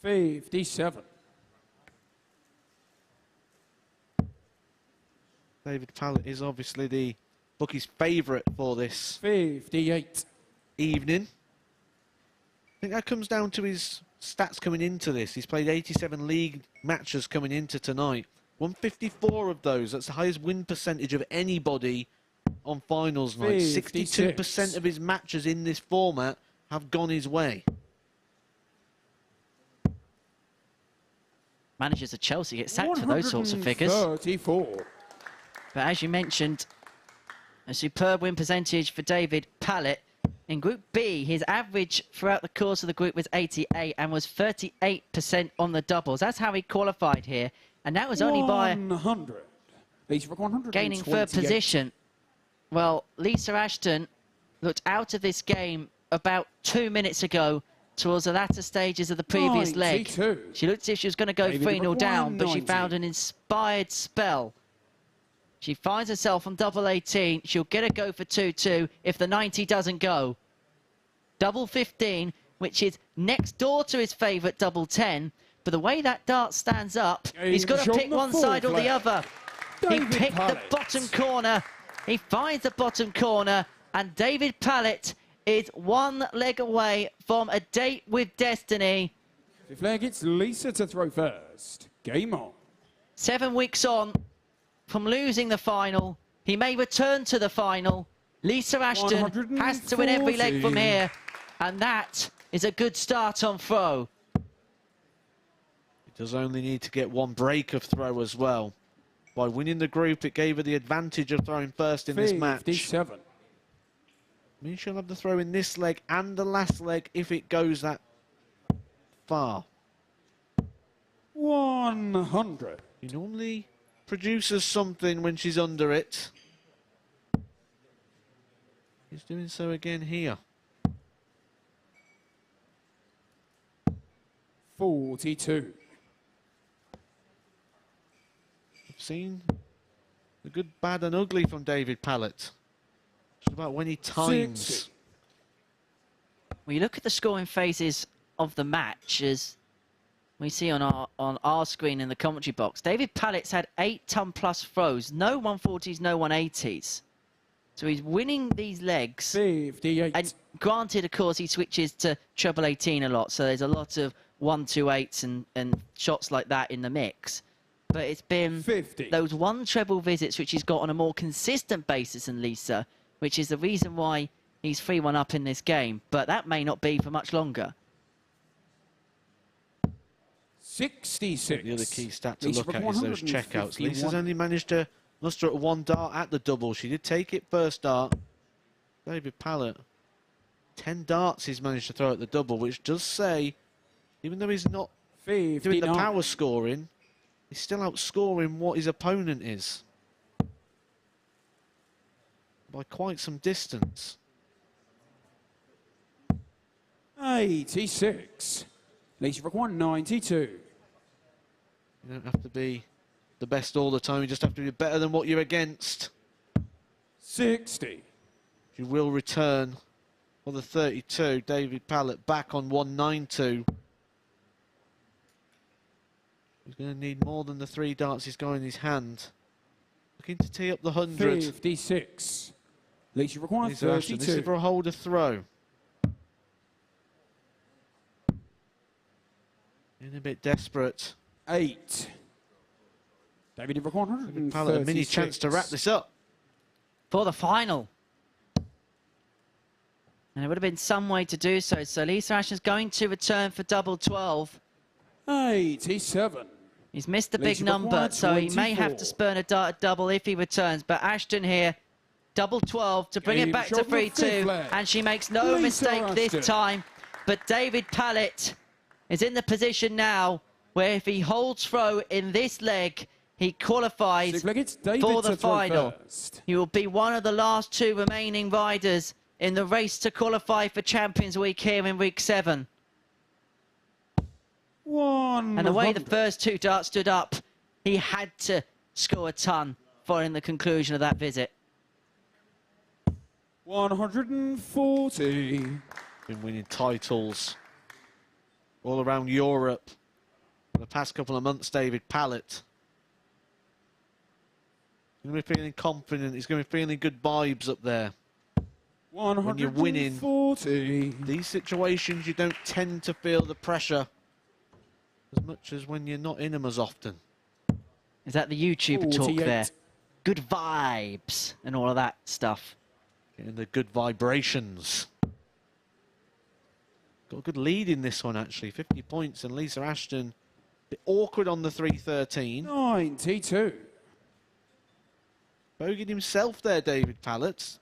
$57. David Pallett is obviously the bookie's favourite for this 58 evening. I think that comes down to his stats coming into this. He's played 87 league matches coming into tonight. 154 of those. That's the highest win percentage of anybody on finals night. 62% of his matches in this format have gone his way. Managers of Chelsea get sacked for those sorts of figures. 34. But as you mentioned, a superb win percentage for David Pallett. In Group B, his average throughout the course of the group was 88 and was 38% on the doubles. That's how he qualified here. And that was only by 100. gaining third position. Well, Lisa Ashton looked out of this game about 2 minutes ago towards the latter stages of the previous leg. She looked as if she was going to go 3-0 down, but she found an inspired spell. She finds herself on double 18. She'll get a go for 2-2 if the 90 doesn't go. Double 15, which is next door to his favourite double 10. But the way that dart stands up, he's got to pick one side or the other. He picked the bottom corner. He finds the bottom corner. And David Pallett is one leg away from a date with destiny. Fifth leg, it's Lisa to throw first. Game on. 7 weeks on from losing the final, he may return to the final. Lisa Ashton has to win every leg from here, and that is a good start on throw. He does only need to get one break of throw as well. By winning the group, it gave her the advantage of throwing first in this match. 57. I mean, she'll have the throw in this leg and the last leg if it goes that far. 100. He normally produces something when she's under it. He's doing so again here. 42. I've seen the good, bad and ugly from David Pallett. It's about when he times. When you look at the scoring phases of the match, as we see on our screen in the commentary box, David Pallett's had 8 ton plus throws, no 140s, no 180s. So he's winning these legs. 58. And granted, of course, he switches to treble 18 a lot, so there's a lot of 128s and shots like that in the mix. But it's been 50. Those one treble visits which he's got on a more consistent basis than Lisa, which is the reason why he's 3-1 up in this game. But that may not be for much longer. 66. The other key stat to Lisa look from at is those checkouts. 151. Lisa's only managed to muster at 1 dart at the double. She did take it first dart. David Pallett, 10 darts he's managed to throw at the double, which does say, even though he's not doing the power scoring, he's still outscoring what his opponent is by quite some distance. 86. Lisa from 192. You don't have to be the best all the time, you just have to be better than what you're against. 60. She will return for the 32. David Pallett back on 192. He's going to need more than the 3 darts he's got in his hand. Looking to tee up the 100. 56. Lisa from This 132. is for a holder throw. In a bit desperate. 8. David from 136. Pallett, a mini chance to wrap this up. For the final. And it would have been some way to do so. So Lisa Ashton's going to return for double 12. 87. He's missed the big Lisa number, so he may 124. have to spurn a dart double if he returns. But Ashton here, double 12 to bring it back to 3-2. And she makes no mistake this time. But David Pallett is in the position now where if he holds throw in this leg, he qualifies for the final. He will be one of the last 2 remaining riders in the race to qualify for Champions Week here in week 7. And the way the first 2 darts stood up, he had to score a ton following the conclusion of that visit. 140. Been winning titles all around Europe for the past couple of months, David Pallett. He's going to be feeling confident. He's going to be feeling good vibes up there. When you're winning these situations, you don't tend to feel the pressure as much as when you're not in them as often. Is that the YouTuber talk there? Good vibes and all of that stuff. Getting the good vibrations. Got a good lead in this one, actually. 50 points, and Lisa Ashton a bit awkward on the 313. 92. Bogeyed himself there, David Pallett.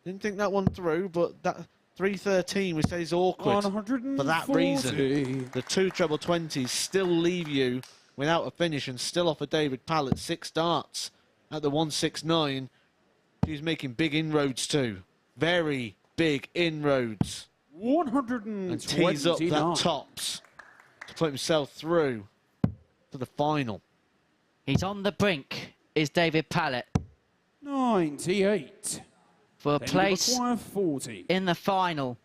Didn't think that one through, but that 313 we say is awkward for that reason. The 2 treble 20s still leave you without a finish and still offer David Pallett 6 darts at the 169. He's making big inroads too. Very big inroads. 129. And tees up that tops to put himself through to the final. He's on the brink, is David Pallett. 98. For a place 40. in the final.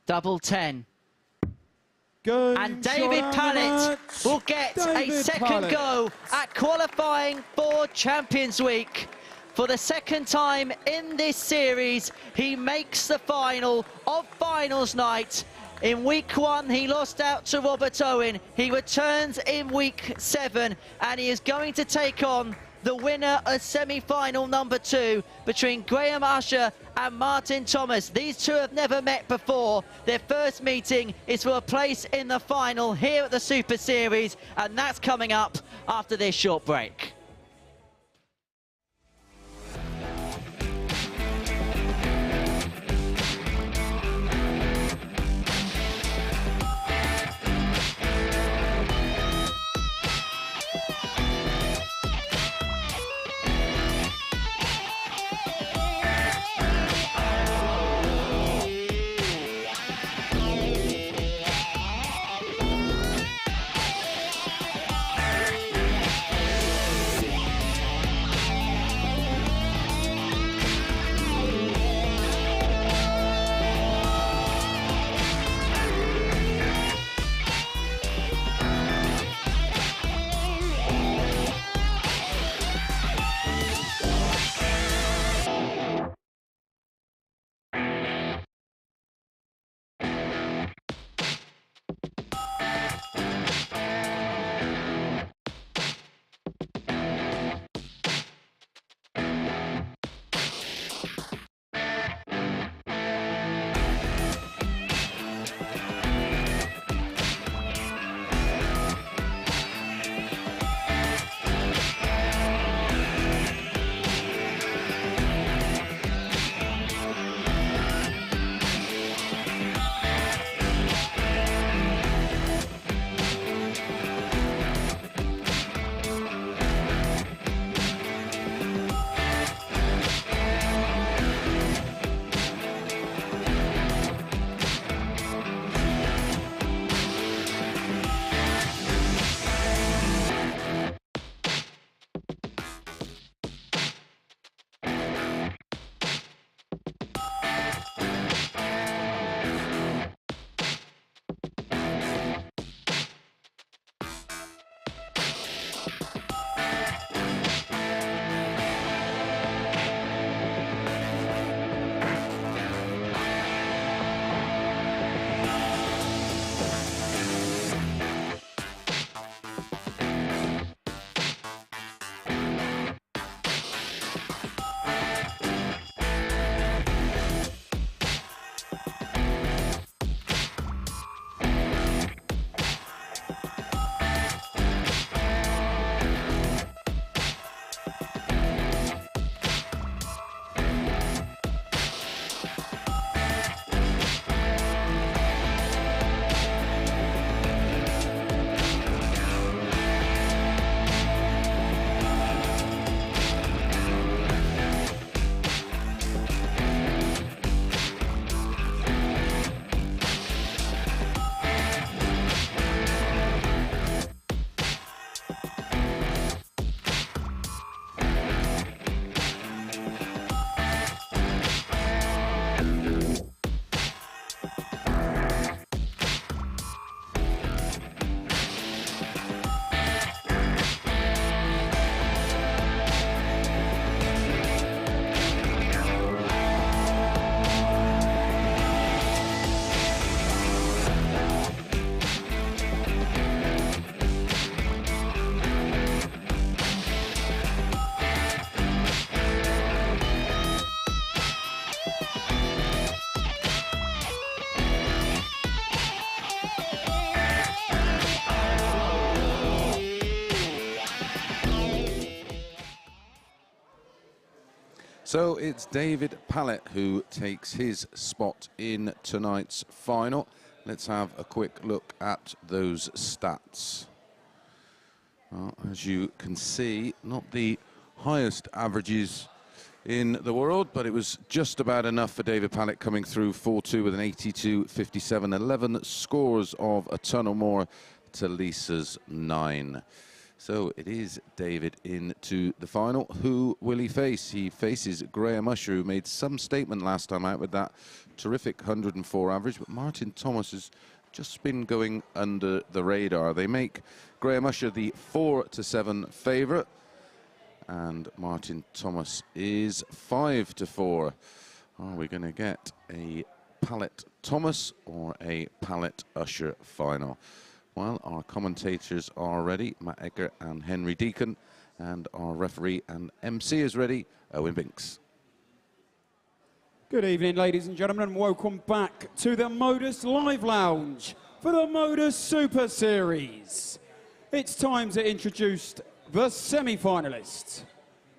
Double 10. And David Pallett will get a second go at qualifying for Champions Week. For the second time in this series, he makes the final of finals night. In week 1, he lost out to Robert Owen. He returns in week 7, and he is going to take on the winner of semi-final number 2 between Graham Usher and Martin Thomas. These 2 have never met before. Their first meeting is for a place in the final here at the Super Series, and that's coming up after this short break. So it's David Pallett who takes his spot in tonight's final. Let's have a quick look at those stats. Well, as you can see, not the highest averages in the world, but it was just about enough for David Pallett, coming through 4-2 with an 82-57, 11 scores of a ton or more to Lisa's 9. So it is David into the final. Who will he face? He faces Graham Usher, who made some statement last time out with that terrific 104 average, but Martin Thomas has just been going under the radar. They make Graham Usher the 4-7 favourite, and Martin Thomas is 5-4. Are we going to get a Pallett Thomas or a Pallett Usher final? Well, our commentators are ready, Matt Edgar and Henry Deacon, and our referee and MC is ready, Owen Binks. Good evening, ladies and gentlemen, and welcome back to the MODUS Live Lounge for the MODUS Super Series. It's time to introduce the semi-finalists.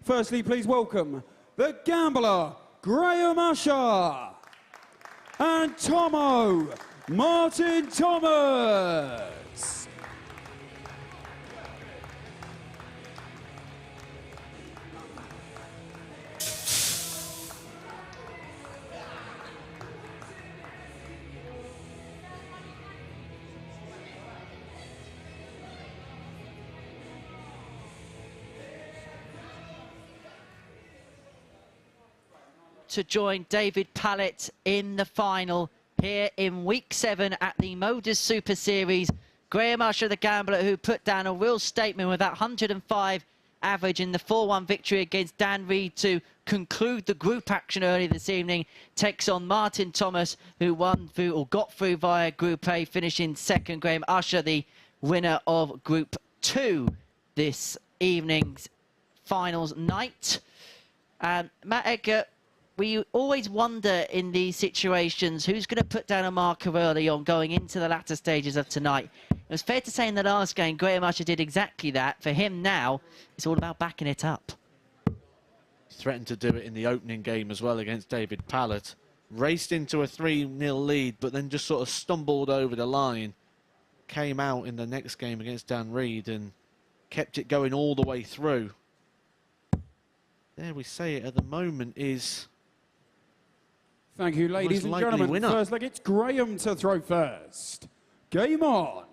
Firstly, please welcome the gambler, Graham Usher, and Tomo, Martin Thomas. To join David Pallett in the final here in week 7 at the MODUS Super Series. Graham Usher, the gambler, who put down a real statement with that 105 average in the 4-1 victory against Dan Reed to conclude the group action early this evening, takes on Martin Thomas, who won through or got through via Group A, finishing second. Graham Usher, the winner of Group 2 this evening's finals night. Matt Edgar, we always wonder in these situations who's going to put down a marker early on going into the latter stages of tonight. It was fair to say in the last game, Graham Usher did exactly that. For him now, it's all about backing it up. He threatened to do it in the opening game as well against David Pallett. Raced into a 3-0 lead, but then just sort of stumbled over the line. Came out in the next game against Dan Reed and kept it going all the way through. There we say it at the moment is... Thank you, ladies and gentlemen. Winner. First leg, it's Graham to throw first. Game on.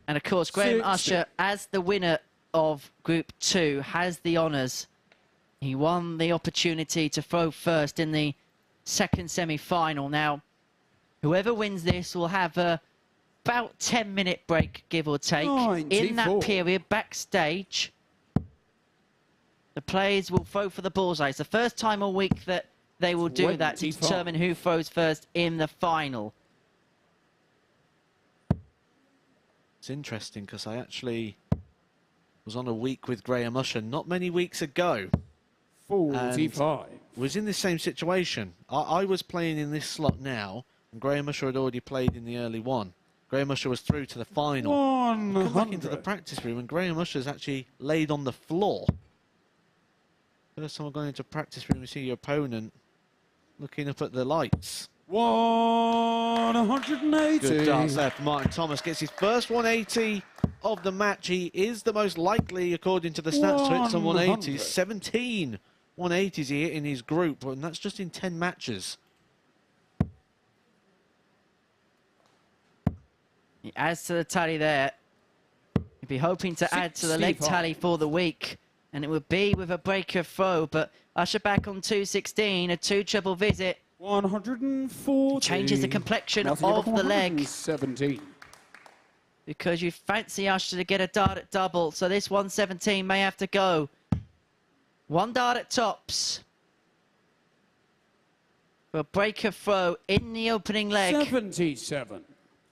And of course, Graham Usher, as the winner of Group 2, has the honours. He won the opportunity to throw first in the second semi-final. Now, whoever wins this will have a about 10-minute break, give or take. 94. In that period, backstage, the players will throw for the bullseye. It's the first time all week that they will do that to determine who throws first in the final. It's interesting because I actually was on a week with Graham Usher not many weeks ago. 45. Was in the same situation. I was playing in this slot now, and Graham Usher had already played in the early one. Graham Usher was through to the final. 100. Come back into the practice room, and Graham Usher's actually laid on the floor. First time going into practice room, you see your opponent looking up at the lights. 180. Good dance there for Martin Thomas. Gets his first 180 of the match. He is the most likely, according to the stats, to hit some 180s. 17 180s he hit in his group, and that's just in 10 matches. He adds to the tally there. He'd be hoping to add to the leg tally for the week, and it would be with a breaker throw, but Usher back on 216, a 2-treble visit. 140. Changes the complexion of the leg. 17. Because you fancy Usher to get a dart at double, so this 117 may have to go. One dart at tops. For a breaker throw in the opening leg. 77.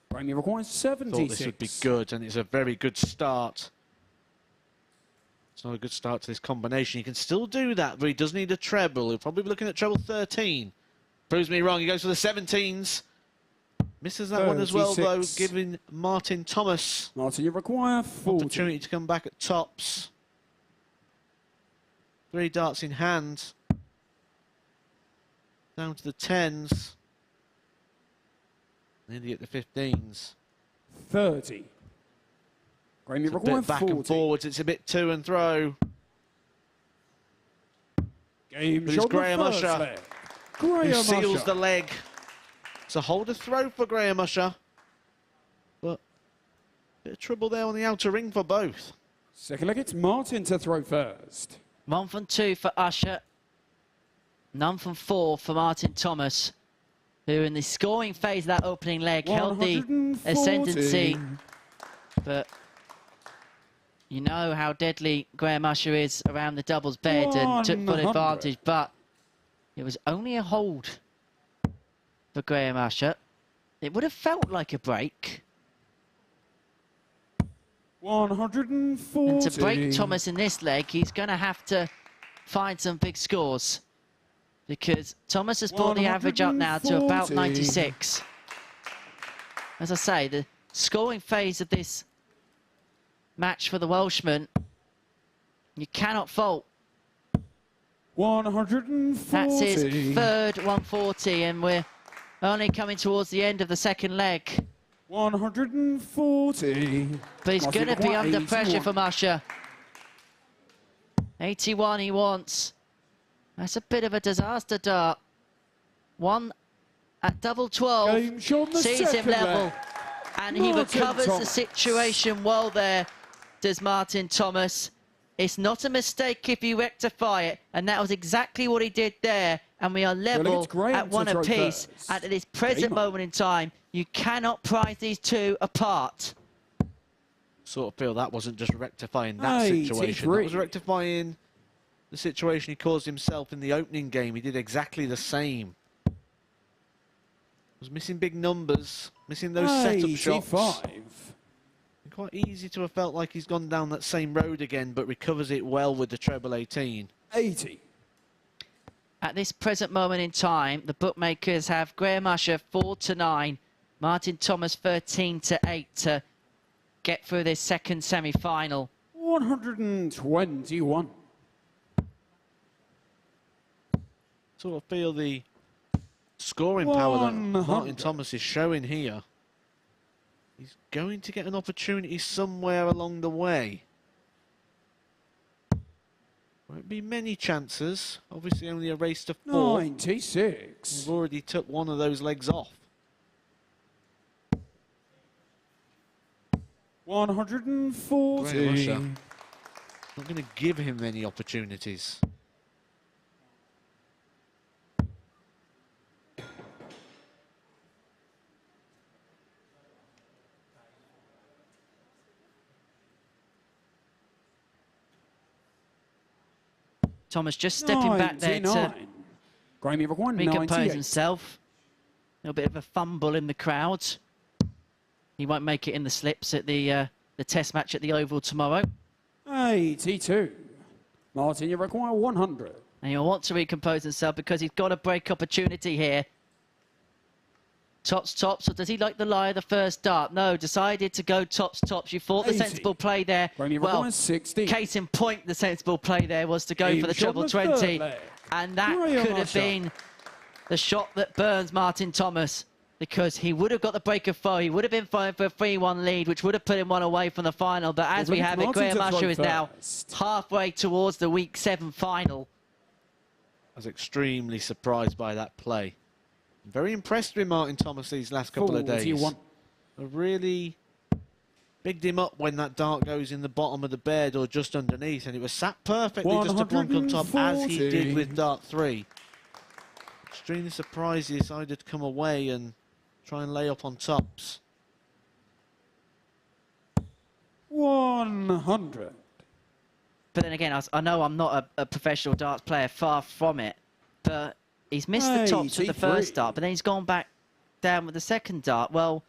Brand new requires 76. Thought this would be good, and it's a very good start. It's not a good start to this combination. He can still do that, but he does need a treble. He'll probably be looking at treble 13. Proves me wrong. He goes for the 17s. Misses that one as well, though, 36. giving Martin Thomas Martin, you require 40. opportunity to come back at tops. 3 darts in hand. Down to the 10s. Nearly at the 15s. 30. Graham, you It's a require bit back 40. and forwards. It's a bit to and throw. Game Who's shot Graham the first Usher? leg. Who Graham seals Usher. the leg. It's a hold a throw for Graham Usher. But a bit of trouble there on the outer ring for both. Second leg, it's Martin to throw first. 1 from 2 for Usher. None from 4 for Martin Thomas, who in the scoring phase of that opening leg held the 140. ascendancy. But you know how deadly Graham Usher is around the doubles bed and took full 100. advantage, but it was only a hold for Graham Usher. It would have felt like a break. 140. And to break Thomas in this leg, he's going to have to find some big scores, because Thomas has brought the average up now to about 96. As I say, the scoring phase of this match for the Welshman, you cannot fault. 140. That's his third 140, and we're only coming towards the end of the second leg. 140. But he's going to be under pressure from Usher. 81 he wants. That's a bit of a disaster dart. 1 at double 12 sees him level. And he recovers the situation well there, does Martin Thomas. It's not a mistake if you rectify it, and that was exactly what he did there. And we are level at 1 apiece. At this present moment in time, you cannot prize these two apart. Sort of feel that wasn't just rectifying that situation. That was rectifying the situation he caused himself in the opening game. He did exactly the same. Was missing big numbers, missing those setup shots. Quite easy to have felt like he's gone down that same road again, but recovers it well with the treble 18. 80. At this present moment in time, the bookmakers have Graham Usher 4-9, Martin Thomas 13-8 to get through this second semi-final. 121. Sort of feel the scoring power that Martin Thomas is showing here. He's going to get an opportunity somewhere along the way. Won't be many chances. Obviously only a race to 4. 96. We've already took one of those legs off. 140. Not going to give him many opportunities. Thomas just stepping back there to recompose 98. himself. A little bit of a fumble in the crowd. He won't make it in the slips at the test match at the Oval tomorrow. 82. Martin, you require 100. And he'll want to recompose himself because he's got a break opportunity here. Tops, or does he like the lie of the first dart? No, decided to go tops. You thought the sensible play there. Well, 60. Case in point, the sensible play there was to go for the treble 20. And that could have been the shot that burns Martin Thomas, because he would have got the break of 4. He would have been fine for a 3-1 lead, which would have put him 1 away from the final. But as we have it, Graham Usher is now halfway towards the Week 7 final. I was extremely surprised by that play. Very impressed with Martin Thomas these last couple of days. I really bigged him up when that dart goes in the bottom of the bed or just underneath, and it was sat perfectly just to plonk on top, as he did with dart 3. Extremely surprised he decided to come away and try and lay up on tops. 100. But then again, I know I'm not a professional darts player, far from it, but he's missed the tops with the first dart, but then he's gone back down with the second dart. Well,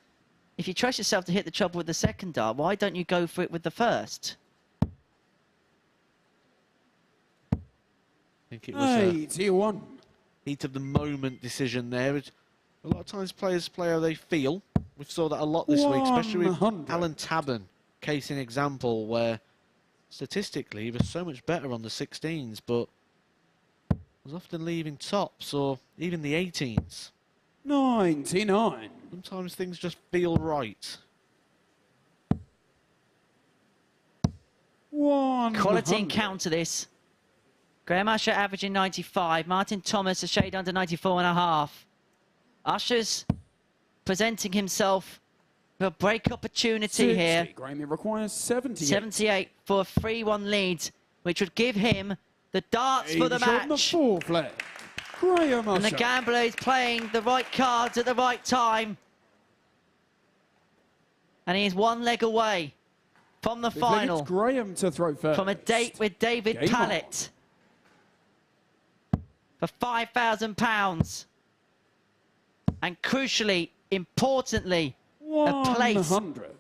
if you trust yourself to hit the treble with the second dart, why don't you go for it with the first? I think it was 81. Heat of the moment decision there. A lot of times players play how they feel. We saw that a lot this week, especially with 100. Alan Tabern, case in example, where statistically he was so much better on the 16s, but was often leaving tops or even the 18s. 99. Sometimes things just feel right. 100. Quality encounter this. Graham Usher averaging 95. Martin Thomas a shade under 94.5. Usher's presenting himself with a break opportunity 60. here. Graham requires 78. 78 for a 3-1 lead, which would give him the darts for the On the match. fourth leg. Graham And the Usher. gambler is playing the right cards at the right time. And he is one leg away from the Fifth leg, final. it's Graham to throw first. From a date with David Game Pallett for £5,000. And crucially, importantly, a place 100.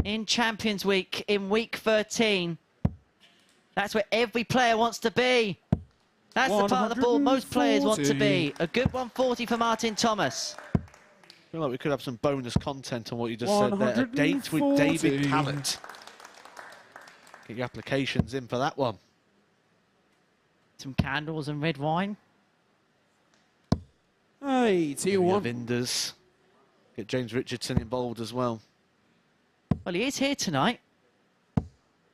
in Champions Week in week 13. That's where every player wants to be. That's the part of the ball most players want to be. A good 140 for Martin Thomas. I feel like we could have some bonus content on what you just said there. A date with 140. David Pallett. Get your applications in for that one. Some candles and red wine. 81. Vinders. Get James Richardson involved as well. Well, he is here tonight. I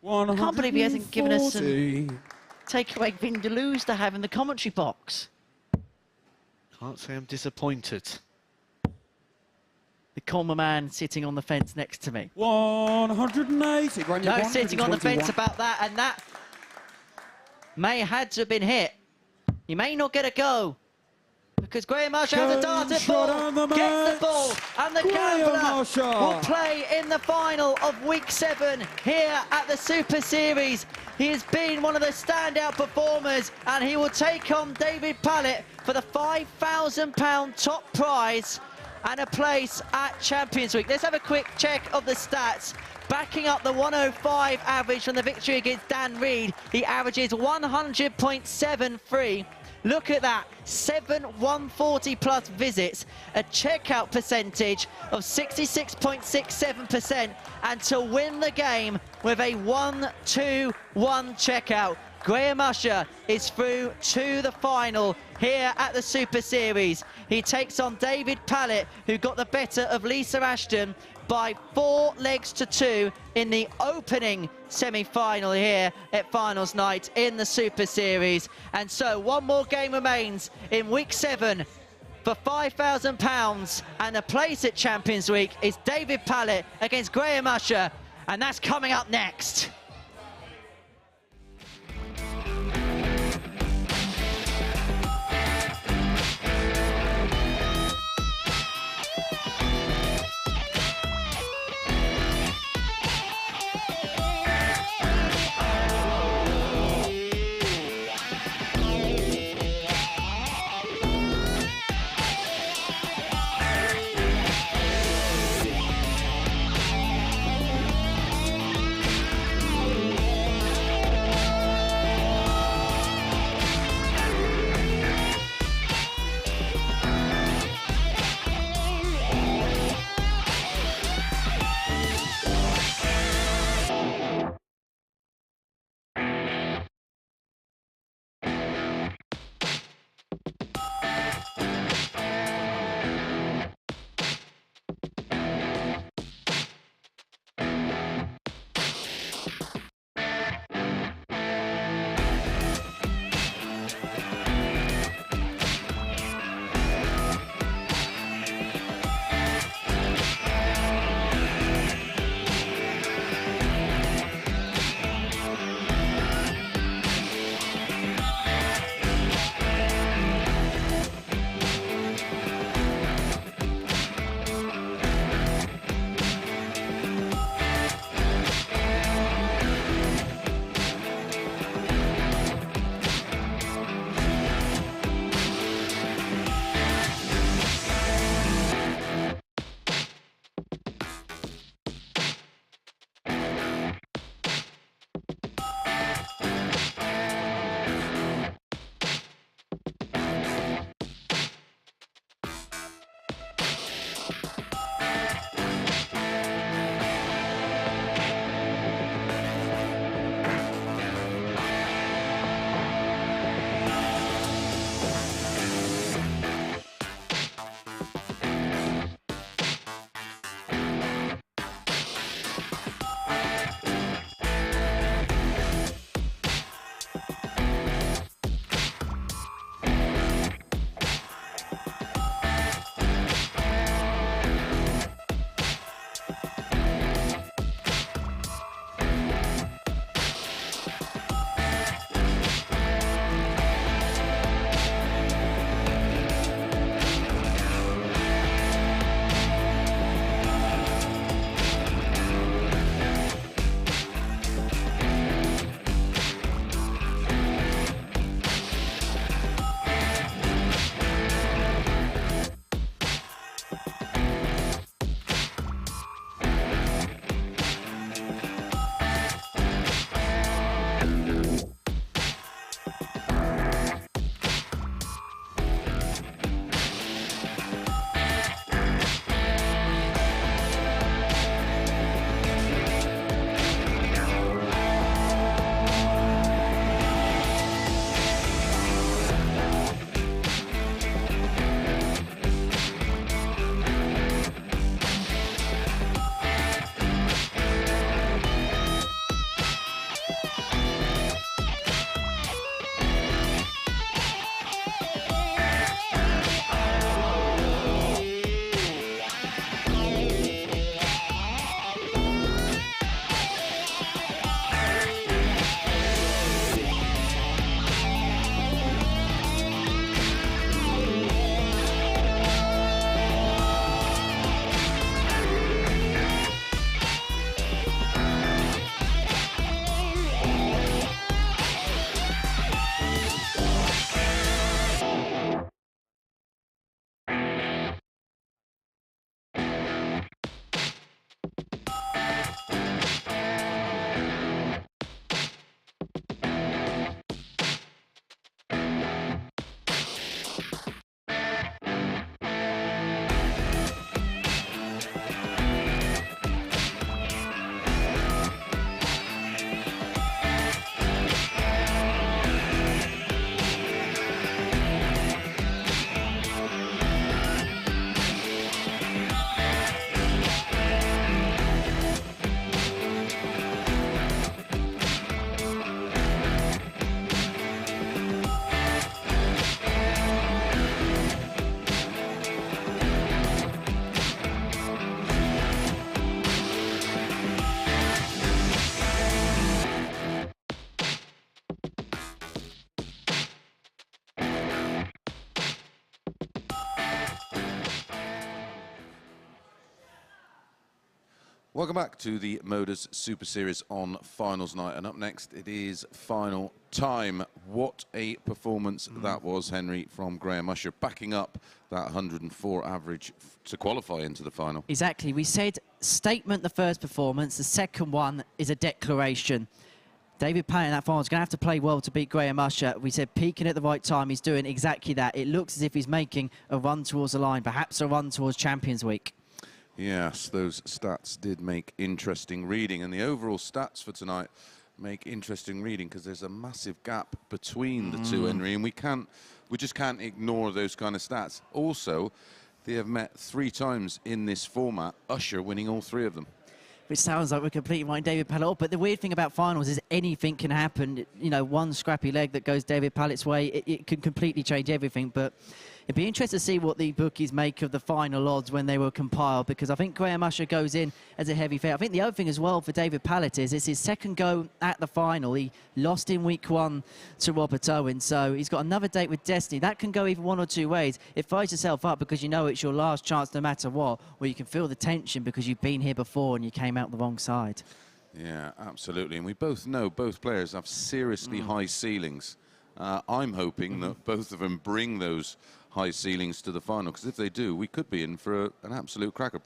can't believe he hasn't given us some takeaway vindaloos to have in the commentary box. Can't say I'm disappointed. The Colmer man sitting on the fence next to me. 180. Graham, No 121. sitting on the fence about that, and that may have had to have been hit. He may not get a go. Because Graham Usher has a darted ball, gets the ball, and the gambler will play in the final of week 7 here at the Super Series. He has been one of the standout performers, and he will take on David Pallett for the £5,000 top prize and a place at Champions Week. Let's have a quick check of the stats. Backing up the 105 average from the victory against Dan Reed, he averages 100.73. Look at that, 7 140 plus visits, a checkout percentage of 66.67%, and to win the game with a 1-2-1 checkout. Graham Usher is through to the final here at the Super Series. He takes on David Pallett, who got the better of Lisa Ashton by 4 legs to 2 in the opening semi-final here at finals night in the Super Series. And so one more game remains in week 7 for £5,000, and a place at Champions Week is David Pallett against Graham Usher, and that's coming up next. Welcome back to the MODUS Super Series on finals night, and up next it is final time. What a performance that was, Henry, from Graham Usher, backing up that 104 average to qualify into the final. Exactly. We said statement the first performance, the second one is a declaration. David Pallett in that final is going to have to play well to beat Graham Usher. We said peaking at the right time, he's doing exactly that. It looks as if he's making a run towards the line, perhaps a run towards Champions Week. Yes, those stats did make interesting reading, and the overall stats for tonight make interesting reading because there's a massive gap between the two, Henry, and we just can't ignore those kind of stats. Also, they have met 3 times in this format, Usher winning all 3 of them. Which sounds like we're completely writing David Pallett off, but the weird thing about finals is anything can happen. You know, one scrappy leg that goes David Pallett's way, it can completely change everything. But it'd be interesting to see what the bookies make of the final odds when they were compiled, because I think Graham Usher goes in as a heavy favourite. I think the other thing as well for David Pallett is it's his second go at the final. He lost in week 1 to Robert Owen, so he's got another date with Destiny. That can go either one or two ways. It fires yourself up because you know it's your last chance no matter what, or you can feel the tension because you've been here before and you came out the wrong side. Yeah, absolutely. And we both know both players have seriously high ceilings. I'm hoping that both of them bring those high ceilings to the final, because if they do, we could be in for an absolute cracker.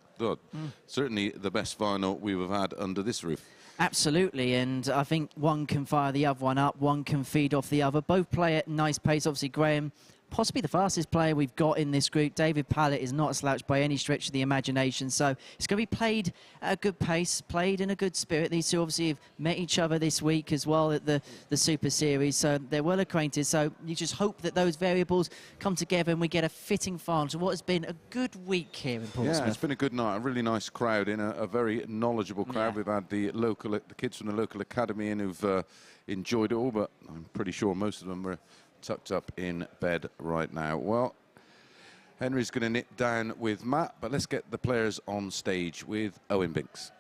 Certainly the best final we have had under this roof. Absolutely, and I think one can fire the other one up, one can feed off the other. Both play at nice pace. Obviously, Graham, possibly the fastest player we've got in this group. David Pallett is not a slouch by any stretch of the imagination, so it's going to be played at a good pace, played in a good spirit. These two obviously have met each other this week as well at the Super Series, so they're well acquainted. So you just hope that those variables come together and we get a fitting final to what has been a good week here in Portsmouth. Yeah, it's been a good night, a really nice crowd in, a very knowledgeable crowd. Yeah. We've had the kids from the local academy in who've enjoyed it all, but I'm pretty sure most of them were tucked up in bed right now. Well, Henry's going to nip down with Matt, but let's get the players on stage with Owen Binks.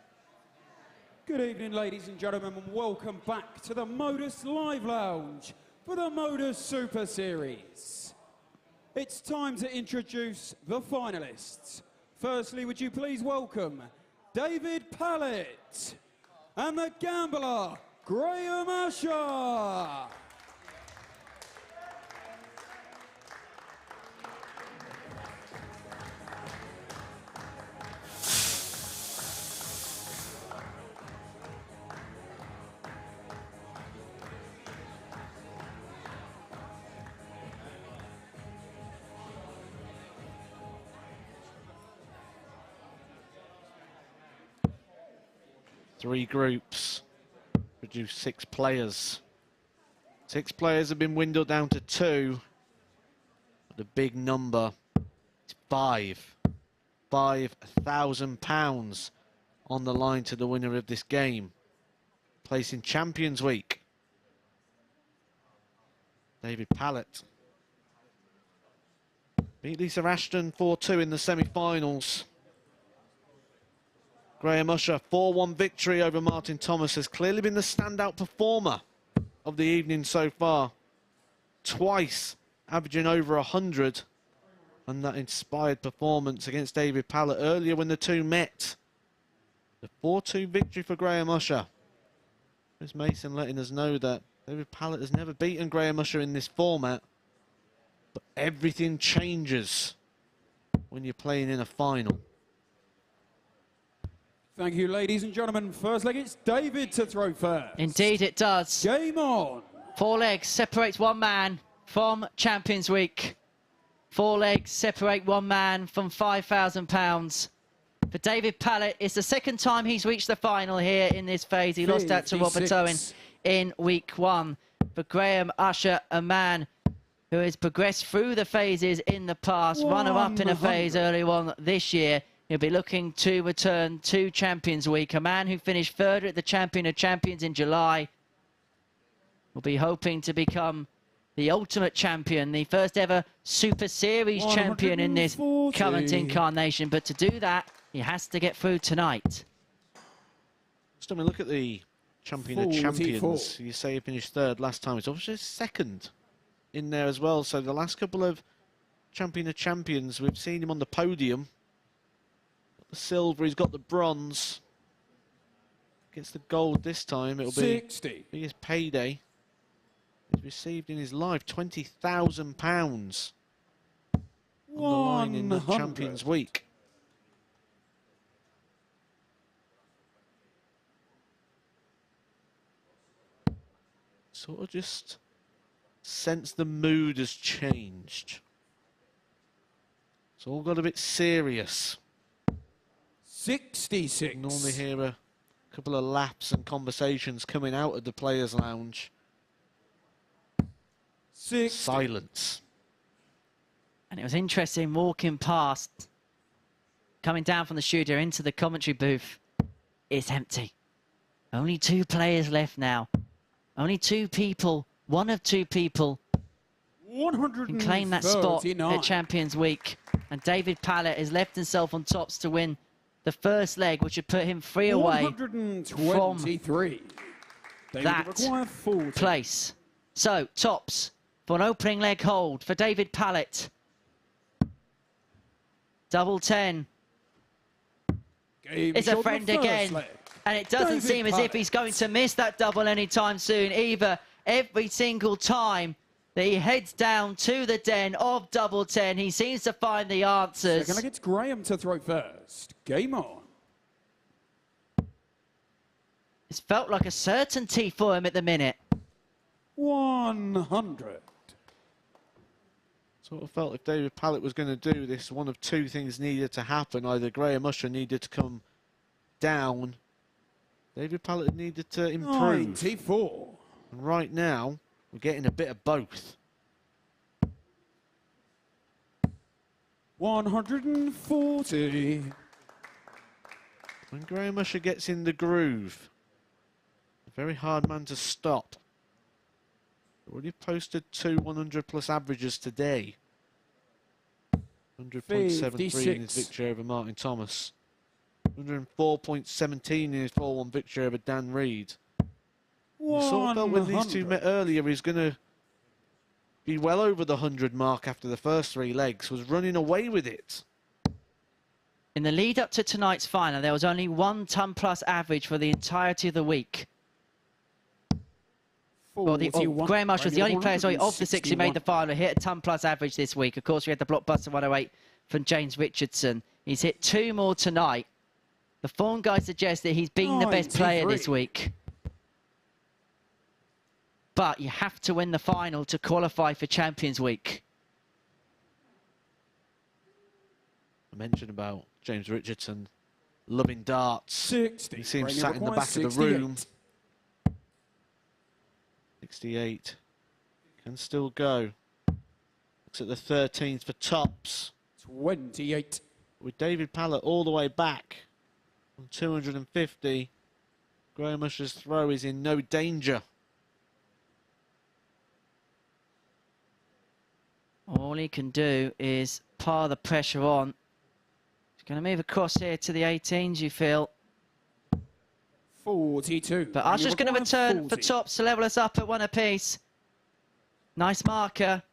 Good evening, ladies and gentlemen, and welcome back to the MODUS Live Lounge for the MODUS Super Series. It's time to introduce the finalists. Firstly, would you please welcome David Pallett and the gambler, Graham Usher. 3 groups produce 6 players. 6 players have been dwindled down to 2. But the big number is 5. £5,000 on the line to the winner of this game. Placing Champions Week. David Pallett beat Lisa Ashton 4-2 in the semi-finals. Graham Usher, 4-1 victory over Martin Thomas, has clearly been the standout performer of the evening so far. Twice averaging over 100, and that inspired performance against David Pallett earlier when the two met. The 4-2 victory for Graham Usher. Chris Mason letting us know that David Pallett has never beaten Graham Usher in this format, but everything changes when you're playing in a final. Thank you, ladies and gentlemen. First leg, it's David to throw first. Indeed it does. Game on. 4 legs separates one man from Champions Week. 4 legs separate one man from £5,000. For David Pallett, it's the second time he's reached the final here in this phase. He lost out to Robert Owen in week 1. For Graham Usher, a man who has progressed through the phases in the past, runner-up in a phase early on this year. He'll be looking to return to Champions Week. A man who finished third at the Champion of Champions in July will be hoping to become the ultimate champion, the first ever Super Series champion in this current incarnation. But to do that, he has to get through tonight. Just look at the Champion of Champions. You say he finished third last time. It's obviously second in there as well. So the last couple of Champion of Champions, we've seen him on the podium. Got the silver, he's got the bronze. Gets the gold this time. It'll be his payday. He's received in his life £20,000 on the line in the Champions Week. Sort of just sense the mood has changed. It's all got a bit serious. 66. Normally hear a couple of laughs and conversations coming out of the Players' Lounge. Silence. And it was interesting walking past, coming down from the studio into the commentary booth. It's empty. Only 2 players left now. Only 2 people, one of 2 people can claim that spot at Champions Week. And David Pallett has left himself on tops to win the first leg, which would put him 3 away from that place. So, tops for an opening leg hold for David Pallett. Double 10. It's a friend again. And it doesn't seem as if he's going to miss that double anytime soon either. Every single time that he heads down to the den of double 10, he seems to find the answers. Second leg, it's Graham to throw first. Game on. It's felt like a certainty for him at the minute. 100. Sort of felt if David Pallett was going to do this, one of 2 things needed to happen. Either Graham Usher needed to come down, David Pallett needed to improve. 94. And right now, we're getting a bit of both. 140. When Graham Usher gets in the groove, a very hard man to stop. Already posted 2 100-plus averages today. 100.73 in his victory over Martin Thomas. 104.17 in his 4-1 victory over Dan Reed. You sort of felt when these 2 met earlier, he's going to be well over the 100 mark after the first 3 legs, was running away with it. In the lead up to tonight's final, there was only 1 ton-plus average for the entirety of the week. Graham Usher was the only player of the 6 who made the final, hit a ton-plus average this week. Of course, we had the blockbuster 108 from James Richardson. He's hit 2 more tonight. The form guide suggests that he's been the best player this week. But you have to win the final to qualify for Champions Week. I mentioned about James Richardson. loving darts. 60. You see him Rainy sat in the back requires of the room. 68. 68. Can still go. Looks at the 13th for tops. 28. With David Pallett all the way back on 250. Graham Usher's throw is in no danger. All he can do is pile the pressure on. He's going to move across here to the 18s, you feel. 42. But Usher's going to return for tops to level us up at 1 apiece. Nice marker.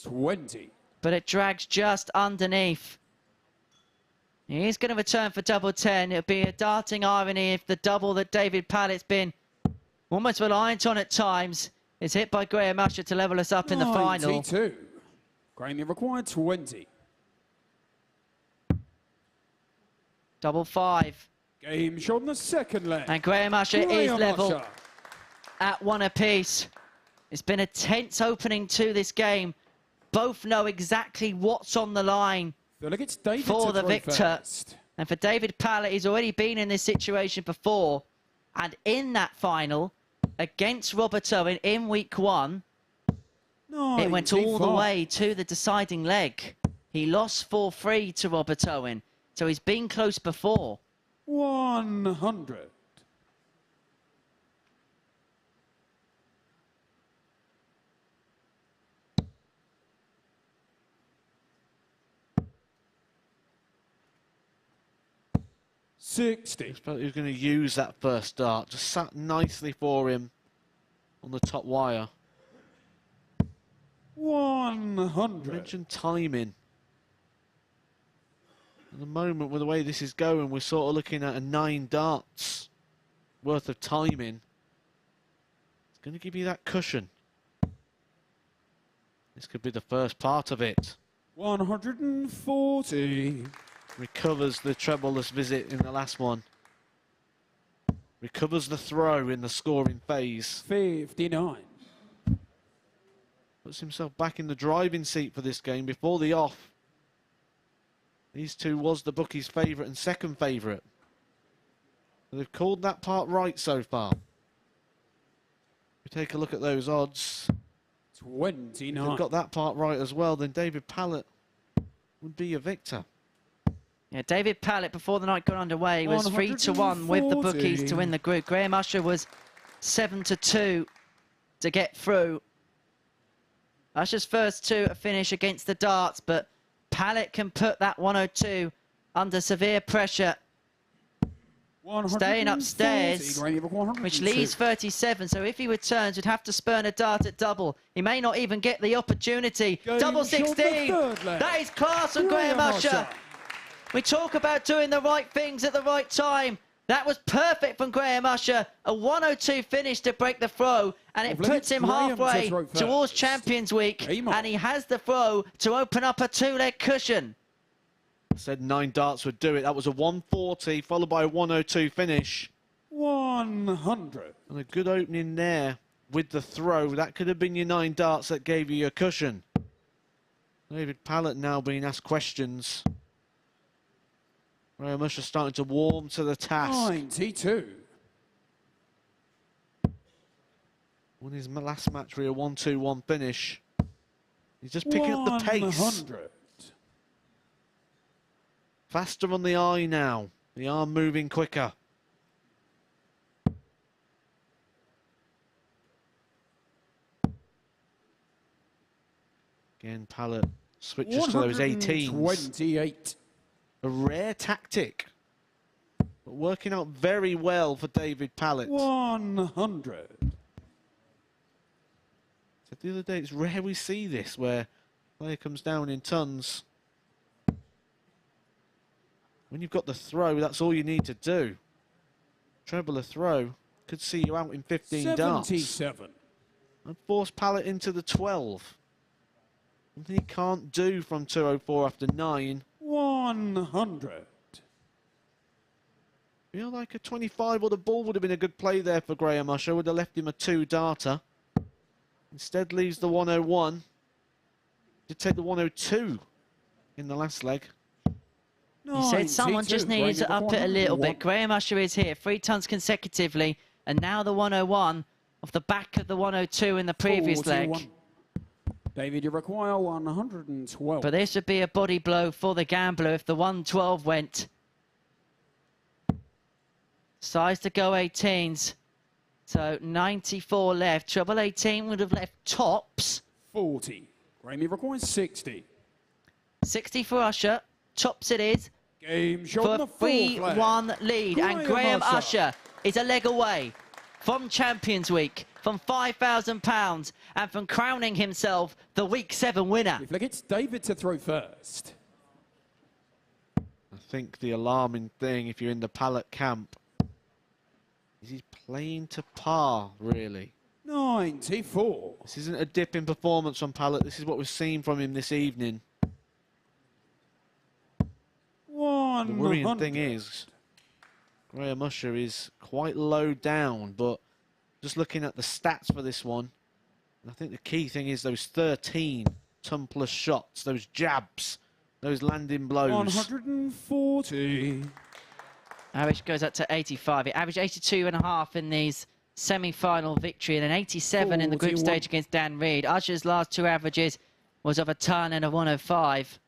20. But it drags just underneath. He is going to return for double 10. It'll be a darting irony if the double that David Pallett's been almost reliant on at times is hit by Graham Usher to level us up in the final. 92. Graham required 20. Double 5. Game shot on the second leg. And Graham Usher is Graham level Usher. at 1 apiece. It's been a tense opening to this game. Both know exactly what's on the line for the victor. And for David Pallett, he's already been in this situation before. And in that final, against Robert Owen in week 1, it went all the way to the deciding leg. He lost 4-3 to Robert Owen. So he's been close before. 100. He was going to use that first dart. Just sat nicely for him on the top wire. 100. Mentioned timing. At the moment, with the way this is going, we're sort of looking at a 9 darts worth of timing. It's going to give you that cushion. This could be the first part of it. 140. Recovers the trebleless visit in the last one. Recovers the throw in the scoring phase. 59. Puts himself back in the driving seat for this game before the off. These two was the bookie's favourite and second favourite. They've called that part right so far. If we take a look at those odds. 29. If they've got that part right as well, then David Pallett would be a victor. Yeah, David Pallett, before the night got underway, was 3-1 with the bookies to win the group. Graham Usher was 7-2 to get through. Usher's first two a finish against the darts, but Pallett can put that 102 under severe pressure. Staying upstairs, which leaves 37. So if he returns, we'd have to spurn a dart at double. He may not even get the opportunity. Double 16. That is class from Graham Usher. We talk about doing the right things at the right time. That was perfect from Graham Usher. A 102 finish to break the throw, and it puts him halfway towards Champions Week, and he has the throw to open up a 2-leg cushion. Said 9 darts would do it. That was a 140 followed by a 102 finish. 100. And a good opening there with the throw. That could have been your 9 darts that gave you your cushion. David Pallett now being asked questions. Graham Usher starting to warm to the task. 92. Won his last match with a 1-2-1 finish. He's just picking up the pace. 100. Faster on the eye now. The arm moving quicker. Again, Pallett switches to those 18s. 28. A rare tactic, but working out very well for David Pallett. 100. So the other day, it's rare we see this, where a player comes down in tons. When you've got the throw, that's all you need to do. Treble a throw could see you out in 15 darts. 77. And force Pallett into the 12. Something he can't do from 204 after 9. 100. Feel like a 25 or the ball would have been a good play there for Graham Usher. Would have left him a 2-darter. Instead leaves the 101. Did take the 102 in the last leg. He said someone just needed to up it a little bit. Graham Usher is here, 3 tons consecutively, and now the 101 off the back of the 102 in the previous leg. David, you require 112. But this would be a body blow for the gambler if the 112 went. Size to go 18s. So 94 left. Treble 18 would have left tops. 40. Graham, you require 60. 60 for Usher. Tops it is. Game shot for 3-1 lead. And Graham Usher is a leg away from Champions Week, from £5,000, and from crowning himself the Week 7 winner. If it's David to throw first. I think the alarming thing, if you're in the Pallett camp, is he's playing to par, really. 94. This isn't a dip in performance from Pallett. This is what we've seen from him this evening. The worrying thing is, Graham Usher is quite low down, but just looking at the stats for this one, I think the key thing is those 13 ton-plus shots, those jabs, those landing blows. 140. Average goes up to 85. It averaged 82.5 in these semi-final victory and an 87 in the group stage against Dan Reed. Usher's last 2 averages was of a ton and a 105.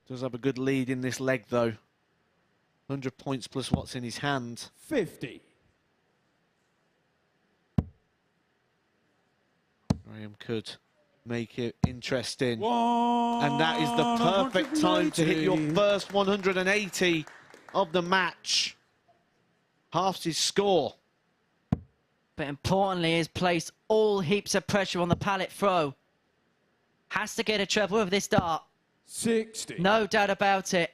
Does have a good lead in this leg, though. 100 points plus what's in his hand. 50. Graham could make it interesting. And that is the perfect time to hit your first 180 of the match. Halves his score. But importantly, he's placed all heaps of pressure on the Pallett throw. Has to get a treble with this dart. 60. No doubt about it.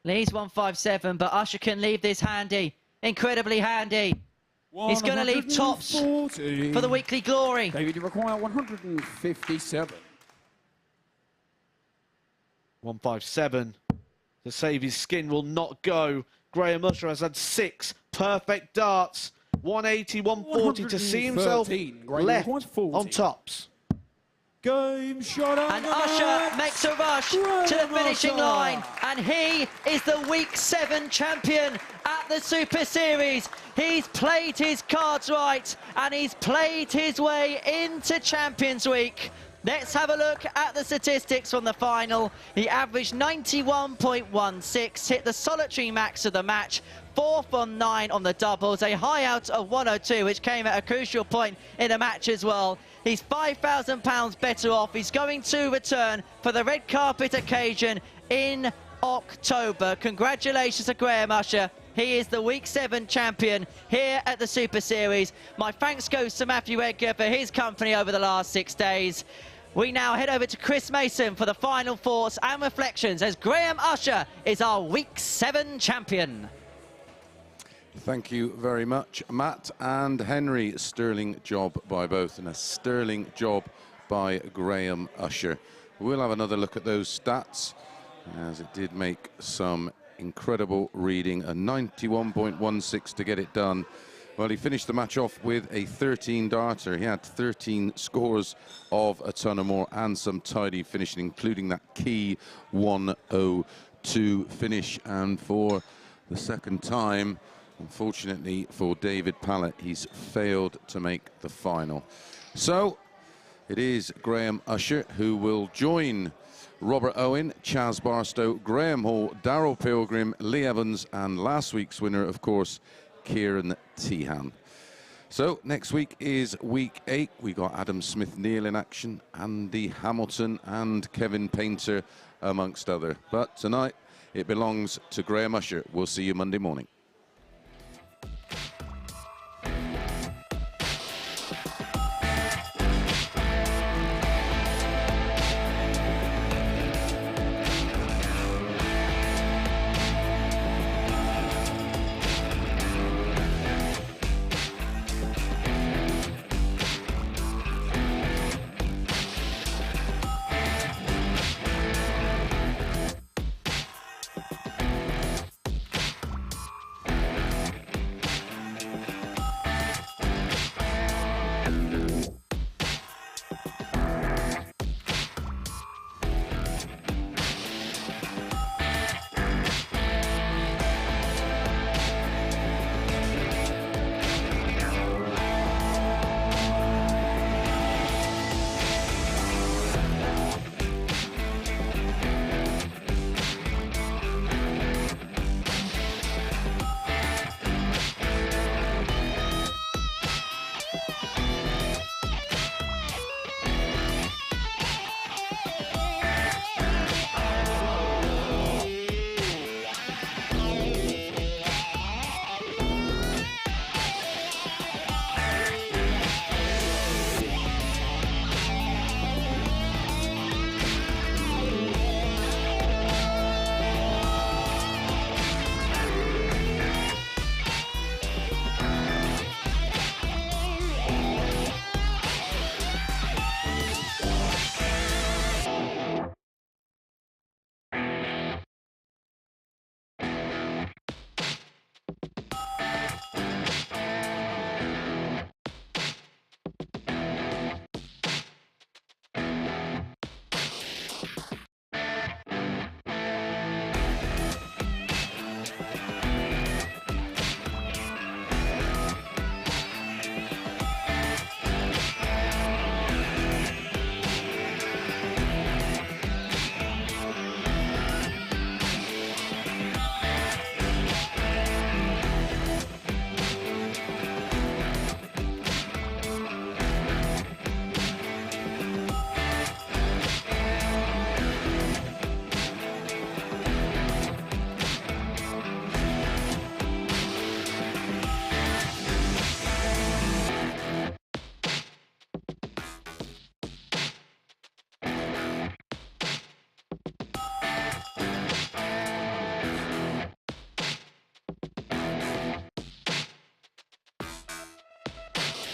Leads 157, but Usher can leave this handy. Incredibly handy. He's going to leave tops for the weekly glory. David, you require 157. 157. To save his skin will not go. Graham Usher has had 6 perfect darts. 180, 140 to see himself left on tops. Game shot. And Usher makes a rush to the finishing line. And he is the Week 7 champion at the Super Series. He's played his cards right and he's played his way into Champions Week. Let's have a look at the statistics from the final. He averaged 91.16, hit the solitary max of the match, 4th on 9 on the doubles, a high out of 102, which came at a crucial point in the match as well. He's £5,000 better off. He's going to return for the red carpet occasion in October. Congratulations to Graham Usher. He is the Week 7 champion here at the Super Series. My thanks goes to Matthew Edgar for his company over the last 6 days. We now head over to Chris Mason for the final thoughts and reflections as Graham Usher is our Week 7 champion. Thank you very much, Matt and Henry. Sterling job by both, and a sterling job by Graham Usher. We'll have another look at those stats, as it did make some incredible reading. A 91.16 to get it done. Well, he finished the match off with a 13 darter. He had 13 scores of a ton or more and some tidy finishing, including that key 102 finish. And for the second time, unfortunately for David Pallett, he's failed to make the final. So it is Graham Usher who will join Robert Owen, Chaz Barstow, Graham Hall, Darryl Pilgrim, Lee Evans, and last week's winner, of course, Kieran Tehan. So next week is week 8. We got Adam Smith-Neal in action, Andy Hamilton and Kevin Painter, amongst other. But tonight it belongs to Graham Usher. We'll see you Monday morning.